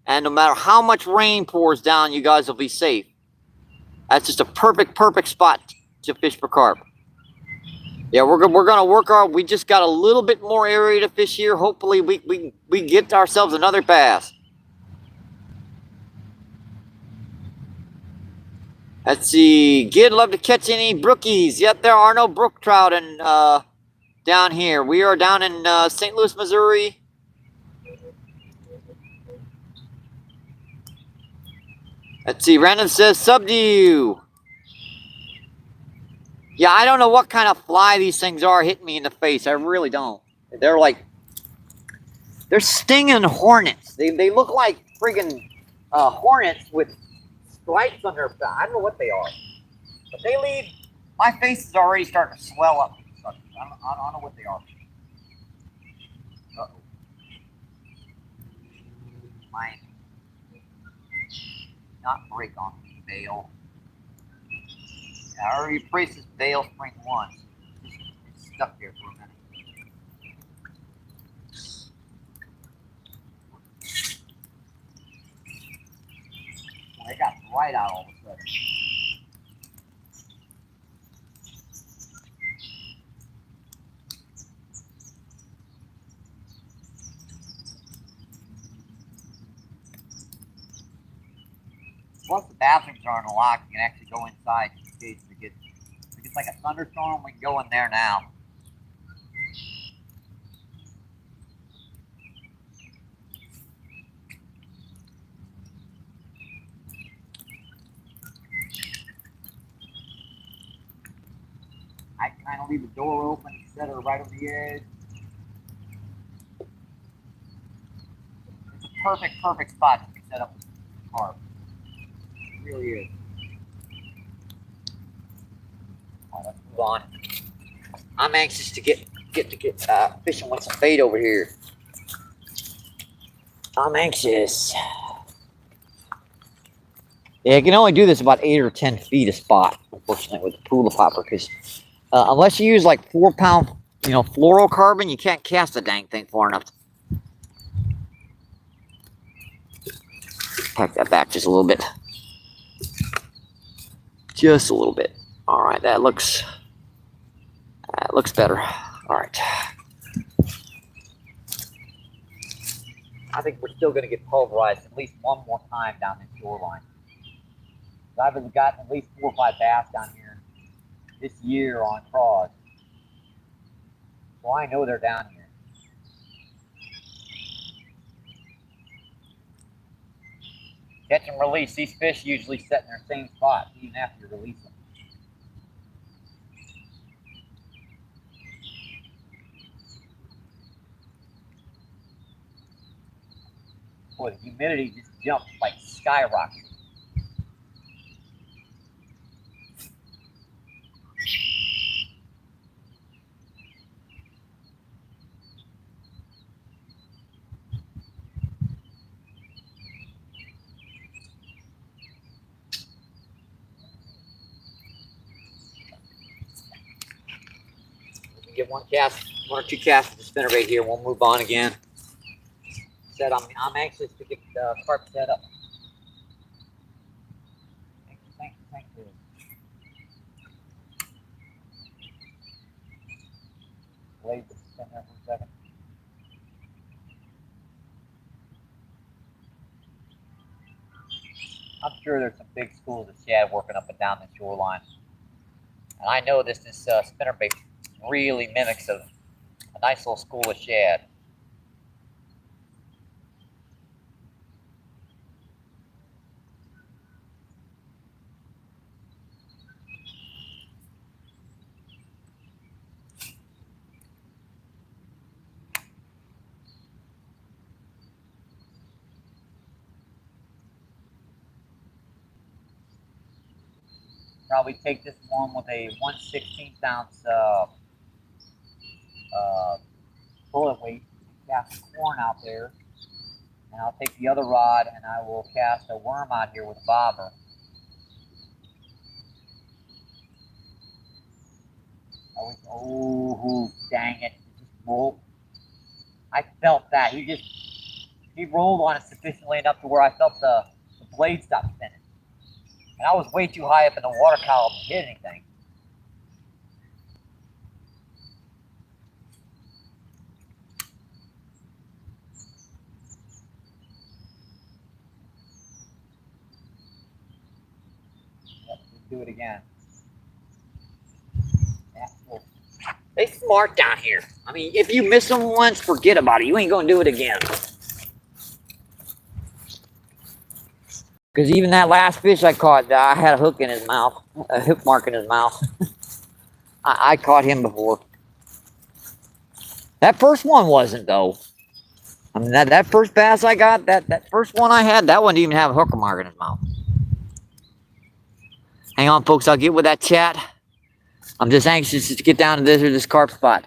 and no matter how much rain pours down, you guys will be safe. That's just a perfect spot to fish for carp. Yeah, we're gonna work our. We just got a little bit more area to fish here. Hopefully, we get ourselves another bass. Let's see. Gid, love to catch any brookies. Yet there are no brook trout down here. We are down in St. Louis, Missouri. Let's see. Random says sub to you. Yeah, I don't know what kind of fly these things are hitting me in the face. I really don't. They're stinging hornets. They look like friggin' hornets with stripes on their back. I don't know what they are. But they leave. My face is already starting to swell up. I don't know what they are. Uh-oh. Mine. Not break on the bail. I already priced this bail spring once. It's stuck there for a minute. Well, it got bright out all of a sudden. Once the bathrooms aren't locked, you can actually go inside in case it gets like a thunderstorm. We can go in there now. I kind of leave the door open and set her right on the edge. It's a perfect spot to set up the carp. It really is. All right, let's move on. I'm anxious to get fishing with some bait over here. I'm anxious. Yeah, you can only do this about 8 or 10 feet a spot, unfortunately, with the pool popper, because unless you use like 4-pound, fluorocarbon, you can't cast the dang thing far enough. Pack that back just a little bit. Just a little bit. All right, that looks better. All right. I think we're still going to get pulverized at least one more time down this shoreline. I've gotten at least 4 or 5 bass down here this year on craws. So I know they're down here. Catch and release. These fish usually set in their same spot even after you release them. boy, the humidity just jumped like skyrocketed. Get one or two casts of the spinnerbait here. We'll move on again. Said I'm anxious to get the carp set up. Thank you. Blade to spin there for a second. I'm sure there's some big schools of shad working up and down the shoreline. And I know this spinnerbait really mimics a nice little school of shad. Probably take this one with a 1/16 ounce bullet weight, cast corn out there, and I'll take the other rod and I will cast a worm out here with a bobber. Oh, dang it! It just rolled. I felt that he rolled on it sufficiently enough to where I felt the blade stop spinning, and I was way too high up in the water column to hit anything. Let's do it again. They smart down here. I mean, if you miss them once, forget about it. You ain't gonna do it again. Because even that last fish I caught, I had a hook in his mouth, a hook mark in his mouth. I caught him before. That first one wasn't, though. I mean, that first bass I got, that first one I had, that one didn't even have a hook mark in his mouth. Hang on, folks. I'll get with that chat. I'm just anxious to get down to this carp spot.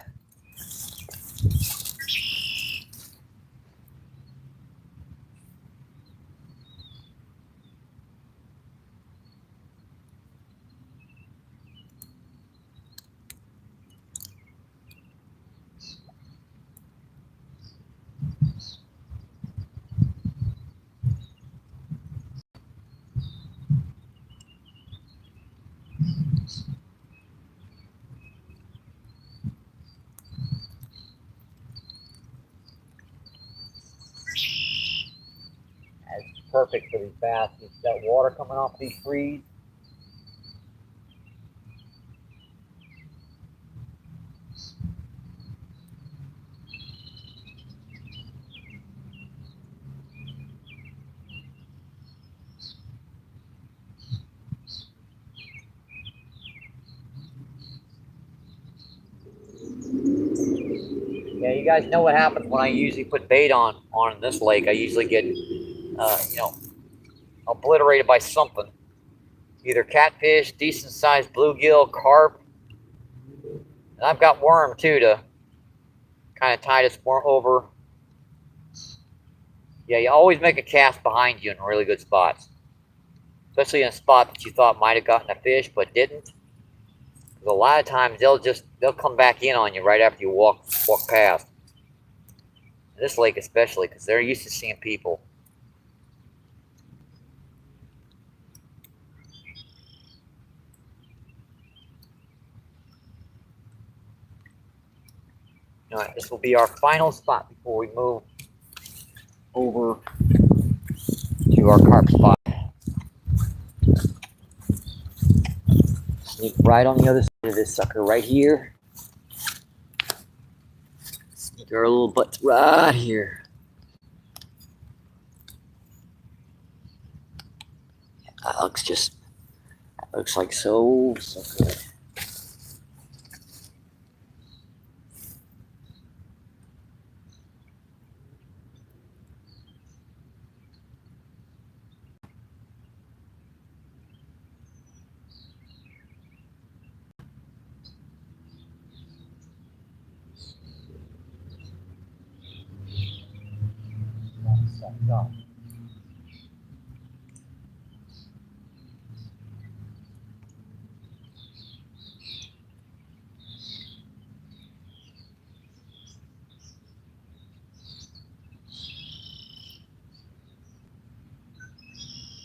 That's perfect for these bass. It's got water coming off these trees. Yeah, you guys know what happens when I usually put bait on this lake. I usually get, obliterated by something. Either catfish, decent sized bluegill, carp. And I've got worm too to kind of tide us over. Yeah, you always make a cast behind you in really good spots. Especially in a spot that you thought might have gotten a fish but didn't. Because a lot of times they'll come back in on you right after you walk past. This lake especially, because they're used to seeing people. All right, this will be our final spot before we move over to our carp spot. Sneak right on the other side of this sucker right here. Sneak our little butts right here. That looks like so good. stuff.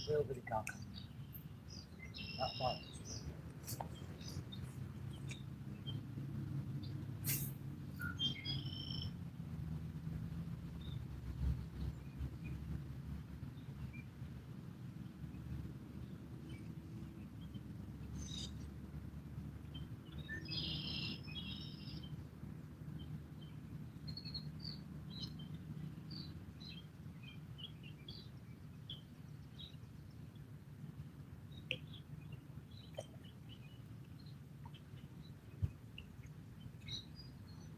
Little bitty conker. Not much.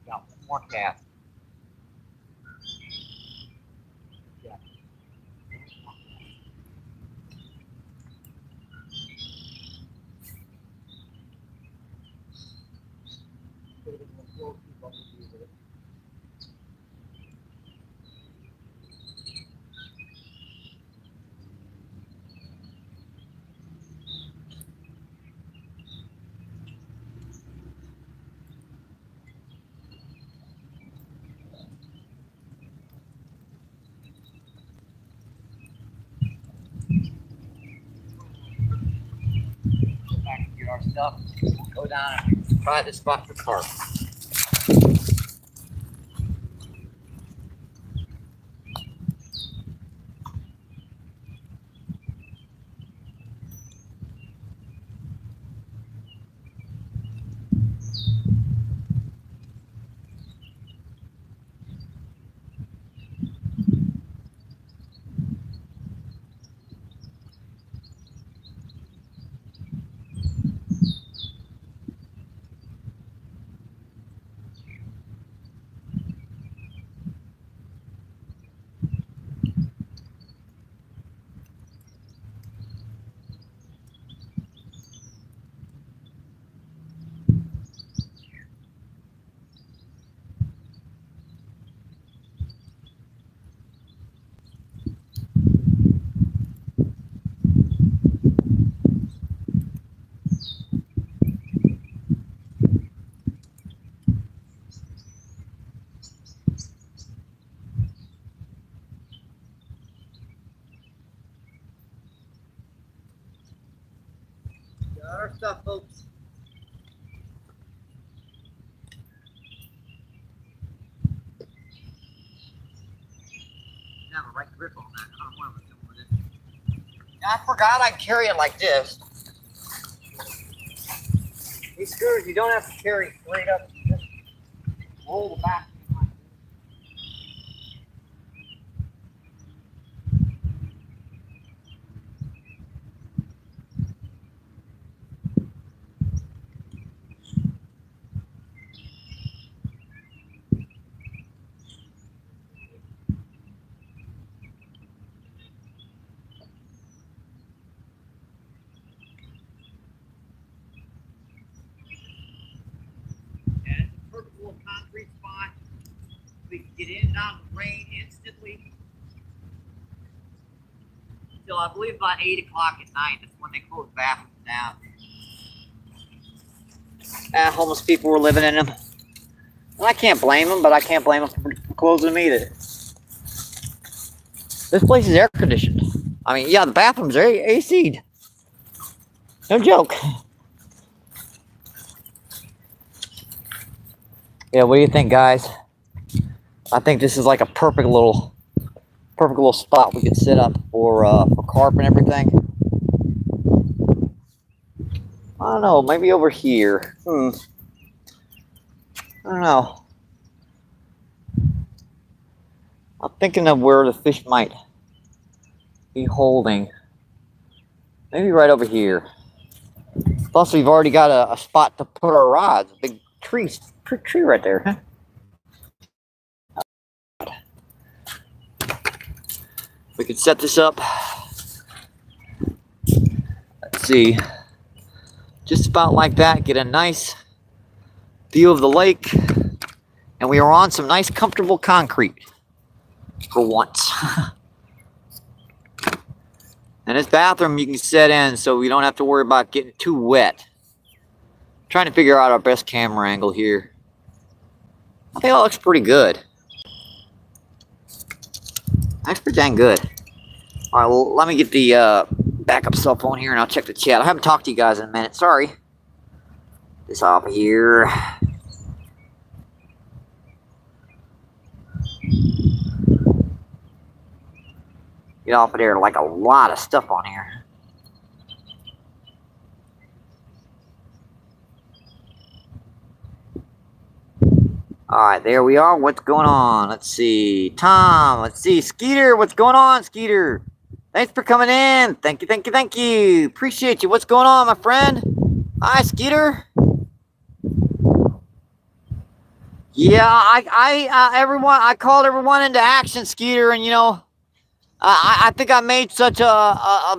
Got one more cast. Yeah. Go back and get our stuff. We'll go down and try this spot for carp. Got our stuff, folks. Have a right grip on that. I don't know what I'm doing with it. I forgot I carry it like this. These screws, you don't have to carry straight up. You just roll the back. And it's a perfect little concrete spot. We can get in and out of the rain instantly. Until I believe about 8 o'clock at night. That's when they close bathrooms down. Homeless people were living in them. And I can't blame them, but I can't blame them for closing them either. This place is air conditioned. I mean, yeah, the bathrooms are AC'd. No joke. Yeah, what do you think, guys? I think this is like a perfect little spot we could set up for carp and everything. I don't know, maybe over here. I don't know. I'm thinking of where the fish might be holding. Maybe right over here. Plus, we've already got a spot to put our rods. A big tree right there. Huh? We could set this up. Let's see. Just about like that. Get a nice view of the lake. And we are on some nice, comfortable concrete. For once. And this bathroom you can set in so we don't have to worry about getting too wet. Trying to figure out our best camera angle here. I think it looks pretty good. That's pretty dang good. All right, well, let me get the backup cell phone here and I'll check the chat. I haven't talked to you guys in a minute. Sorry. This off here. Get off of there, like a lot of stuff on here. Alright, there we are. What's going on? Let's see. Tom, let's see. Skeeter, what's going on, Skeeter? Thanks for coming in. Thank you, thank you, thank you. Appreciate you. What's going on, my friend? Hi, Skeeter. Yeah, I called everyone into action, Skeeter, and you know, I think I made such a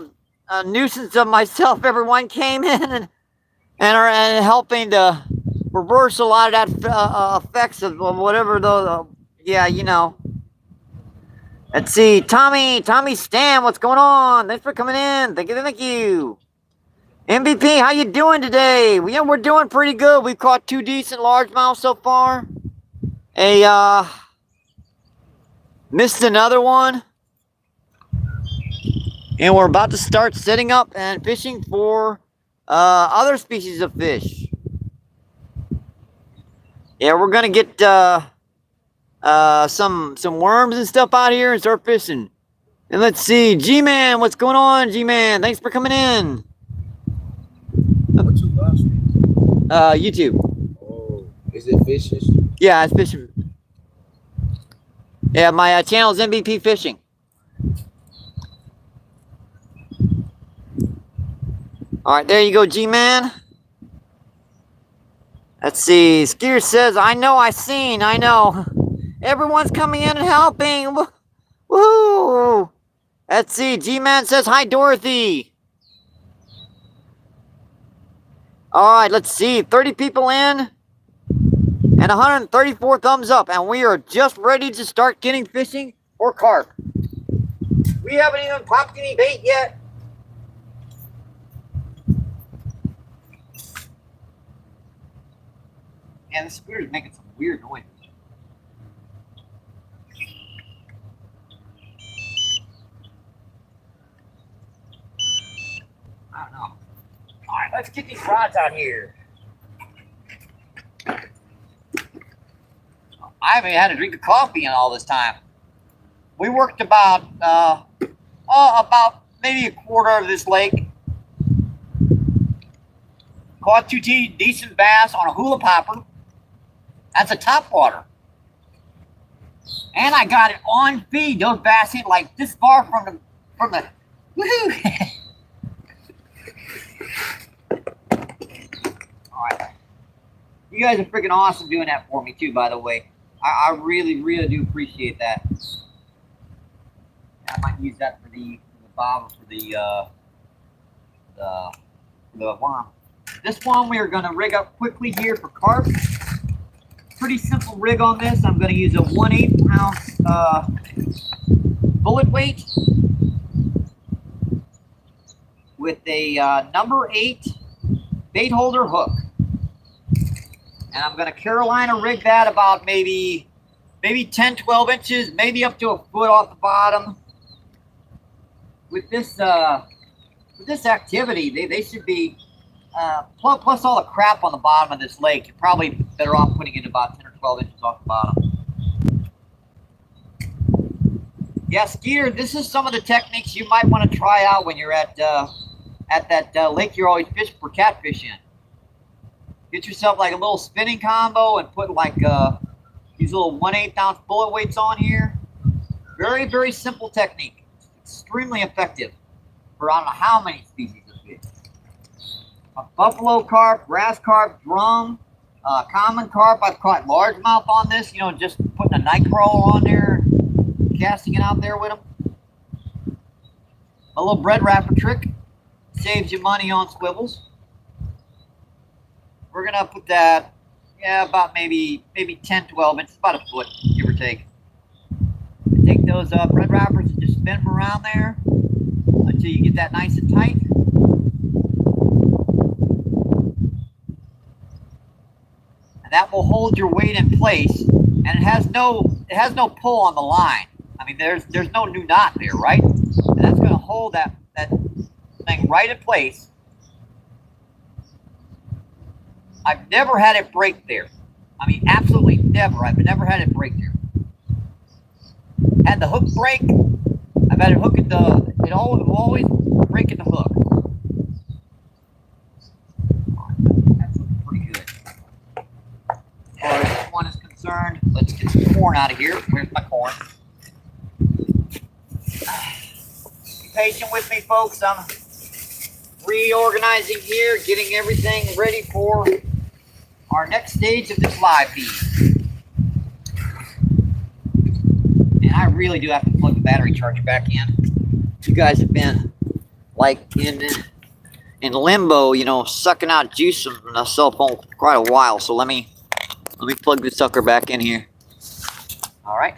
nuisance of myself. Everyone came in and are helping to reverse a lot of that effects of whatever those. Yeah, you know. Let's see, Tommy Stan, what's going on? Thanks for coming in. Thank you. MVP, how you doing today? Yeah, we're doing pretty good. We've caught 2 decent largemouth so far. Missed another one. And we're about to start setting up and fishing for other species of fish. Yeah, we're gonna get some worms and stuff out here and start fishing. And let's see, G-Man, what's going on, G-Man? Thanks for coming in. What's your last name? YouTube. Oh, is it fishing? Yeah, it's fishing. Yeah, my channel is MBPFishing. All right, there you go, G-Man. Let's see. Skier says, I know. Everyone's coming in and helping. Woo! Let's see. G-Man says, hi, Dorothy. All right, let's see. 30 people in and 134 thumbs up. And we are just ready to start getting fishing for carp. We haven't even popped any bait yet. Man, the scooter is making some weird noises. I don't know. All right, let's get these rods out here. I haven't had a drink of coffee in all this time. We worked about maybe a quarter of this lake. Caught 2 decent bass on a hula popper. That's a topwater. And I got it on feed. Those bass hit like this far from the woohoo. Alright. You guys are freaking awesome doing that for me too, by the way. I really, really do appreciate that. I might use that for the bob for the worm. This one we are gonna rig up quickly here for carp. Pretty simple rig on this. I'm going to use a 1/8 ounce bullet weight with a number 8 bait holder hook. And I'm going to Carolina rig that about maybe 10-12 inches, maybe up to a foot off the bottom. With this activity, they should be plus all the crap on the bottom of this lake. You're probably better off putting it about 10 or 12 inches off the bottom. Yeah, Skeeter, this is some of the techniques you might want to try out when you're at that lake you're always fishing for catfish in. Get yourself like a little spinning combo and put like these little 1/8 ounce bullet weights on here. Very, very simple technique. Extremely effective for I don't know how many species of fish. A buffalo carp, grass carp, drum, common carp. I've caught largemouth on this, you know, just putting a night crawler on there, casting it out there with them. A little bread wrapper trick saves you money on swivels. We're gonna put that, yeah, about maybe 10-12 inches, about a foot, give or take. Take those bread wrappers and just spin them around there. until you get that nice and tight. And that will hold your weight in place, and it has no pull on the line. I mean, there's no new knot there, right? And that's going to hold that thing right in place. I've never had it break there. I mean, absolutely never. I've never had it break there. Had the hook break. I've had it hook at the. It always break at the hook. That's looking pretty good. As far as this one is concerned, let's get some corn out of here. Where's my corn? Be patient with me, folks. I'm reorganizing here, getting everything ready for our next stage of this live feed. And I really do have to plug the battery charger back in. You guys have been like in limbo, you know, sucking out juice from the cell phone for quite a while. So let me plug this sucker back in here. All right.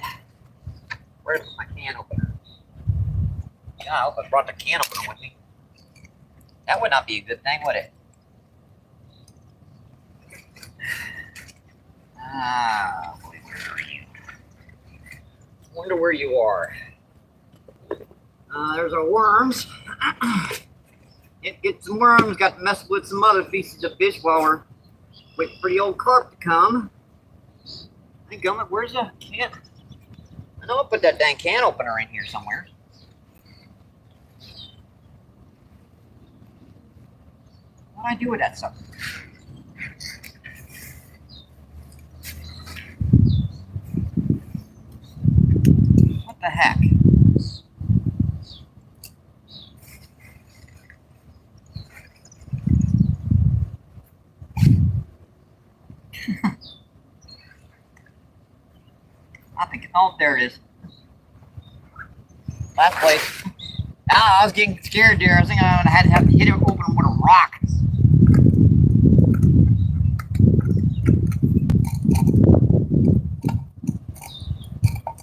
Where's my can opener? Yeah, I hope I brought the can opener with me. That would not be a good thing, would it? Ah, boy, where are you? Wonder where you are. There's our worms. Get some worms. Got to mess with some other species of fish while we're waiting for the old carp to come. Hey, Gummit, where's the can? I know I put that dang can opener in here somewhere. What do I do with that sucker? What the heck? I think, oh, there it is. Last place. Ah, I was getting scared there. I was thinking I had to hit it open with a rock.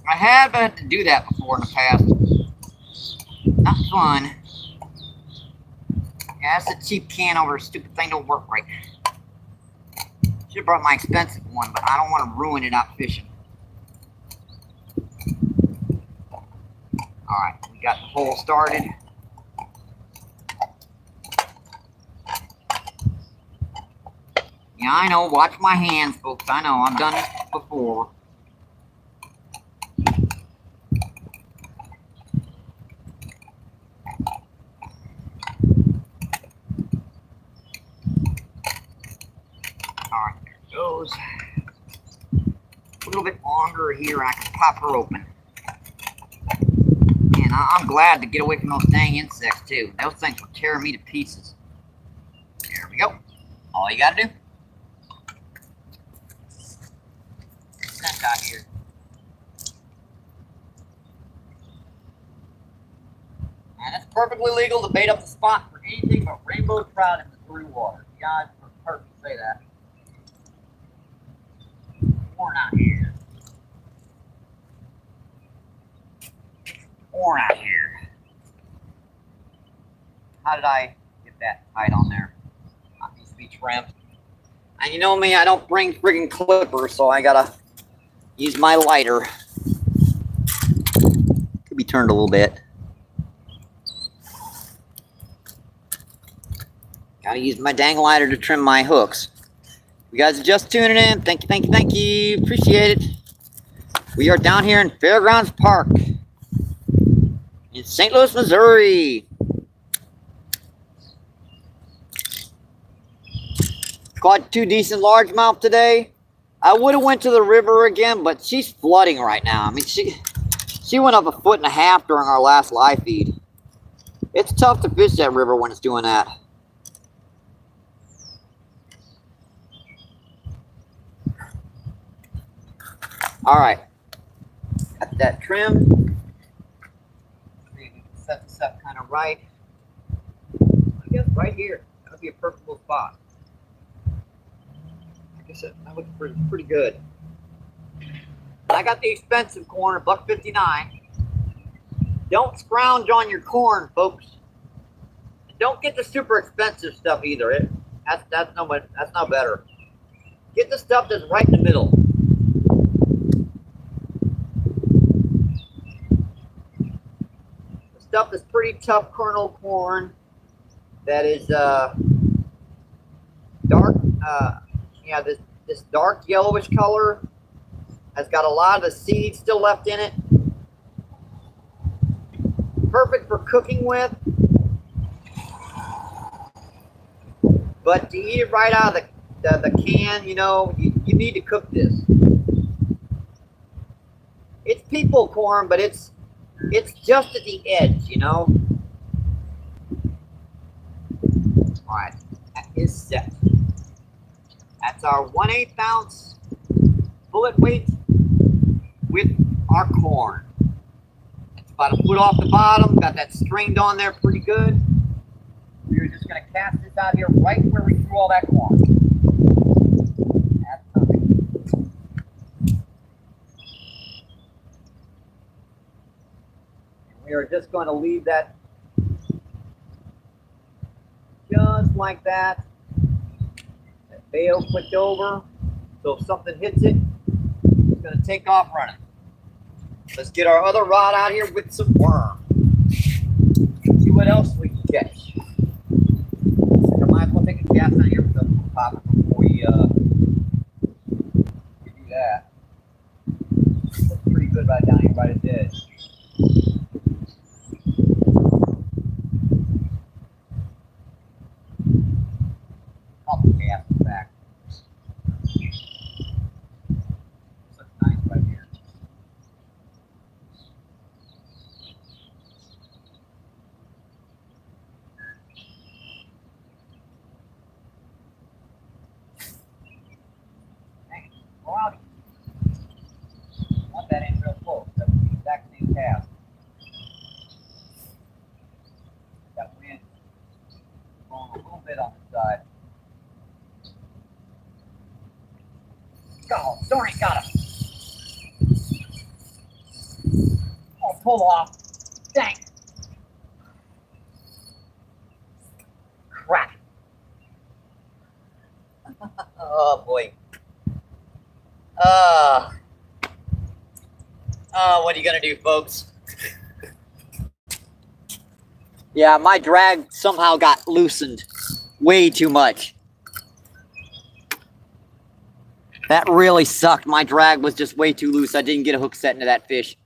I have had to do that before in the past. Not fun. Yeah, that's a cheap can over a stupid thing don't work right. Should have brought my expensive one, but I don't want to ruin it out fishing. Alright, we got the hole started. Yeah, I know. Watch my hands, folks. I know. I've done this before. Alright, there it goes. A little bit longer here, I can pop her open. Man, I'm glad to get away from those dang insects, too. Those things will tear me to pieces. There we go. All you gotta do. Snag out here. And it's perfectly legal to bait up the spot for anything but rainbow trout in the blue water. You guys are perfect to say that. Corn out here. Corn out here. How did I get that tight on there? That needs to be trimmed. And you know me, I don't bring friggin' clippers, so I gotta use my lighter. Could be turned a little bit. Gotta use my dang lighter to trim my hooks. You guys are just tuning in. Thank you, thank you, thank you. Appreciate it. We are down here in Fairgrounds Park in St. Louis, Missouri. Caught 2 decent largemouth today. I would have went to the river again, but she's flooding right now. I mean, she went up 1.5 feet during our last live feed. It's tough to fish that river when it's doing that. All right, got that trim. See if we can set this up kind of right. I guess right here. That would be a perfect little spot. Like I said, that looks pretty good. I got the expensive corn, $1.59. Don't scrounge on your corn, folks. don't get the super expensive stuff either. That's no better. Get the stuff that's right in the middle. The stuff that's pretty tough kernel corn. That is dark. Yeah, this dark yellowish color has got a lot of the seeds still left in it. Perfect for cooking with. But to eat it right out of the can, you know, you need to cook this. It's people corn, but it's just at the edge, you know. All right, that is set. That's our 1/8 ounce bullet weight with our corn. It's about a foot off the bottom. Got that stringed on there pretty good. We're just going to cast this out here right where we threw all that corn. That's perfect. We are just going to leave that just like that. That bail flipped over. So if something hits it, it's going to take off running. Let's get our other rod out here with some worm. See what else we can catch. I might as well take a cast out here with the popper before we do that. Looks pretty good right down here right at the edge. Couple casts back. Looks nice right here. Dang, go out. Want that in real close. That was the exact same cast. Got wind blowing a little bit on the side. Oh, darn it, got him. Oh, pull off. Dang. Crap. Oh, boy. What are you going to do, folks? Yeah, my drag somehow got loosened way too much. That really sucked. My drag was just way too loose. I didn't get a hook set into that fish.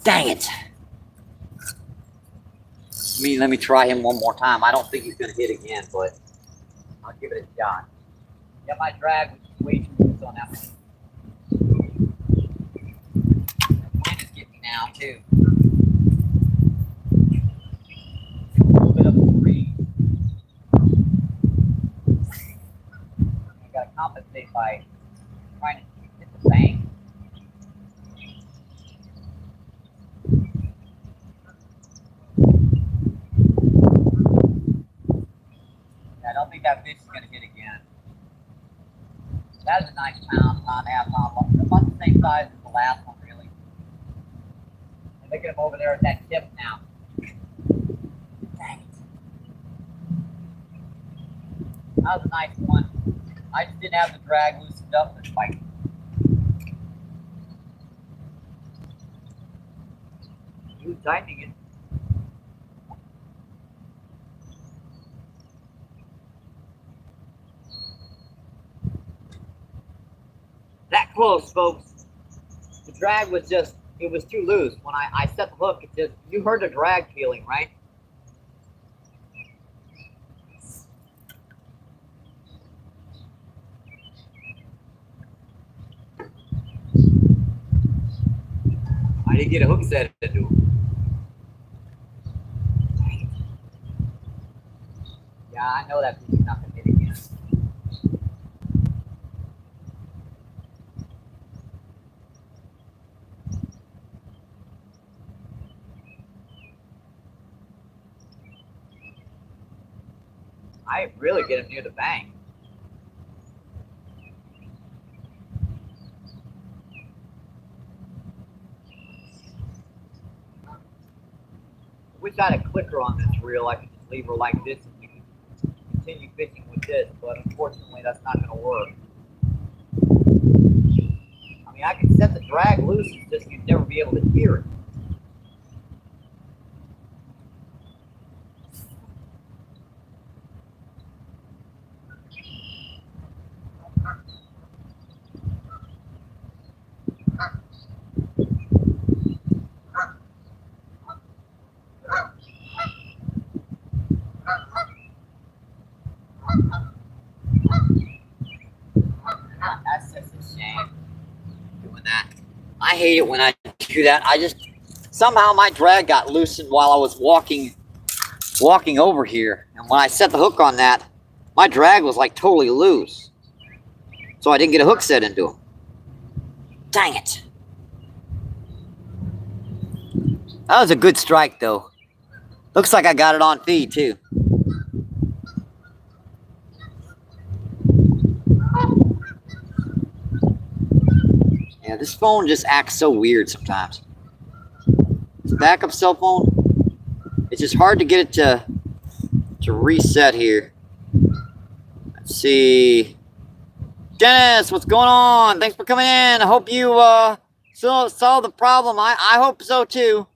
Dang it. Let me try him one more time. I don't think he's going to hit again, but I'll give it a shot. Yeah, my drag was way too loose on that one. The wind is getting me now, too. A little bit of a breeze. I got to compensate by trying to hit the bank. I don't think that fish is going to hit again. That is a nice pound, pound and a half pound. About the same size as the last one, really. And look at him over there at that tip now. Dang it. That was a nice one. I just didn't have the drag loosened up and fight. He was tightening it. That close, folks. The drag was just, it was too loose. When I set the hook, it just, you heard the drag feeling, right? I didn't get a hook set into him. Yeah, I know that fish is not going to hit again. I really get him near the bank. wish I had a clicker on this reel. I could just leave her like this and we could continue fishing with this, but unfortunately that's not going to work. I mean, I could set the drag loose, it's just you'd never be able to hear it. That's just a shame doing that. I hate it when I do that. I just somehow my drag got loosened while I was walking over here, and when I set the hook on that, my drag was like totally loose, so I didn't get a hook set into him. Dang it. That was a good strike though. Looks like I got it on feed too. Yeah, this phone just acts so weird sometimes. This backup cell phone, it's just hard to get it to reset here. Let's see. Dennis, what's going on? Thanks for coming in. I hope you solved the problem. I hope so too.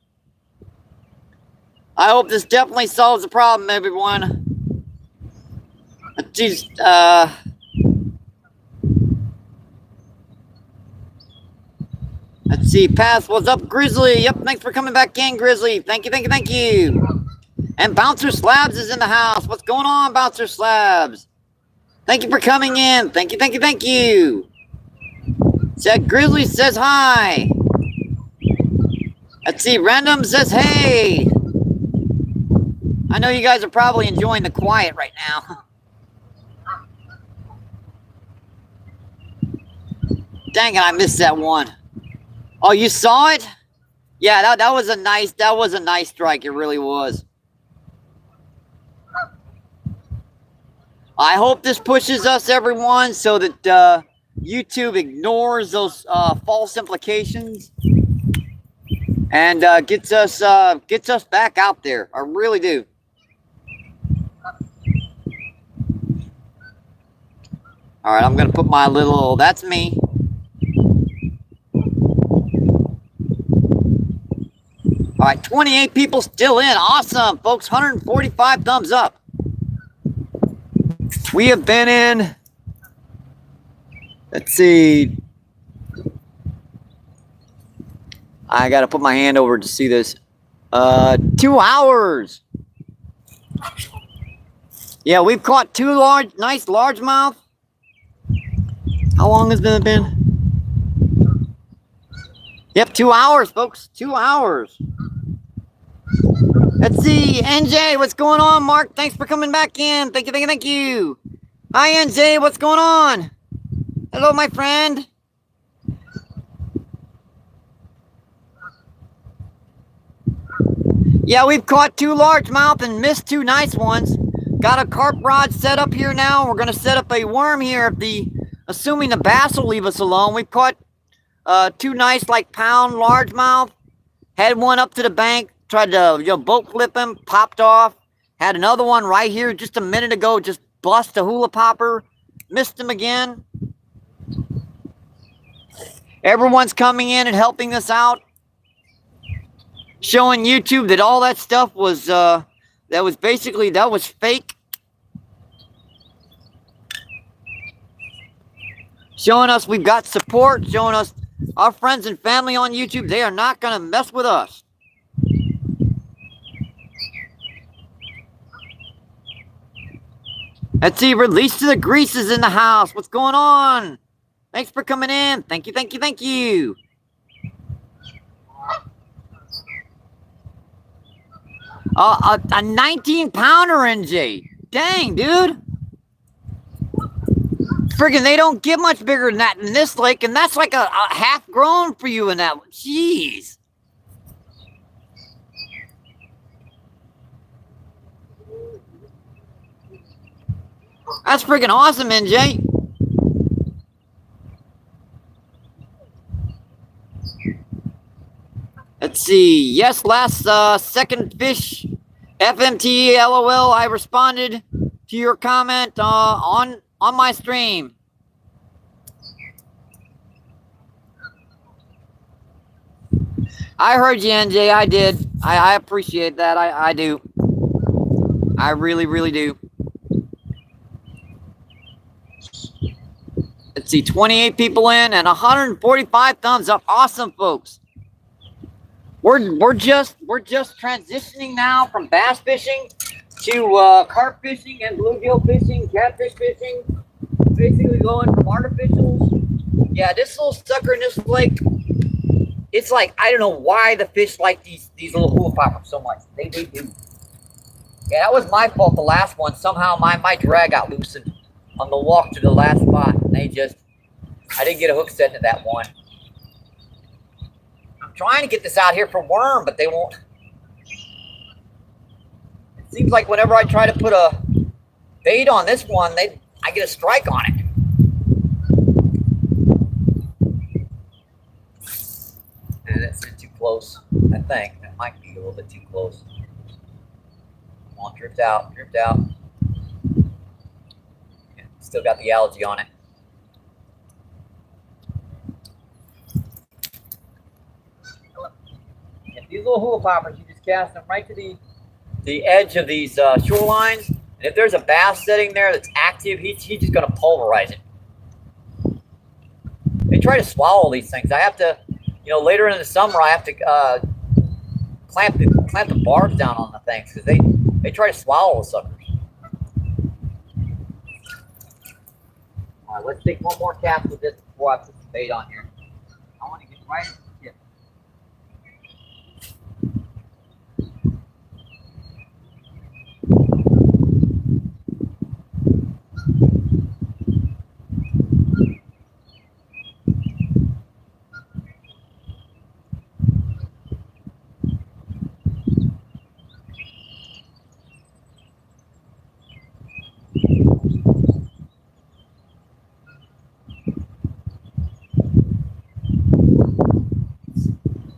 I hope this definitely solves the problem, everyone. Jeez, let's see, Path, what's up, Grizzly? Yep, thanks for coming back in, Grizzly. Thank you, thank you, thank you. And Bouncer Slabs is in the house. What's going on, Bouncer Slabs? Thank you for coming in. Thank you, thank you, thank you. Said Grizzly says hi. Let's see, Random says hey. I know you guys are probably enjoying the quiet right now. Dang it, I missed that one. Oh, you saw it? Yeah, that was a nice strike. It really was. I hope this pushes us, everyone, so that YouTube ignores those false implications and gets us back out there. I really do. All right, I'm gonna put my little. That's me. All right, 28 people still in. Awesome, folks. 145 thumbs up. We have been in, let's see. I got to put my hand over to see this. 2 hours. Yeah, we've caught 2 nice largemouth. How long has it been? Yep, 2 hours, folks. 2 hours. Let's see, NJ, what's going on, Mark? Thanks for coming back in. Thank you, thank you, thank you. Hi, NJ, what's going on? Hello, my friend. Yeah, we've caught 2 largemouth and missed 2 nice ones. Got a carp rod set up here now. We're going to set up a worm here assuming the bass will leave us alone. We've caught 2 nice, like, pound largemouth. Had one up to the bank. Tried to boat flip him, popped off. Had another one right here just a minute ago, just bust a hula popper. Missed him again. Everyone's coming in and helping us out. Showing YouTube that all that stuff was, that was fake. Showing us we've got support. Showing us our friends and family on YouTube, they are not going to mess with us. Let's see, Release to the Greases in the house. What's going on? Thanks for coming in. Thank you, thank you, thank you. A 19-pounder, NJ. Dang, dude. Friggin', they don't get much bigger than that in this lake, and that's like a half grown for you in that one. Jeez. That's freaking awesome, NJ. Let's see. Yes, last second fish. FMT LOL. I responded to your comment on my stream. I heard you, NJ. I did. I appreciate that. I do. I really, really do. Let's see, 28 people in and 145 thumbs up. Awesome, folks. We're just transitioning now from bass fishing to carp fishing and bluegill fishing, catfish fishing. Basically going from artificials. Yeah, this little sucker in this lake. It's like, I don't know why the fish like these little hula poppers so much. They do. Yeah, that was my fault the last one. Somehow my drag got loosened on the walk to the last spot. I didn't get a hook set into that one. I'm trying to get this out here for worm, but they won't. It seems like whenever I try to put a bait on this one, I get a strike on it. And that's too close, I think. That might be a little bit too close. Come on, drift out. Yeah, still got the algae on it. And these little hula poppers, you just cast them right to the edge of these shorelines. And if there's a bass sitting there that's active, he's just going to pulverize it. They try to swallow these things. I have to, later in the summer, I have to clamp the barbs down on the things because they try to swallow the suckers. All right, let's take one more cast with this before I put the bait on here. I want to get right at the tip.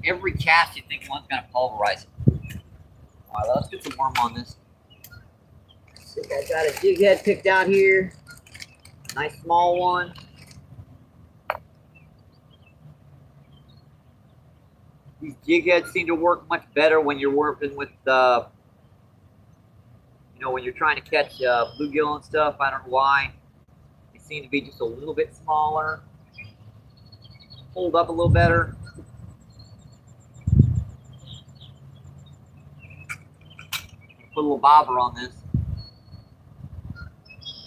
Every cast you think one's going to pulverize it. All right, let's get some worm on this. I think I got a jig head picked out here. Nice small one. These jig heads seem to work much better when you're working with, when you're trying to catch bluegill and stuff. I don't know why. They seem to be just a little bit smaller. Hold up a little better. Put a little bobber on this.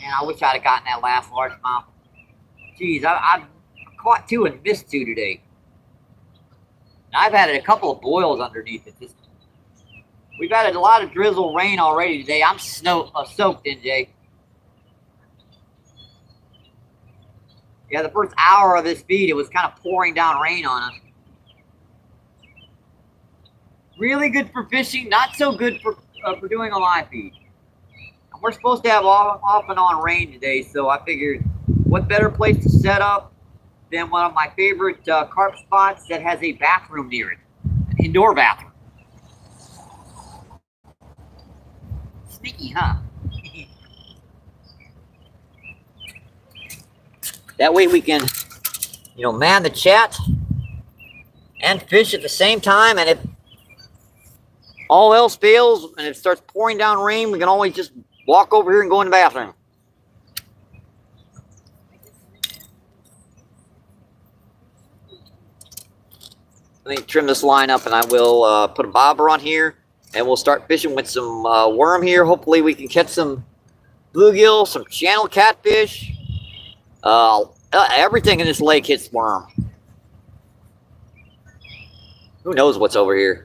Man, I wish I'd have gotten that last largemouth. Geez, I've caught two and missed two today. And I've had a couple of boils underneath it. We've had a lot of drizzle rain already today. I'm soaked, NJ. Yeah, the first hour of this feed, it was kind of pouring down rain on us. Really good for fishing, not so good for doing a live feed. And we're supposed to have off and on rain today, so I figured what better place to set up than one of my favorite carp spots that has a bathroom near it, an indoor bathroom. Sneaky, huh? That way we can, man the chat and fish at the same time, and if all else fails and it starts pouring down rain, we can always just walk over here and go in the bathroom. Let me trim this line up and I will put a bobber on here and we'll start fishing with some worm here. Hopefully we can catch some bluegill, some channel catfish. Everything in this lake hits worm. Who knows what's over here?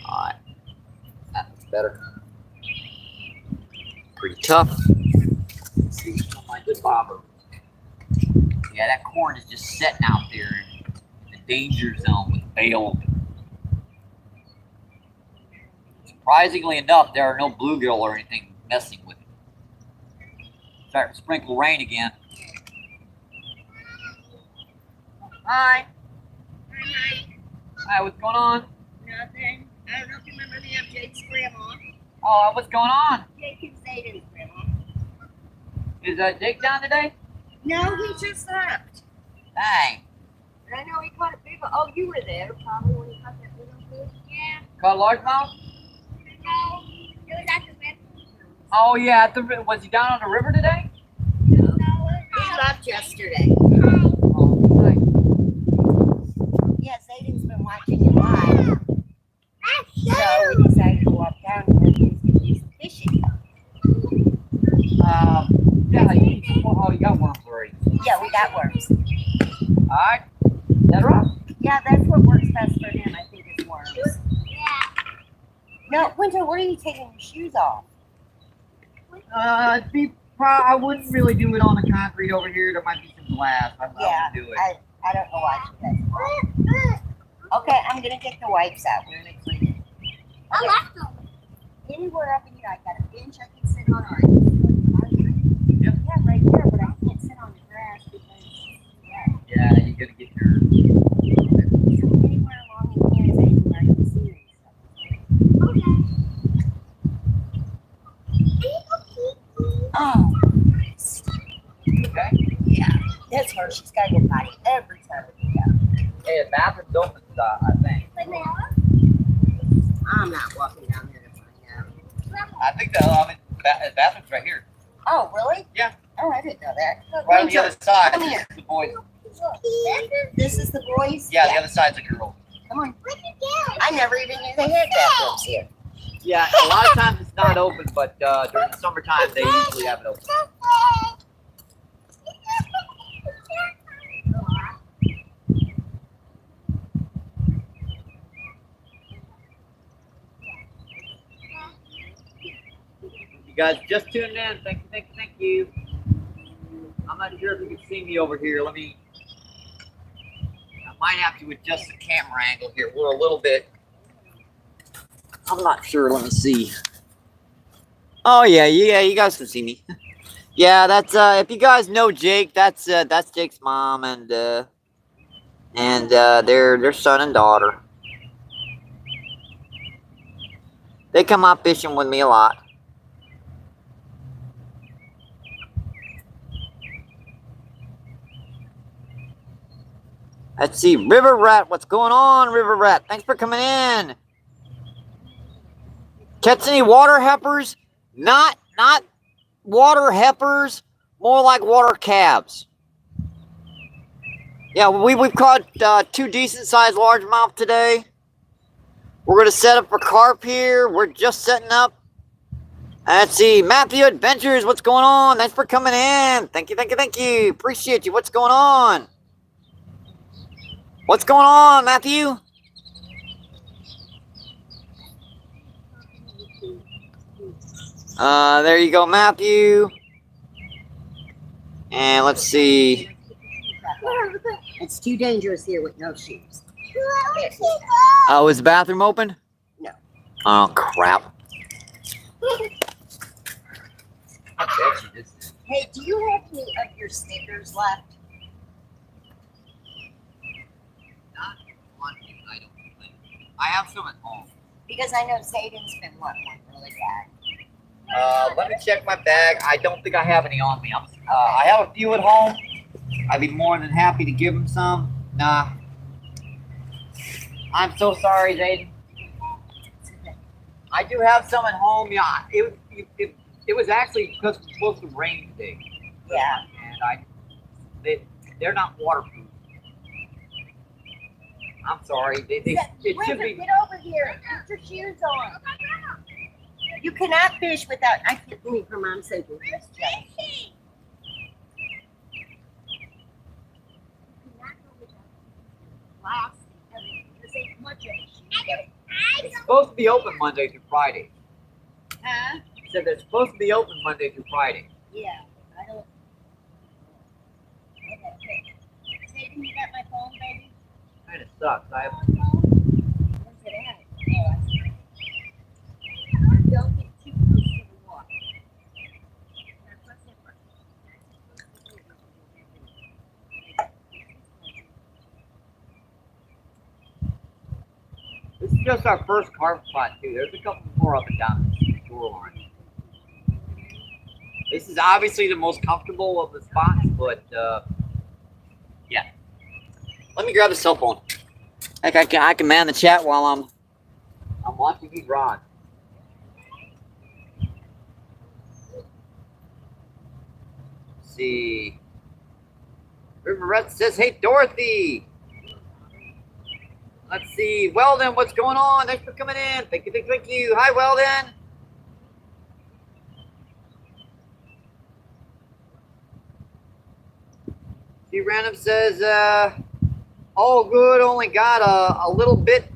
Alright, that looks better. Pretty tough. Let's see my good bobber. Yeah, that corn is just sitting out there in the danger zone with the bail. Surprisingly enough, there are no bluegill or anything messing with it. Starting to sprinkle rain again. Hi. Hi, what's going on? Nothing. I don't know if you remember me. I'm Jake's grandma. Oh, what's going on? Jake and Zayden's grandma. Is Jake down today? No, he just left. Dang. And I know he caught a big one. Oh, you were there probably when he caught that big one fish. Yeah. Caught a largemouth? No, it was at the river. Oh yeah, was he down on the river today? No, he left yesterday. Oh, nice. Yeah, Zayden's been watching it live. So we decided to walk down and then do some fishing. Yeah, you got worms already. Yeah, we got worms. Alright. Is that right? Yeah, that's what works best for him, I think, is worms. No, Winter, what are you taking your shoes off? I wouldn't really do it on the concrete over here. There might be some glass. I wouldn't do it. I don't know why she does. Okay, I'm gonna get the wipes out. We're gonna clean it. Okay. I left them. Anywhere up in here, I got a bench I can sit on. Yep. Yeah, right here, but I can't sit on the grass because Yeah, you gotta get your. So anywhere along in here is anywhere I can see it. Oh. Okay. Yeah, that's her. She's got to go potty every time we go. Hey, the bathroom's open, I think. I'm not walking down there to find out. I think the bathroom's right here. Oh, really? Yeah. Oh, I didn't know that. Right on the other side. Come here. The boys. This is the boys? Yeah, the other side's the girls. Come on. I never even knew they had bathrooms here. Yeah, a lot of times it's not open, but during the summertime they usually have it open. You guys just tuned in. Thank you. I'm not sure if you can see me over here. I might have to adjust the camera angle here. We're a little bit. I'm not sure. Let me see. Oh yeah, you guys can see me. Yeah, that's if you guys know Jake, that's Jake's mom and their son and daughter. They come out fishing with me a lot. Let's see, River Rat, what's going on, River Rat? Thanks for coming in. Catch any water heifers? Not water heifers, more like water calves. Yeah, we've caught 2 decent-sized largemouth today. We're going to set up for carp here. We're just setting up. Let's see, Matthew Adventures, what's going on? Thanks for coming in. Thank you. Appreciate you. What's going on? What's going on, Matthew? There you go, Matthew. And let's see. It's too dangerous here with no shoes. Oh, is the bathroom open? No. Oh, crap. I bet you this. Hey, do you have any of your stickers left? Not one, I don't think. I have some at home. Because I know Zayden's been wanting one really bad. Let me check my bag. I don't think I have any on me. I have a few at home. I'd be more than happy to give him some. Nah. I'm so sorry, Zayden. I do have some at home. Yeah, it was actually because it was supposed to rain today. Yeah. And they're not waterproof. I'm sorry. It should be. Get over here. Put your shoes on. You cannot fish without. I can't believe her mom said this. It's supposed to be open Monday through Friday. Huh? He said they're supposed to be open Monday through Friday. Yeah. I don't. Zayden, you got my phone, baby? Kind of sucks. I have. Where's it at? Oh, I see. Don't get too close to the water. just our first carp spot too. There's a couple more up and down the shoreline. This is obviously the most comfortable of the spots, but yeah. Let me grab the cell phone. Heck, I can man the chat while I'm watching these rods. Let's see. River Red says, "Hey Dorothy." Let's see. Weldon, what's going on? Thanks for coming in. Thank you, thank you. Hi, Weldon. See, Random says, all good, only got a little bit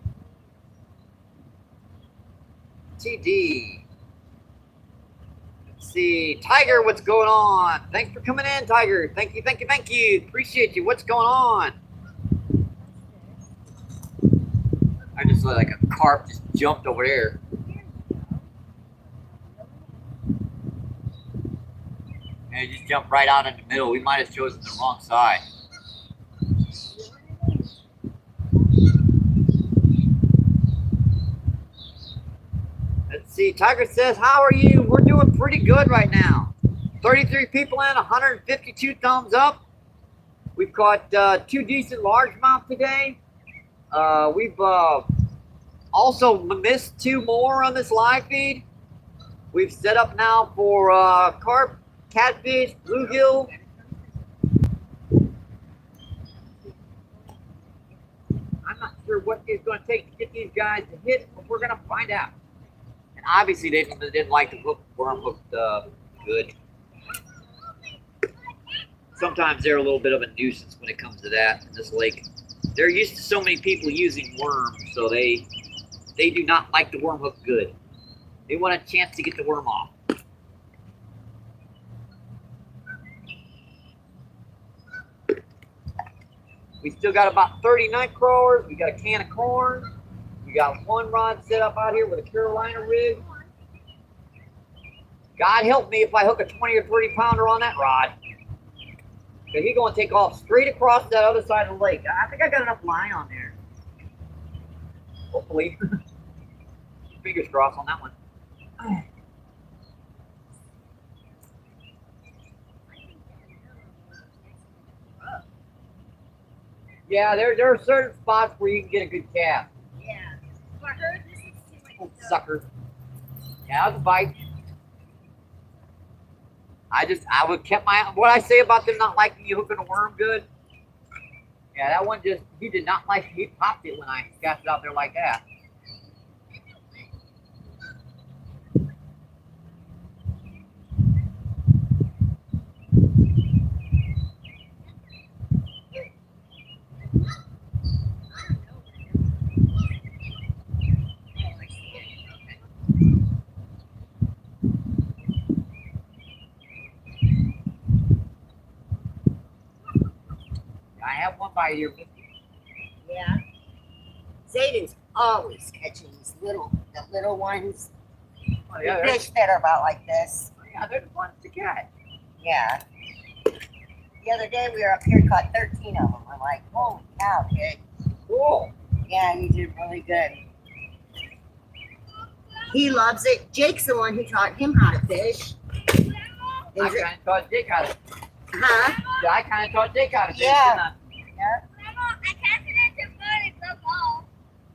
TD. Let's see. Tiger, what's going on? Thanks for coming in, Tiger. Thank you, thank you, thank you. Appreciate you. What's going on? I just saw like a carp just jumped over there. And it just jumped right out in the middle. We might have chosen the wrong side. Let's see. Tiger says, how are you? We're doing pretty good right now. 33 people in, 152 thumbs up. We've caught 2 decent largemouth today. We've also missed 2 more on this live feed. We've set up now for carp, catfish, bluegill. I'm not sure what it's going to take to get these guys to hit, but we're going to find out. And obviously they didn't like the hook. Worm hooked good. Sometimes they're a little bit of a nuisance when it comes to that in this lake. They're used to so many people using worms, so they do not like the worm hook good. They want a chance to get the worm off. We still got about 30 night crawlers. We got a can of corn. We got 1 rod set up out here with a Carolina rig. God help me if I hook a 20 or 30 pounder on that rod. Because he's going to take off straight across that other side of the lake. I think I got enough line on there. Hopefully. Fingers crossed on that one. Yeah, there are certain spots where you can get a good cast. Yeah. For her, this is too much. Oh, sucker. Yeah, that was a bite. I would kept my, what I say about them not liking you hooking a worm good. Yeah, that one just, he did not like, he popped it when I cast it out there like that. I have one by here. Yeah. Zayden's always catching these the little ones. Oh, yeah, The fish that are about like this. yeah, they're the ones to catch. Yeah. The other day we were up here, caught 13 of them. I'm like, holy cow, kid. Cool. Yeah, you did really good. He loves it. Jake's the one who taught him how to fish. I kind of taught Jake how to. Huh? Yeah, I kind of taught Jake how to fish. Yeah. Yeah. Grandma, I casted it to food and broke off.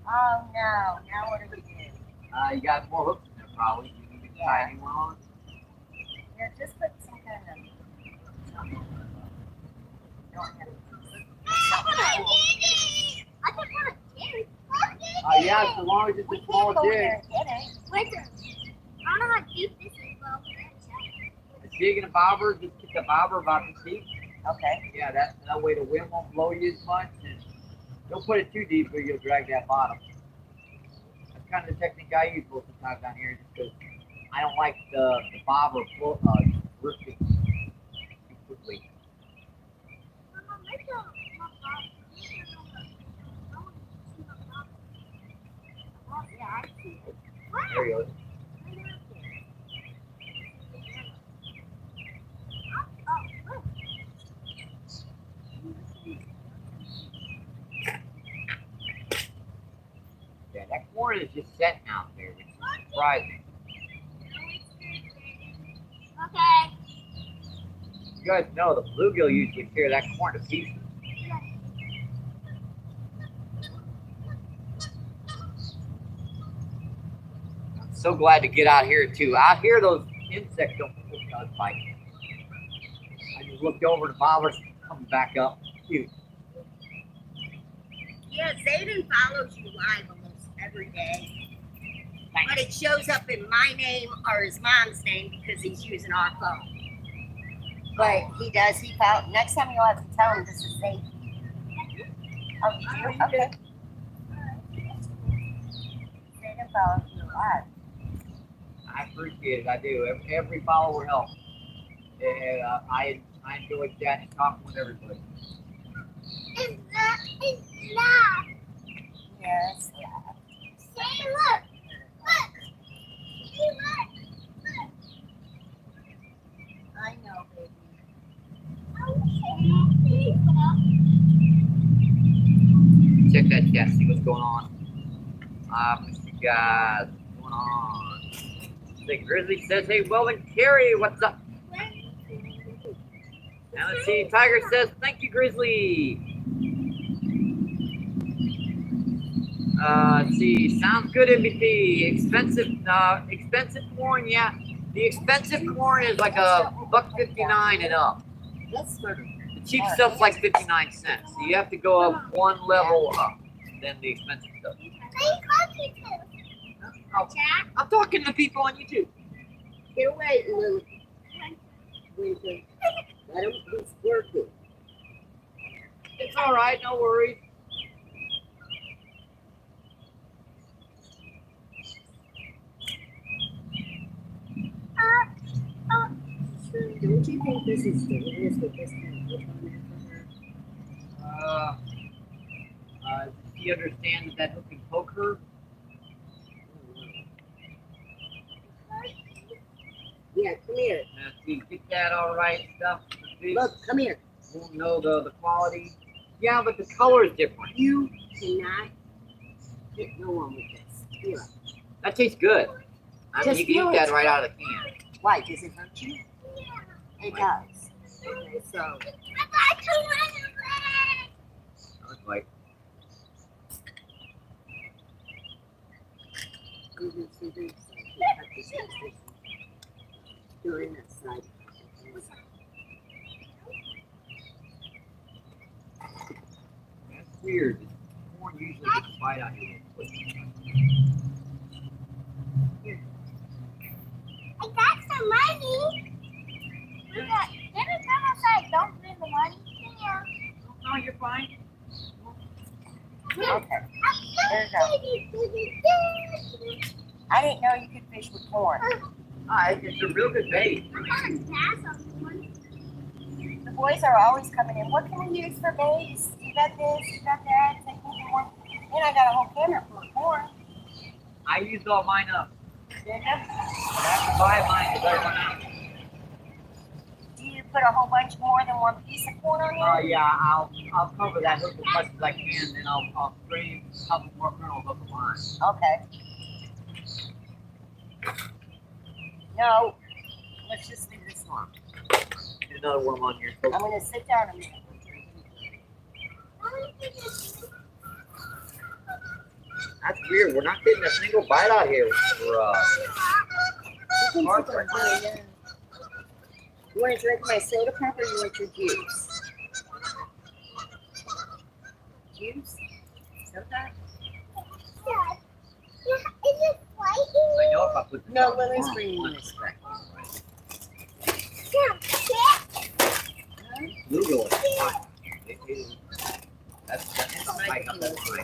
Oh no. Now what do we do? You got more hooks in there probably. You can tie any one on. Yeah, just put some kind of. I just want to get it. Yeah, so long as it's a small Go jig. there and get it. Wait a minute. I don't know how deep this is, well. A jig and a bobber, just keep the bobber about this deep. Okay. Yeah, that way the wind won't blow you as much. And don't put it too deep where you'll drag that bottom. That's kind of the technique I use most of the time down here, just because I don't like the bobber drifting too quickly. There you go. Yeah, that corn is just setting out there, which is surprising. Okay. You guys know the bluegill usually tear that corn to pieces. I'm so glad to get out here too. Out here, those insects don't bite. I just looked over and Bobber's coming back up. Cute. Yeah, Zayden follows you live almost every day. But it shows up in my name or his mom's name because he's using our phone. But he follow. Next time you'll have to tell him this is Zayden. Oh, you do? Okay. Zayden follows you live. I appreciate it. I do. Every follower helps. And I enjoy chatting and talking with everybody. It's not. Yes. Say, look. Look. See, look. I know, baby. Check that chat, see what's going on. Mr. Guys, what's going on? The Grizzly says, hey, Weldon Carey, what's up? Now let's see, Tiger says, thank you, Grizzly. Let's see, sounds good, MBP. Expensive corn, yeah. The expensive corn is like $1.59 and up. Let's start. The cheap stuff's like 59 cents. So you have to go up one level up than the expensive stuff. I'm talking to people on YouTube. Get away, Lily. Winter. Let him, he's working. It's all right, no worries. Don't you think this is dangerous with this kind of hook on there for her? Does he understand that hook can poke her? Yeah, come here. Now, see, get that all right stuff. Look, come here. Won't know the quality. Yeah, but the color is different. You cannot hit no one with this. Feel it. That tastes good. I mean, Just you can feel eat that it. right out of the can. Why? Does it hurt you? It does. Okay, so. I was like, Doing that side. that's weird. Corn usually gets a bite out here. I got some money. Didn't someone say don't bring the money? Yeah. No, you're fine. Okay. There you go. I didn't know you could fish with corn. It's a real good bait. I got a pass on one. The boys are always coming in. What can we use for baits? You got this, you got that. Take me one. And I got a whole camera full of corn. I used all mine up. Did you? I have to buy mine because I run out. Do you put a whole bunch more than one piece of corn on there? Yeah, I'll cover that hook as much as I can, then I'll spray a couple more kernels up the line. Okay. No, let's just leave this one. Get another worm on here. I'm going to sit down a minute. That's weird. We're not getting a single bite out here for You Carp can right sit down. now. You want to drink my soda pop or you want your juice? Juice? Soda? Is it I know if I put the No, Lily's bringing one this way. Google it. That's right up that way.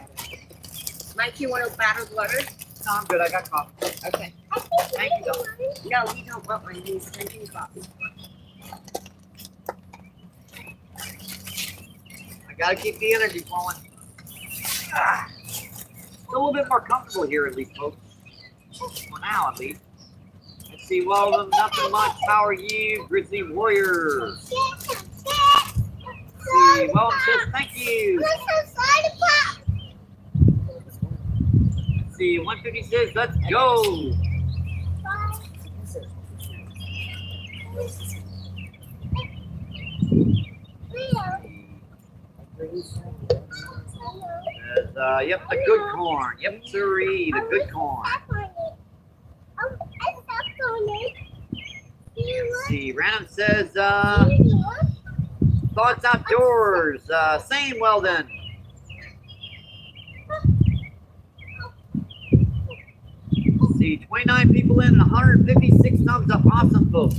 Mike, you want a bottled water? No, I'm good. I got coffee. Okay. Thank you, though. No, you don't want one. He's drinking coffee. I gotta keep the energy flowing. It's a little bit more comfortable here, at least, folks. For now, at least. Let's see. Well, nothing much. How are you, Grizzly Warrior? Let's see. Well, says thank you. Let's see, 156, let's go. Yep, the good corn. Yep, sirree, the good corn. Let's see, Random says, thoughts outdoors. Same, well then. Let's see, 29 people in and 156 thumbs up. Awesome, folks.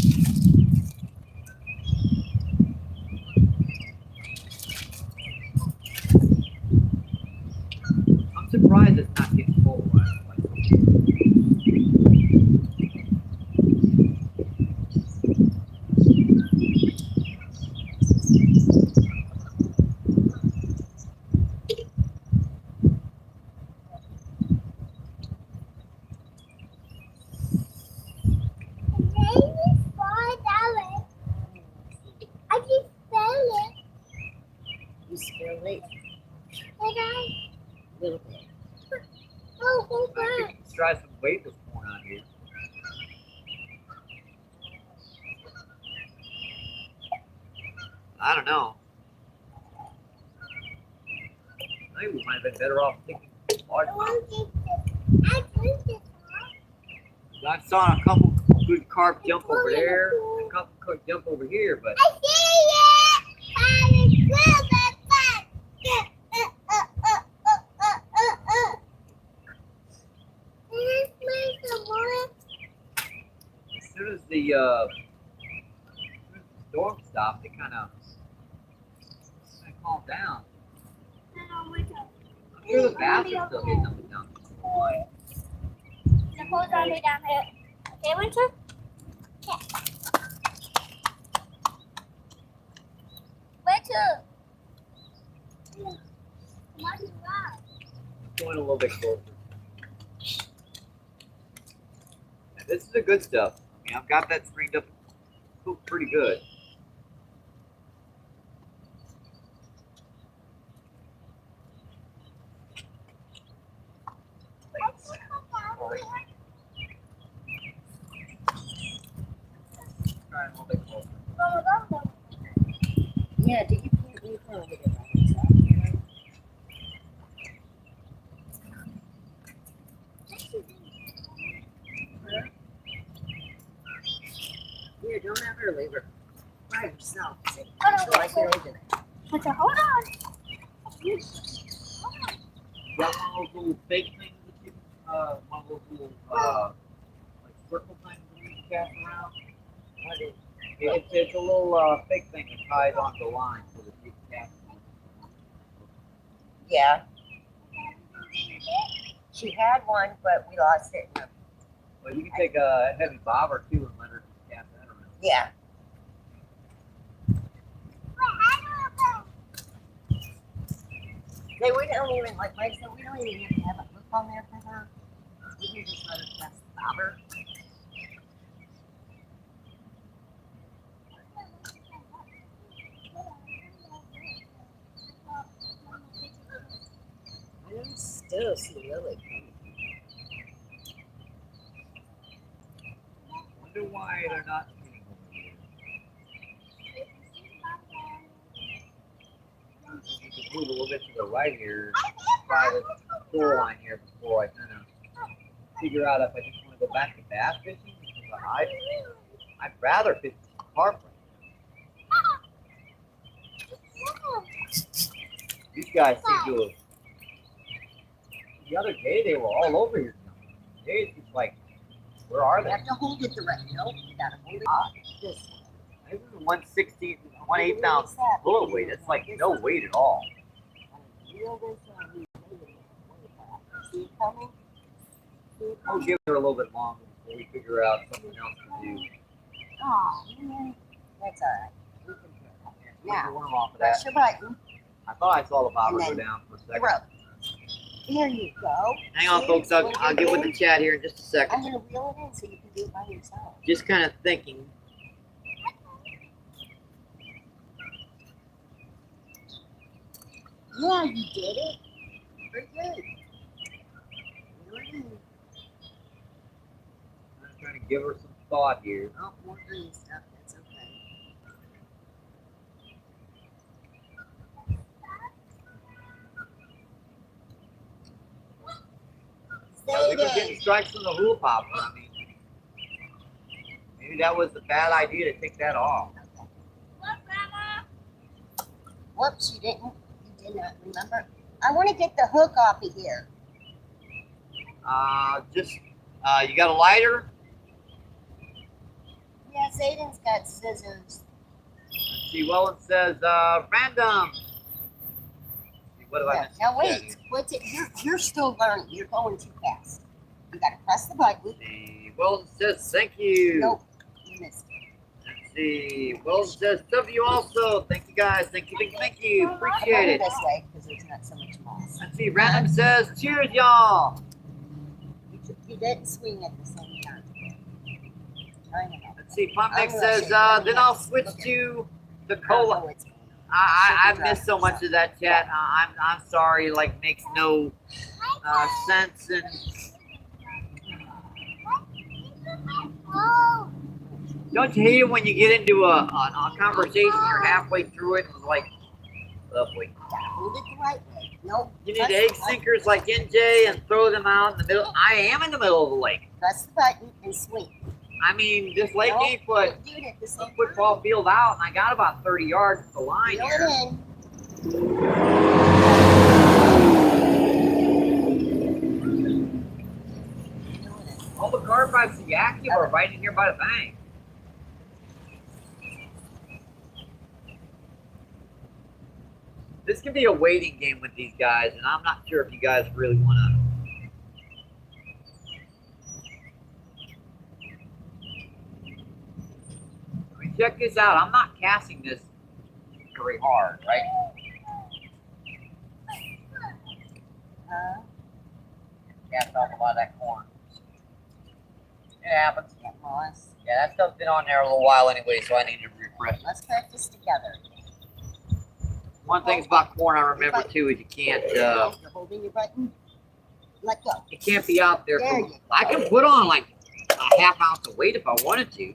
I'm surprised it's not getting full. I can spell it. You spell it And I, a little bit. oh, hold I on. think let's try some weightless corn on here. I don't know. I think we might have been better off taking large I amounts. want this. I want this. I saw a couple good carp jump over there, and a couple could jump over here, but I see it. I will back. Let's make some more. as soon as the storm stopped, it kind of calmed down. I'm sure the bass are still getting up and down. Suppose I'll be down here. Okay, Winter? Yeah. Winter. What is that? Going a little bit closer. Now, this is the good stuff. I mean, I've got that stringed up pretty good. Try a little bit closer. Yeah, did you put me over there by yourself? You know? Yeah, don't ever leave her by yourself. See, Oh, no, so I can open it. Winter, hold on. Got one of those little fake things that you, one of those little, like circle things that you can cast around? It's a little fake thing that ties onto the line so that you can cast it. Yeah. She had one, but we lost it. In the, Well, you can take a heavy bobber too and let her just cast that around. yeah. They we don't even like I said, we don't even have to have a hook on there for her. We can just let her cast the bobber. I don't still see Lily. Wonder why they're not shooting over here. You can move a little bit to the right here, try the shoreline here before I kind of figure out if I just want to go back to bass fishing. Because I'd rather fish carp right now. These guys seem to have. The other day they were all over here. Today it's just like, where are You they? have to hold it directly. Nope, you gotta hold it this way. This is 116, 1 8-ounce bullet weight. It's like no weight at all. Reel this on, you see it coming? See it We'll coming? give her a little bit longer before we figure out something else to do. Oh, man. That's all right. We can put it on there. Yeah. Now, One off of press that. your button. I thought I saw the bobber And go then down for a second. Throw. There you go. Hang on, See? folks. I'll When get you're with the in, chat here in just a I'm second. gonna reel it in so you can do it by yourself. Just kind of thinking. Yeah, you did it. Very good. Reel it in. Give her some thought here. Oh, more green stuff. That's okay. Yeah, we were getting Zayden. strikes from the hula popper. I mean, maybe that was a bad idea to take that off. What, Grandma? Whoops, you didn't. You did not remember. I want to get the hook off of here. You got a lighter? Yeah, Zayden's got scissors. Let's see, well, it says random. Let's see, what have I Yeah. missed? Now wait, what's it? You're still learning. You're going too fast. You gotta press the button. Let's see, well, it says thank you. Nope, you missed it. Let's see, well, it says W you also. Thank you guys. Thank you, thank you, thank you. I'll Appreciate go it. this way because there's not so much moss. Let's see, random says cheers, y'all. You didn't swing at the same time. Trying to help. Let's see, Pump I'm Mix gonna says shake it. then I'll switch to the Oh, cola. it's going on. I missed so much of that chat. I'm sorry. Like makes no sense. And Oh, don't you hate it when you get into a conversation, you're halfway through it, and it's like, lovely. Hold it the right way. No. You press need the egg button. sinkers like NJ and throw them out in the middle. I am in the middle of the lake. Press the button and swing. I mean, this lake No, ain't put do it at the a same football field out, and I got about 30 yards of the line Reel here. it in. Reel it in. All the carp I see active are right in here by the bank. This can be a waiting game with these guys, and I'm not sure if you guys really want to. I mean, check this out. I'm not casting this very hard, right? Cast off a lot of that corn. It happens. Get moss. Yeah, that stuff's been on there a little while anyway, so I need to refresh. Let's practice together. One thing about corn I remember too is you can't You're holding your button. Let go. it can't be out there. There you go. I can put on like a half ounce of weight if I wanted to.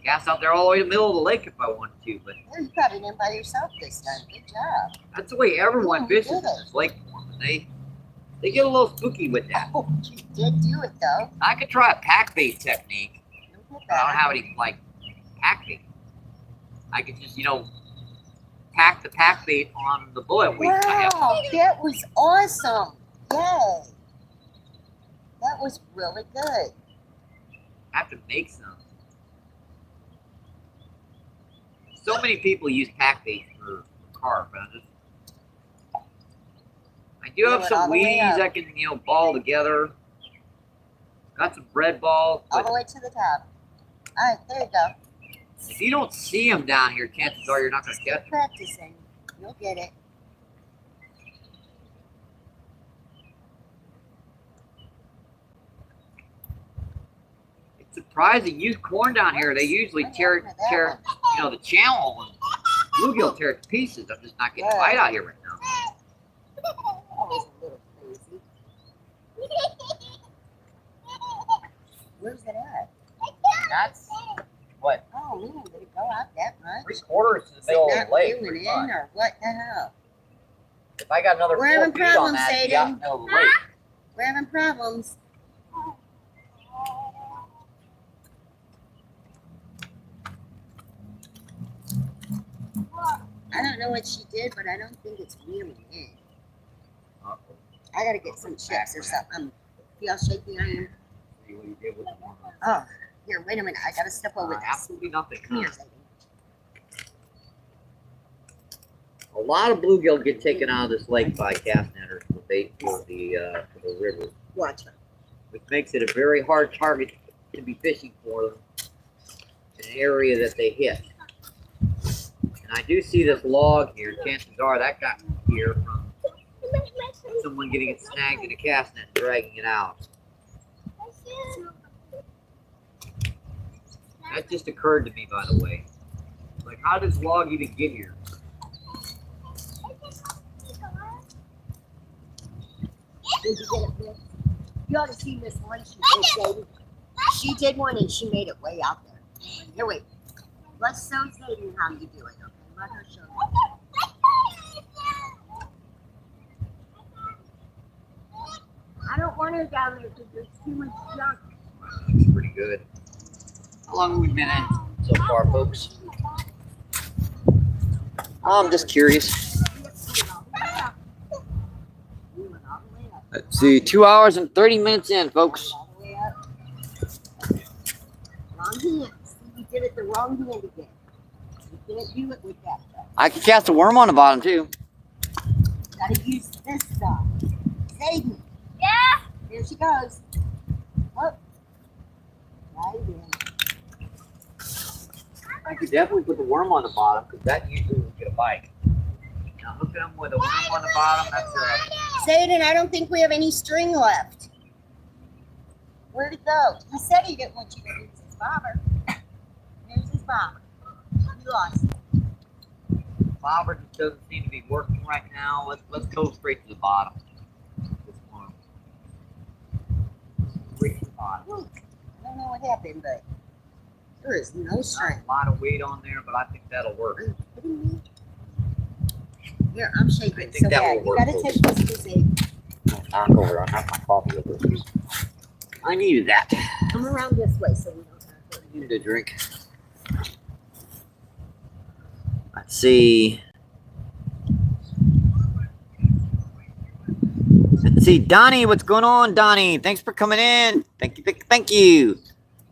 Cast out there all the way to the middle of the lake if I wanted to, but Well, you got it in by yourself this time. Good job. that's the way everyone Oh, you fishes did it. this lake form. And they get a little spooky with that. Oh, you did do it though. I could try a pack bait technique. You'll get But I don't better. have any like pack bait. I could just, pack the pack bait on the bullet weight. I have. Wow, that was awesome. Yay. That was really good. I have to make some. So many people use pack bait for carp. I do have Pull it all some the way weeds up. I can, ball together. Got some bread balls, All but the way to the top. All right, there you go. if you don't see them down here, chances are you're not going to catch Keep them. practicing. You'll get it. It's surprising. Use corn down here. They usually tear, the channel and bluegill tear it to pieces. I'm just not getting a bite out here right now. That was a little crazy. Where's it at? That's what, Oh man, did it go out that much? 3/4 to the Is middle it of not the lake. reeling pretty in much. or what the hell? If I got another We're 4 having feet on problems, that, it'd be out in the Aiden. middle of the lake. We're having problems. I don't know what she did, but I don't think it's reeling in. I gotta get some chips or something. See how shaky I am? See what you did with the one. Oh, here, wait a minute. I gotta step over this. Absolutely nothing. Come here, Zayden. A lot of bluegill get taken out of this lake by cast netters for bait for the river, Watch her. which makes it a very hard target to be fishing for them in an area that they hit. And I do see this log here. Chances are that got here from someone getting it snagged in a cast net and dragging it out. That just occurred to me, by the way. Like, how does log even get here? Did you get it, Bill? You ought to see this one she did, Zayden. She did one and she made it way out there. Here, wait. Let's show Zayden how you do it, okay? Let her show you. I don't want her down there because there's too much junk. It's pretty good. How long have we been in so far, folks? I'm just curious. Let's see, 2 hours and 30 minutes in, folks. Wrong hand. See, you did it the wrong hand again. You can't do it with that stuff. I can cast a worm on the bottom, too. Gotta use this stuff. Zayden. Yeah. There she goes. Look. Right in. I could definitely put the worm on the bottom, because that usually will get a bite. Now, hooking them with a worm on the bottom, that's Zayden, I don't think we have any string left. Where'd it go? He said he didn't want you to use his bobber. Here's his bobber. You lost it. bobber just doesn't seem to be working right now. Let's go straight to the bottom. This one. Straight to the bottom. I don't know what happened, but there is no strength. A lot of weight on there, but I think that'll work. Are you kidding me? Here, I'm shaking I think so that bad. will You work, gotta folks. take this to Zayden. Knock over. I have my coffee over here. I needed that. Come around this way so we don't have to. I needed a drink. Let's see. Let's see, Donnie, what's going on, Donnie? Thanks for coming in. Thank you, thank you.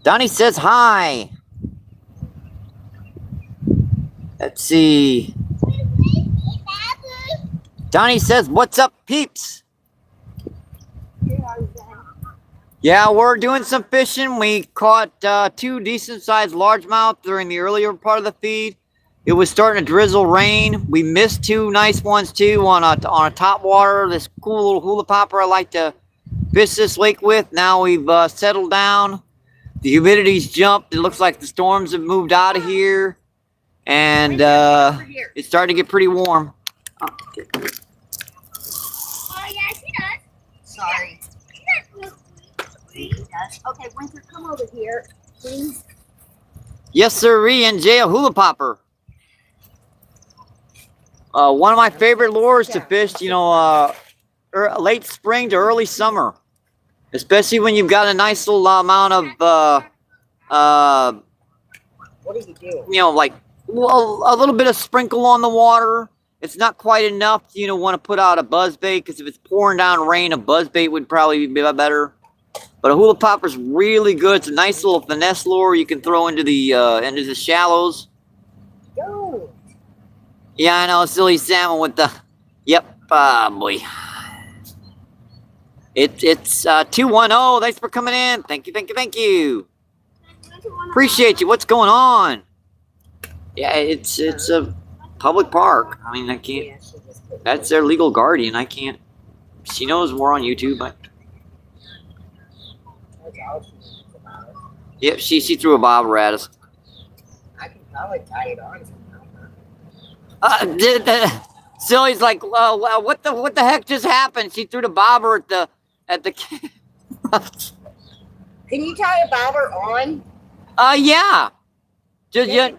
Donnie says hi. Let's see. Donnie says, what's up, peeps? Yeah, we're doing some fishing. We caught 2 decent-sized largemouth during the earlier part of the feed. It was starting to drizzle rain. We missed 2 nice ones too on a topwater. This cool little hula popper I like to fish this lake with. Now we've settled down. The humidity's jumped. It looks like the storms have moved out of here, and it's starting to get pretty warm. Oh, yeah, she does. Sorry. She does. He does. Okay, Winter, come over here, please. Yes, sirree, and Jay, a hula popper. One of my favorite lures to fish, you know, late spring to early summer. Especially when you've got a nice little amount of, What do you do? you know, like a little bit of sprinkle on the water. It's not quite enough, you know, want to put out a buzzbait, because if it's pouring down rain, a buzzbait would probably be better. But a hula popper's really good. It's a nice little finesse lure you can throw into the shallows. Don't. Yeah, I know, silly salmon with the, yep, boy. It's 210. Thanks for coming in. Thank you, thank you, thank you. Appreciate you. What's going on? Yeah, it's a public park. I mean, I can't. Yeah, she just put That's their legal guardian. I can't. She knows we're on YouTube, but That's all she knows about it. yep, she threw a bobber at us. I can probably tie it on somehow. Silly's like, what the heck just happened? She threw the bobber at the. Can you tie a bobber on? Yeah. Just yeah.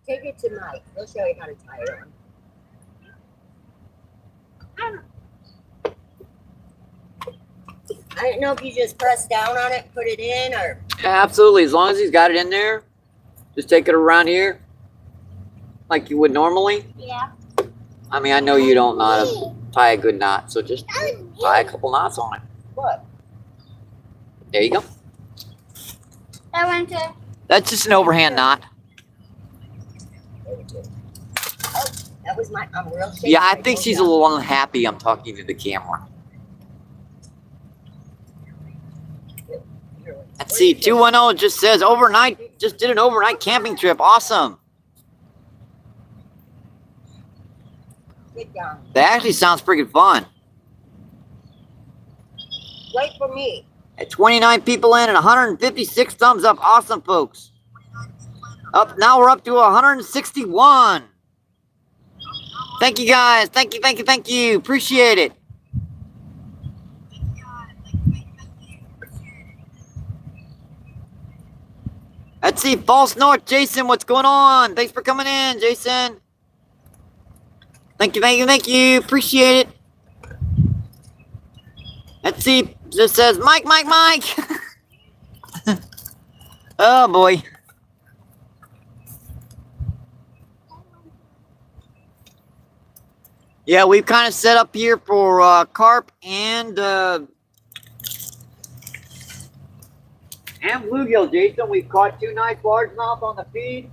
Take it to Mike. He'll show you how to tie it on. I don't know if you just press down on it, put it in, or Absolutely. As long as he's got it in there, just take it around here, like you would normally. Yeah. I mean, I know you don't know how to tie a good knot, so just tie a couple knots on it. what? There you go. I went to. That's just an overhand knot. There we go. Oh, that was my. I'm real shaky. Yeah, I think she's a little unhappy I'm talking to the camera. Let's see, 210 just says overnight, just did an overnight camping trip. Awesome. Get down. That actually sounds freaking fun. Wait for me. At 29 people in and 156 thumbs up. Awesome, folks. Now we're up to 161. Thank you, guys. Thank you, thank you, thank you. Appreciate it. Let's see, False North, Jason, what's going on? Thanks for coming in, Jason. Thank you, thank you, thank you. Appreciate it. Let's see, just says Mike. Oh boy. Yeah, we've kind of set up here for carp and bluegill, Jason. We've caught 2 nice largemouth on the feed.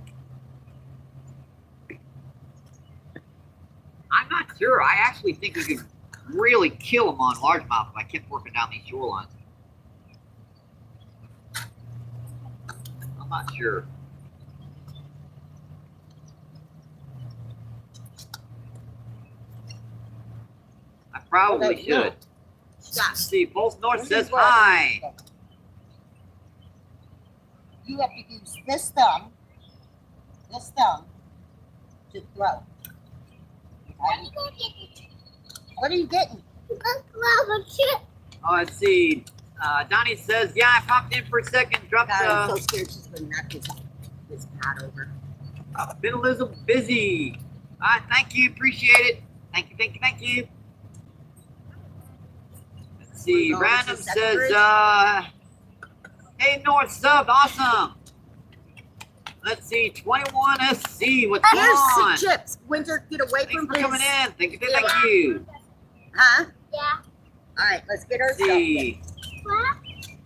I'm not sure. I actually think we could really kill them on largemouth if I kept working down these shorelines. I'm not sure. I probably should. Let's see, False North says hi. You have to use this thumb to throw. What are you getting? Oh, let's see. Donnie says, yeah, I popped in for a second. Dropped God, I'm so scared she's going to knock this pot over. been a little busy. Thank you. Appreciate it. Thank you, thank you, thank you. Let's see. Random says, hey, North sub. Awesome. Let's see. 21SC. What's going on? Here's some chips. Winter, get away Thanks from for his. coming in. Thank you, thank you. Huh? Yeah. All right, let's get our Let's stuff. see. What?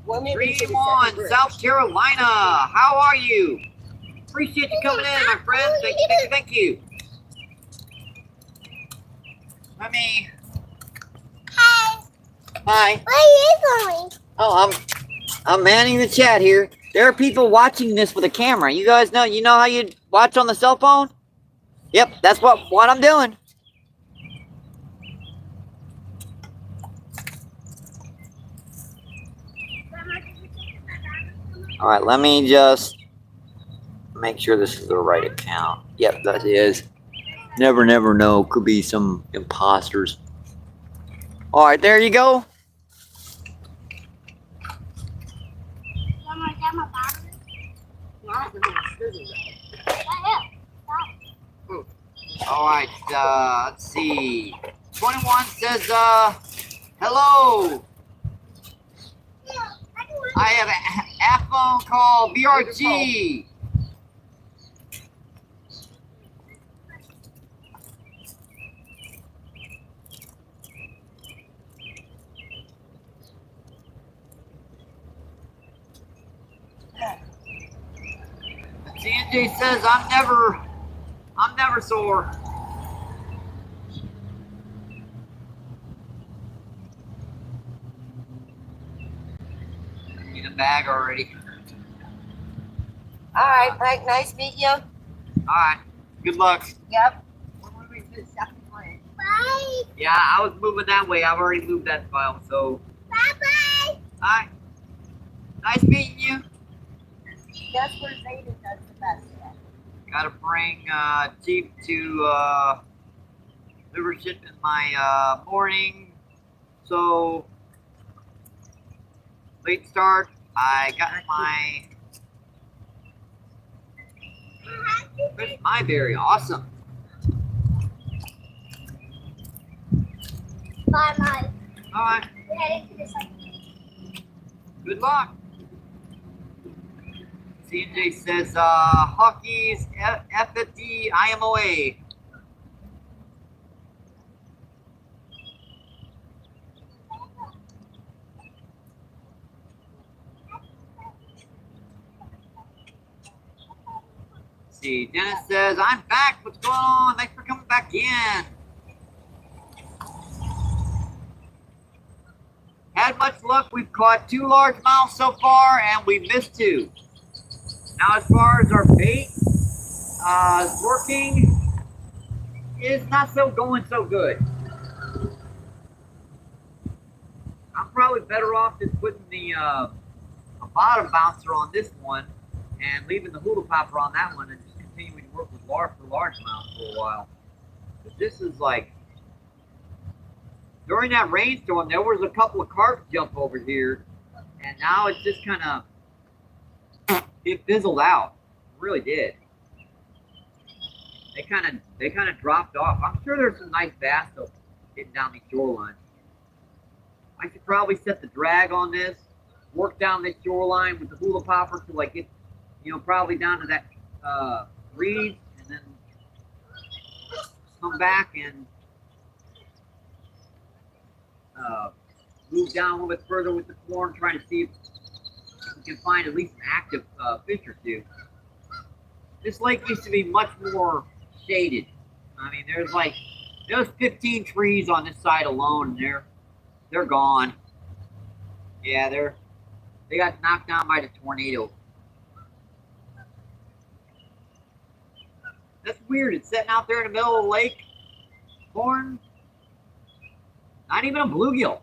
Well, maybe we should Dream on, South Carolina. How are you? Appreciate you coming in, my friend. Thank you, thank you, thank you. Let me. Hi. Hi. Where are you going? Oh, I'm manning the chat here. There are people watching this with a camera. You guys know, you know how you watch on the cell phone? Yep, that's what I'm doing. All right, let me just make sure this is the right account. Yep, that is. Never know. Could be some imposters. All right, there you go. All right, let's see. 21 says, hello. I have a phone call, BRG. CNJ says, I'm never sore. Need a bag already. All right, Mike, nice meeting you. All right, good luck. Yep. We're moving to the second one. Bye. Yeah, I was moving that way. I've already moved that file, so. Bye-bye. All right. Nice meeting you. That's where Zayden does the best at. Gotta bring Jeep to Livership in my morning. So late start. I got my berry. Awesome. Bye, Mike. All right. We're heading to the second. Good luck. CJ says hockey's FFD IMOA. See, Dennis says, I'm back. What's going on? Thanks for coming back in. Had much luck. We've caught 2 largemouth so far, and we missed 2. Now, as far as our bait working, it's not going so good. I'm probably better off just putting the a bottom bouncer on this one and leaving the hula popper on that one and just continuing to work with largemouth for a while. But this is like, during that rainstorm, there was a couple of carp jump over here, and now it's just kind of it fizzled out. It really did. They kind of dropped off. I'm sure there's some nice bass though getting down the shoreline. I should probably set the drag on this, work down this shoreline with the hula popper till I get, you know, probably down to that reed, and then come back and move down a little bit further with the corn, trying to see if we can find at least an active fish or two. This lake used to be much more shaded. I mean, there's 15 trees on this side alone, and they're gone. Yeah, they got knocked down by the tornado. That's weird. It's sitting out there in the middle of the lake. Corn. Not even a bluegill.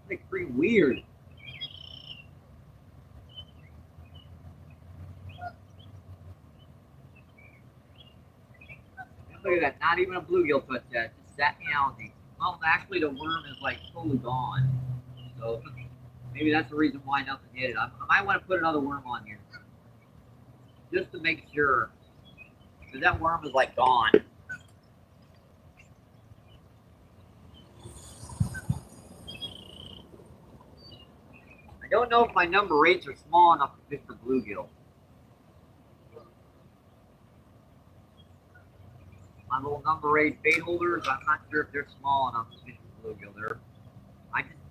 It's like pretty weird. Look at that. Not even a bluegill touched that. Just sat me on the. Well, actually, the worm is like totally gone. So maybe that's the reason why nothing hit it. I might want to put another worm on here just to make sure. Because that worm is like gone. I don't know if my number 8s are small enough to fish for bluegill. My little number 8 bait holders, I'm not sure if they're small enough to fish for bluegill.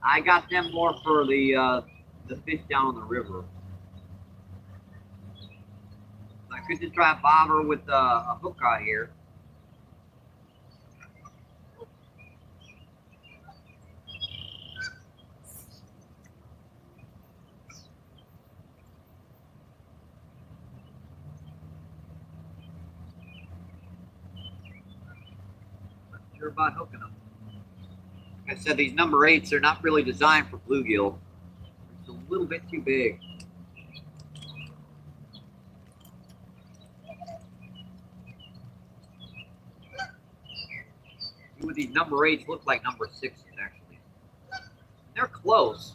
I got them more for the fish down on the river. I could just try a bobber with a hook out here. Not sure about hooking them. Like I said, these number 8s are not really designed for bluegill. It's a little bit too big. Some of these number 8s look like number 6s actually. They're close.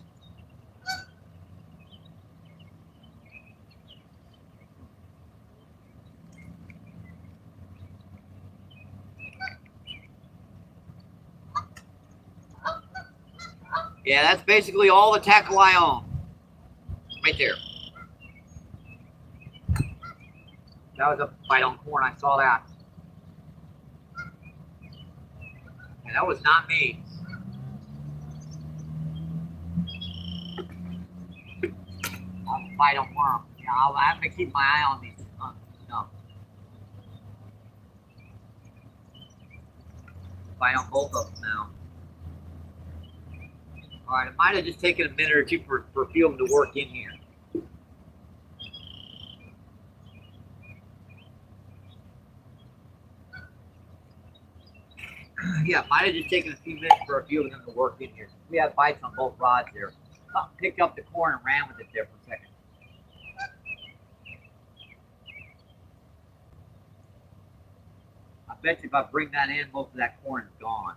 Yeah, that's basically all the tackle I own. Right there. That was a bite on corn. I saw that. And that was not me. I'll bite on worm. Yeah, I'll have to keep my eye on these. No. Bite on both of them now. All right, it might have just taken a minute or two for a few of them to work in here. Yeah, it might have just taken a few minutes for a few of them to work in here. We had bites on both rods there. Something picked up the corn and ran with it there for a second. I bet you if I bring that in, most of that corn is gone.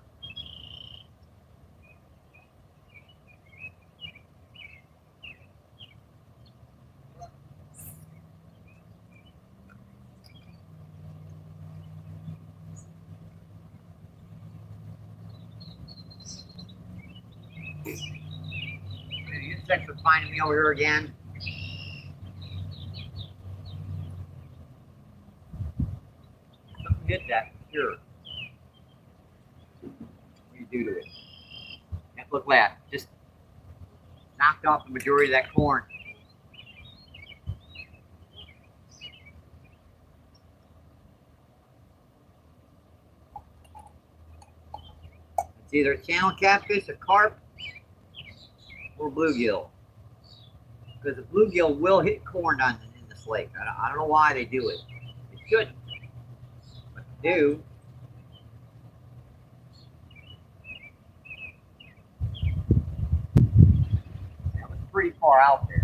The insects are finding me over here again. Something hit that, for sure. What do you do to it? And look at that. Just knocked off the majority of that corn. It's either a channel catfish, a carp, or bluegill. Because the bluegill will hit corn in this lake. I don't know why they do it. It shouldn't, but they do. That was pretty far out there.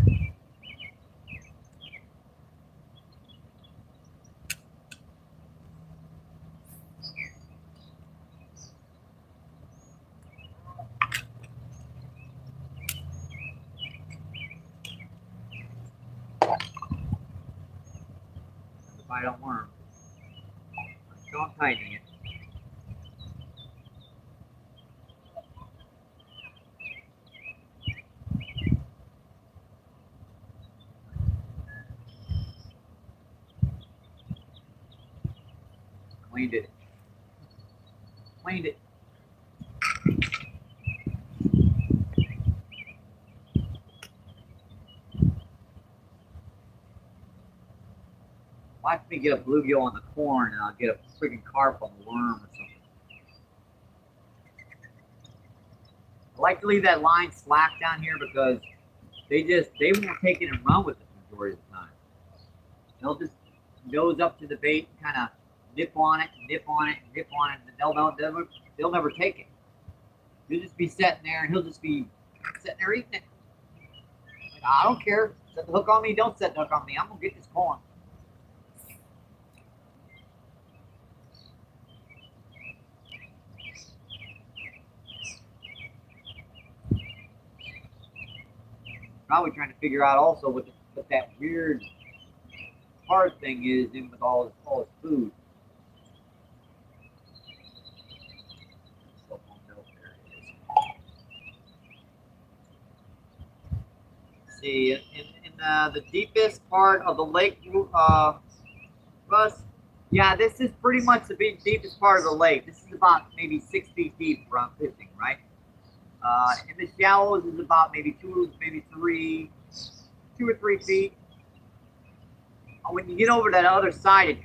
Bite on worm. So I'm tightening it. Cleaned it. Cleaned it. Watch me get a bluegill on the corn and I'll get a freaking carp on the worm or something. I like to leave that line slack down here because they won't take it and run with it the majority of the time. They'll just nose up to the bait and kind of nip on it, nip on it, nip on it, and they'll never take it. He'll just be sitting there and he'll just be sitting there eating it. Like, I don't care. Set the hook on me, don't set the hook on me. I'm gonna get this corn. Probably trying to figure out also what that weird hard thing is in with all his food. See, in the deepest part of the lake, Russ, yeah, this is pretty much the deepest part of the lake. This is about maybe 6 feet deep where I'm fishing, right? In the shallows is about maybe 2 or 3 feet. When you get over that other side, it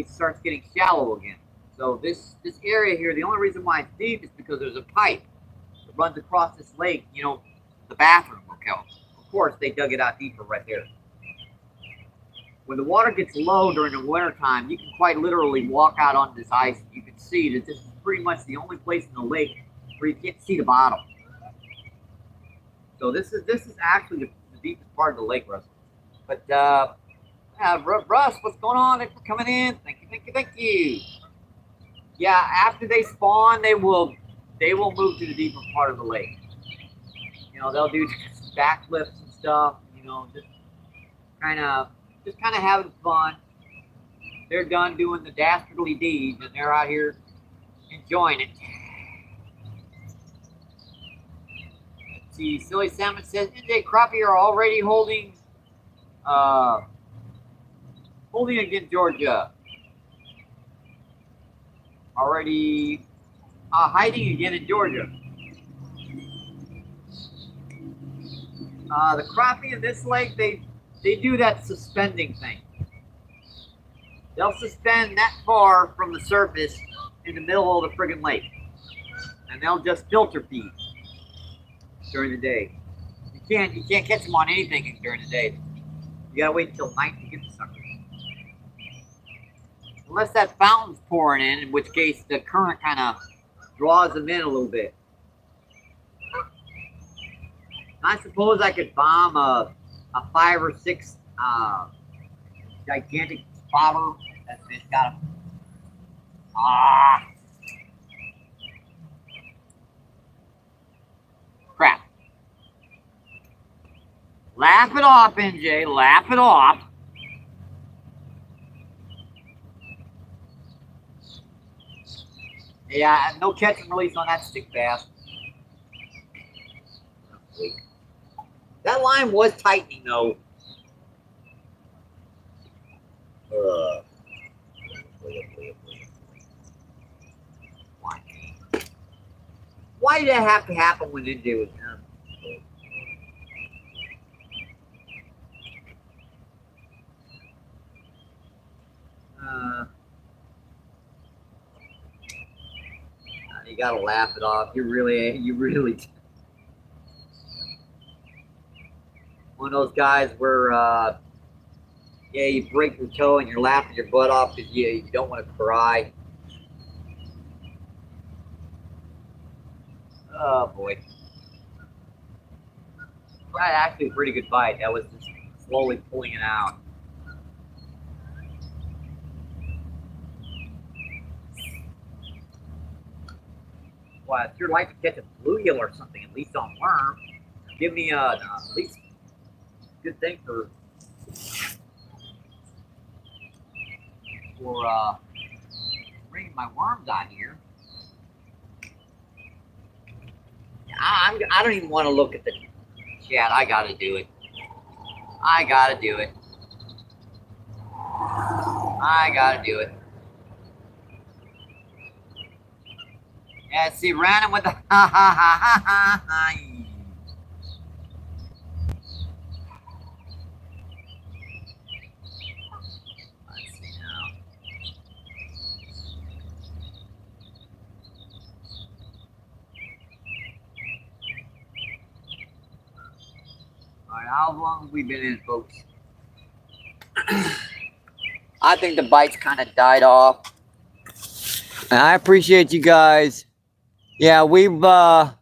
starts getting shallow again. So this area here, the only reason why it's deep is because there's a pipe that runs across this lake. You know, the bathroom, okay? Of course, they dug it out deeper right there. When the water gets low during the winter time, you can quite literally walk out on this ice. You can see that this is pretty much the only place in the lake where you can't see the bottom. So this is actually the deepest part of the lake, Russ. But Russ, what's going on? Thanks for coming in. Thank you. Yeah, after they spawn, they will move to the deeper part of the lake. You know, they'll do backflips and stuff. You know, just kind of having fun. They're done doing the dastardly deeds, and they're out here enjoying it. See, Silly Salmon says, NJ Crappie are already holding against Georgia. Already hiding again in Georgia. The crappie in this lake, they do that suspending thing. They'll suspend that far from the surface in the middle of the friggin' lake. And they'll just filter feed during the day. You can't catch them on anything during the day. You gotta wait until night to get the suckers. Unless that fountain's pouring in which case the current kind of draws them in a little bit. I suppose I could bomb a 5 or 6 gigantic spotter. That fish got him. Crap. Laugh it off, NJ. Laugh it off. Yeah, no catch and release on that stick bass. That line was tightening though. Why did that have to happen when NJ was him? You gotta laugh it off. You really. One of those guys where, yeah, you break your toe and you're laughing your butt off because you don't want to cry. Oh boy. That's actually a pretty good bite. That was just slowly pulling it out. Well, if you'd like to catch a bluegill or something, at least on worm, give me at least good thing for. for bringing my worms out here. I don't even want to look at the chat. I gotta do it. I gotta do it. I gotta do it. Yeah, see, random with the ha ha ha ha ha ha. Let's see now. Alright, how long have we been in, folks? I think the bites kind of died off. And I appreciate you guys. Yeah, we've, let's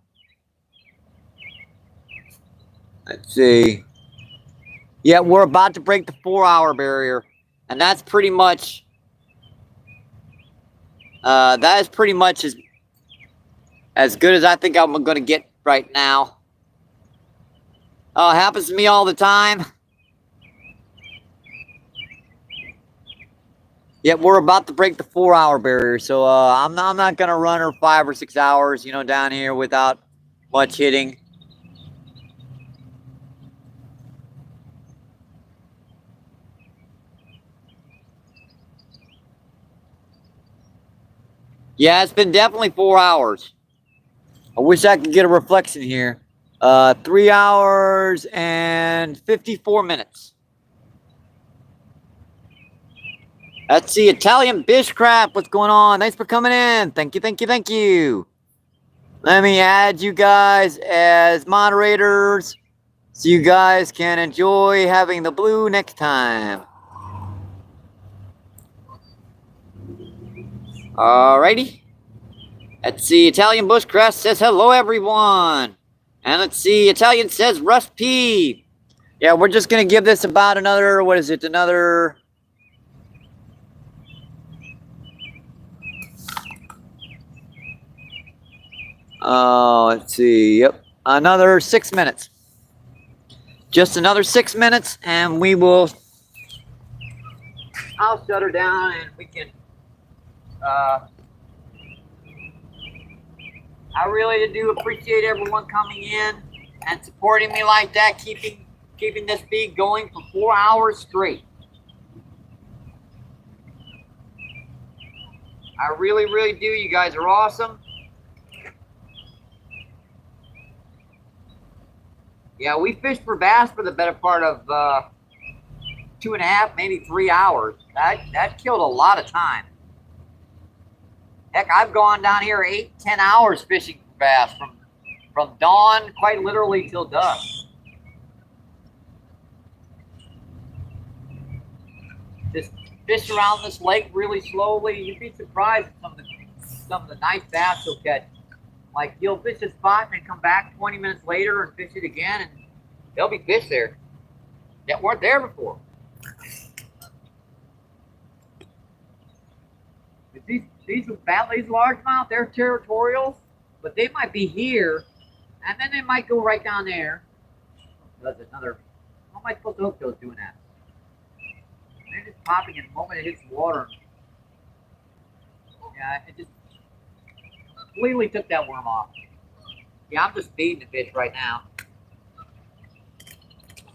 see. Yeah, we're about to break the 4-hour barrier. And that's pretty much, that is pretty much as good as I think I'm going to get right now. Oh, it happens to me all the time. Yeah, we're about to break the 4-hour barrier, so I'm not gonna run her 5 or 6 hours, you know, down here without much hitting. Yeah, it's been definitely 4 hours. I wish I could get a reflection here. 3 hours and 54 minutes. Let's see, Italian Bishcraft, what's going on? Thanks for coming in. Thank you, thank you, thank you. Let me add you guys as moderators so you guys can enjoy having the blue next time. Alrighty. Let's see, Italian Bushcraft says hello, everyone. And let's see, Italian says Russ P. Yeah, we're just going to give this about another, what is it, another... Oh, let's see. Yep. Another 6 minutes. Just another 6 minutes and we will... I'll shut her down and we can... I really do appreciate everyone coming in and supporting me like that, keeping this feed going for 4 hours straight. I really, really do. You guys are awesome. Yeah, we fished for bass for the better part of 2.5, maybe 3 hours. That killed a lot of time. Heck, I've gone down here 8, 10 hours fishing for bass from dawn, quite literally, till dusk. Just fish around this lake really slowly. You'd be surprised at some of the nice bass you'll catch. Like, you'll fish a spot and then come back 20 minutes later and fish it again, and there'll be fish there that weren't there before. These largemouth, they're territorials, but they might be here, and then they might go right down there. That's another. How am I supposed to hook those doing that? They're just popping in the moment it hits the water. Yeah, it just completely took that worm off. Yeah, I'm just feeding the fish right now.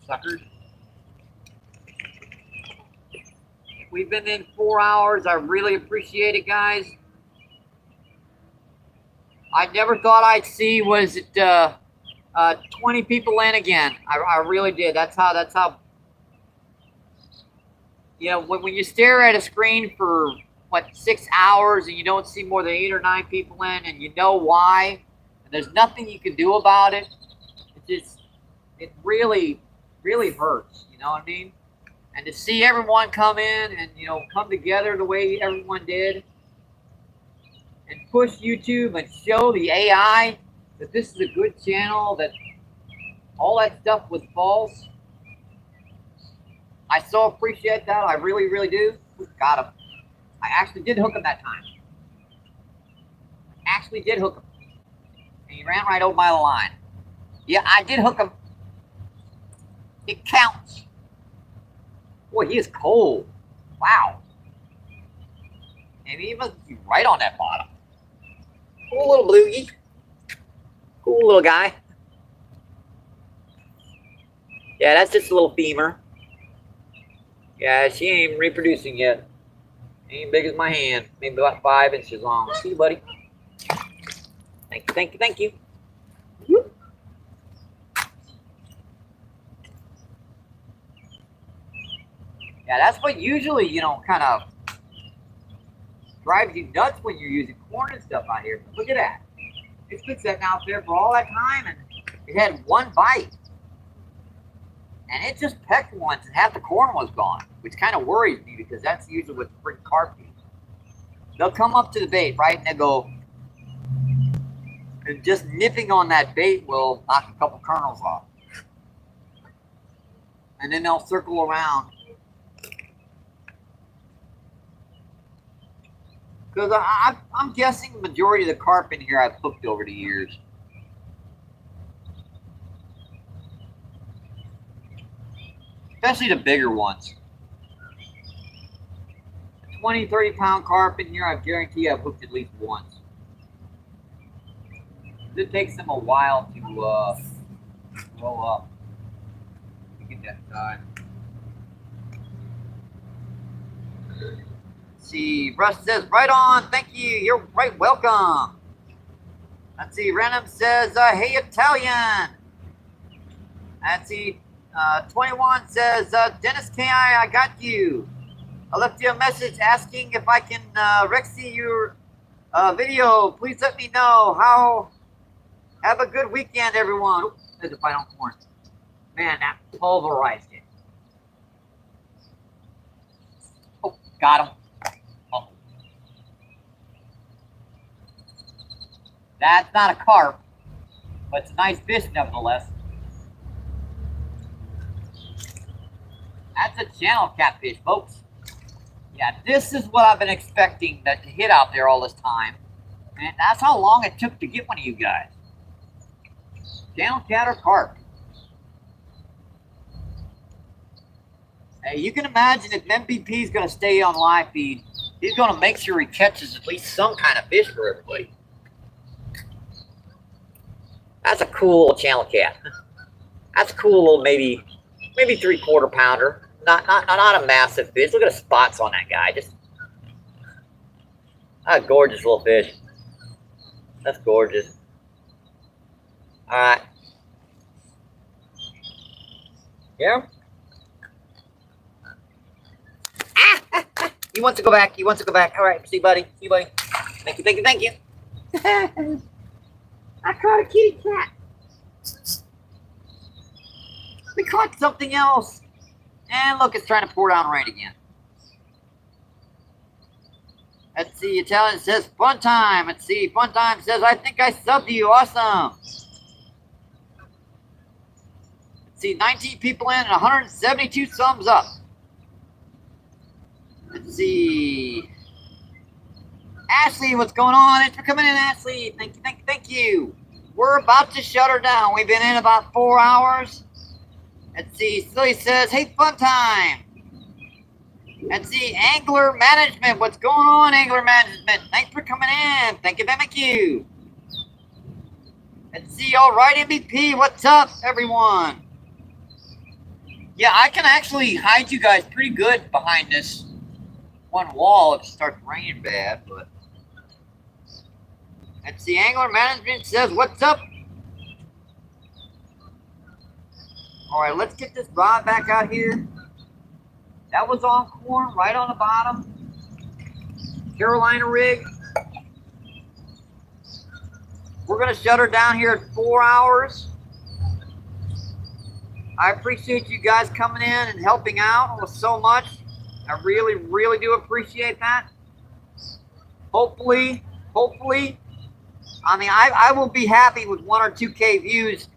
Suckers. We've been in 4 hours. I really appreciate it, guys. I never thought I'd see 20 people in again. I really did. That's how. You know, when you stare at a screen for what 6 hours and you don't see more than 8 or 9 people in, and you know why, and there's nothing you can do about it. It really hurts. You know what I mean? And to see everyone come in and, you know, come together the way everyone did and push YouTube and show the AI that this is a good channel, that all that stuff was false. I so appreciate that. I really, really do. Got him. I actually did hook him that time. Actually did hook him. And he ran right over my line. Yeah, I did hook him. It counts. Boy, he is cold. Wow. Maybe he must be right on that bottom. Cool little bluegie. Cool little guy. Yeah, that's just a little femur. Yeah, she ain't reproducing yet. Ain't big as my hand. Maybe about 5 inches long. See you, buddy. Thank you, thank you, thank you. Yeah, that's what usually, you know, kind of drives you nuts when you're using corn and stuff out here. But look at that. It's been sitting out there for all that time, and it had one bite. And it just pecked once, and half the corn was gone, which kind of worries me because that's usually what the freaking carp do. They'll come up to the bait, right, and they go, and just nipping on that bait will knock a couple kernels off. And then they'll circle around. Because I'm guessing the majority of the carp in here I've hooked over the years. Especially the bigger ones. 20, 30 pound carp in here, I guarantee I've hooked at least once. It takes them a while to grow up. Get that side. See, Russ says, right on, thank you, you're right, welcome. Let's see, Random says, hey, Italian. Let's see, 21 says, Dennis K.I., I got you. I left you a message asking if I can Rexy your video. Please let me know how. Have a good weekend, everyone. Oops, there's a bite on corn. Man, that pulverized it. Oh, got him. Oh. That's not a carp, but it's a nice fish nevertheless. That's a channel catfish, folks. Yeah, this is what I've been expecting to hit out there all this time. And that's how long it took to get one of you guys. Channel cat or carp. Hey, you can imagine if MVP is going to stay on live feed, he's going to make sure he catches at least some kind of fish for everybody. That's a cool little channel cat. That's a cool little maybe 3/4 pounder. Not a massive fish. Look at the spots on that guy. Just a gorgeous little fish. That's gorgeous. All right. Yeah. He wants to go back. He wants to go back. All right. See you, buddy. See you, buddy. Thank you. Thank you. Thank you. I caught a kitty cat. We caught something else. And look, it's trying to pour down rain again. Let's see, Italian says, fun time. Let's see, fun time says, I think I subbed you. Awesome. Let's see, 19 people in and 172 thumbs up. Let's see. Ashley, what's going on? Thanks for coming in, Ashley. Thank you, thank you, thank you. We're about to shut her down. We've been in about 4 hours. Let's see, Silly says, hey, fun time. Let's see, Angler Management. What's going on, Angler Management? Thanks for coming in. Thank you, thank you. Let's see, all right, MVP. What's up, everyone? Yeah, I can actually hide you guys pretty good behind this one wall if it starts raining bad, but let's see, Angler Management says, what's up? All right, let's get this rod back out here. That was on corn, right on the bottom. Carolina rig. We're going to shut her down here at 4 hours. I appreciate you guys coming in and helping out so much. I really, really do appreciate that. Hopefully, I mean, I will be happy with 1 or 2K views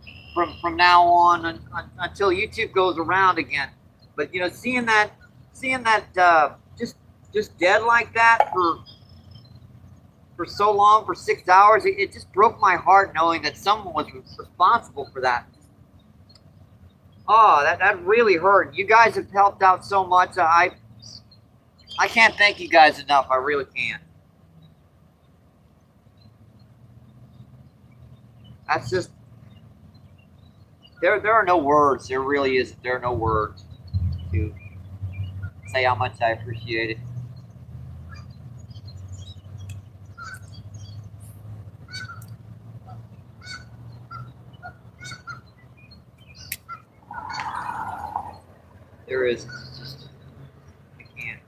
from now on until YouTube goes around again. But you know, seeing that just dead like that for so long, for 6 hours, it just broke my heart knowing that someone was responsible for that. Oh, that really hurt. You guys have helped out so much. I I can't thank you guys enough. I really can't. That's just, there are no words. There really isn't. There are no words to say how much I appreciate it. There is just, I can't.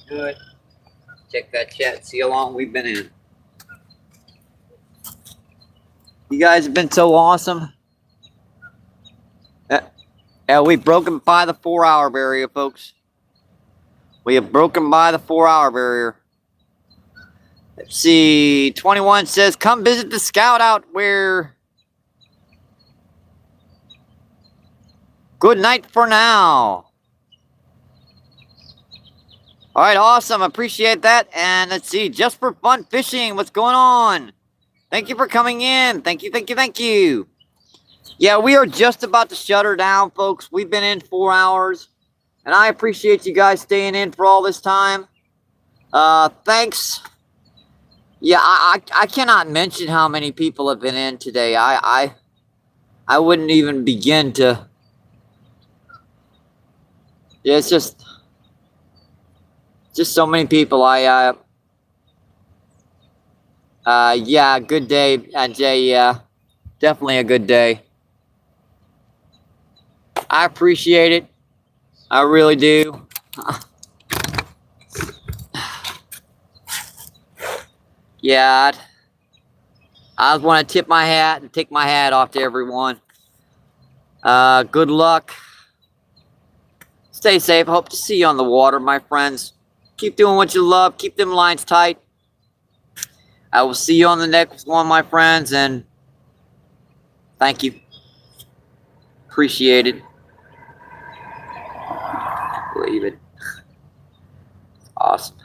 Good. Check that chat. See how long we've been in. You guys have been so awesome. We've broken by the 4-hour barrier, folks. We have broken by the 4-hour barrier. Let's see. 21 says, come visit the scout out where. Good night for now. All right, awesome. Appreciate that. And let's see. Just for fun fishing. What's going on? Thank you for coming in. Thank you, thank you, thank you. Yeah, we are just about to shut her down, folks. We've been in 4 hours. And I appreciate you guys staying in for all this time. Thanks. Yeah, I cannot mention how many people have been in today. I wouldn't even begin to. Yeah, it's just so many people. Yeah, good day, Jay. Yeah, definitely a good day. I appreciate it. I really do. Yeah, I want to tip my hat and take my hat off to everyone. Good luck. Stay safe. Hope to see you on the water, my friends. Keep doing what you love. Keep them lines tight. I will see you on the next one, my friends, and thank you. Appreciate it. Believe it. Awesome.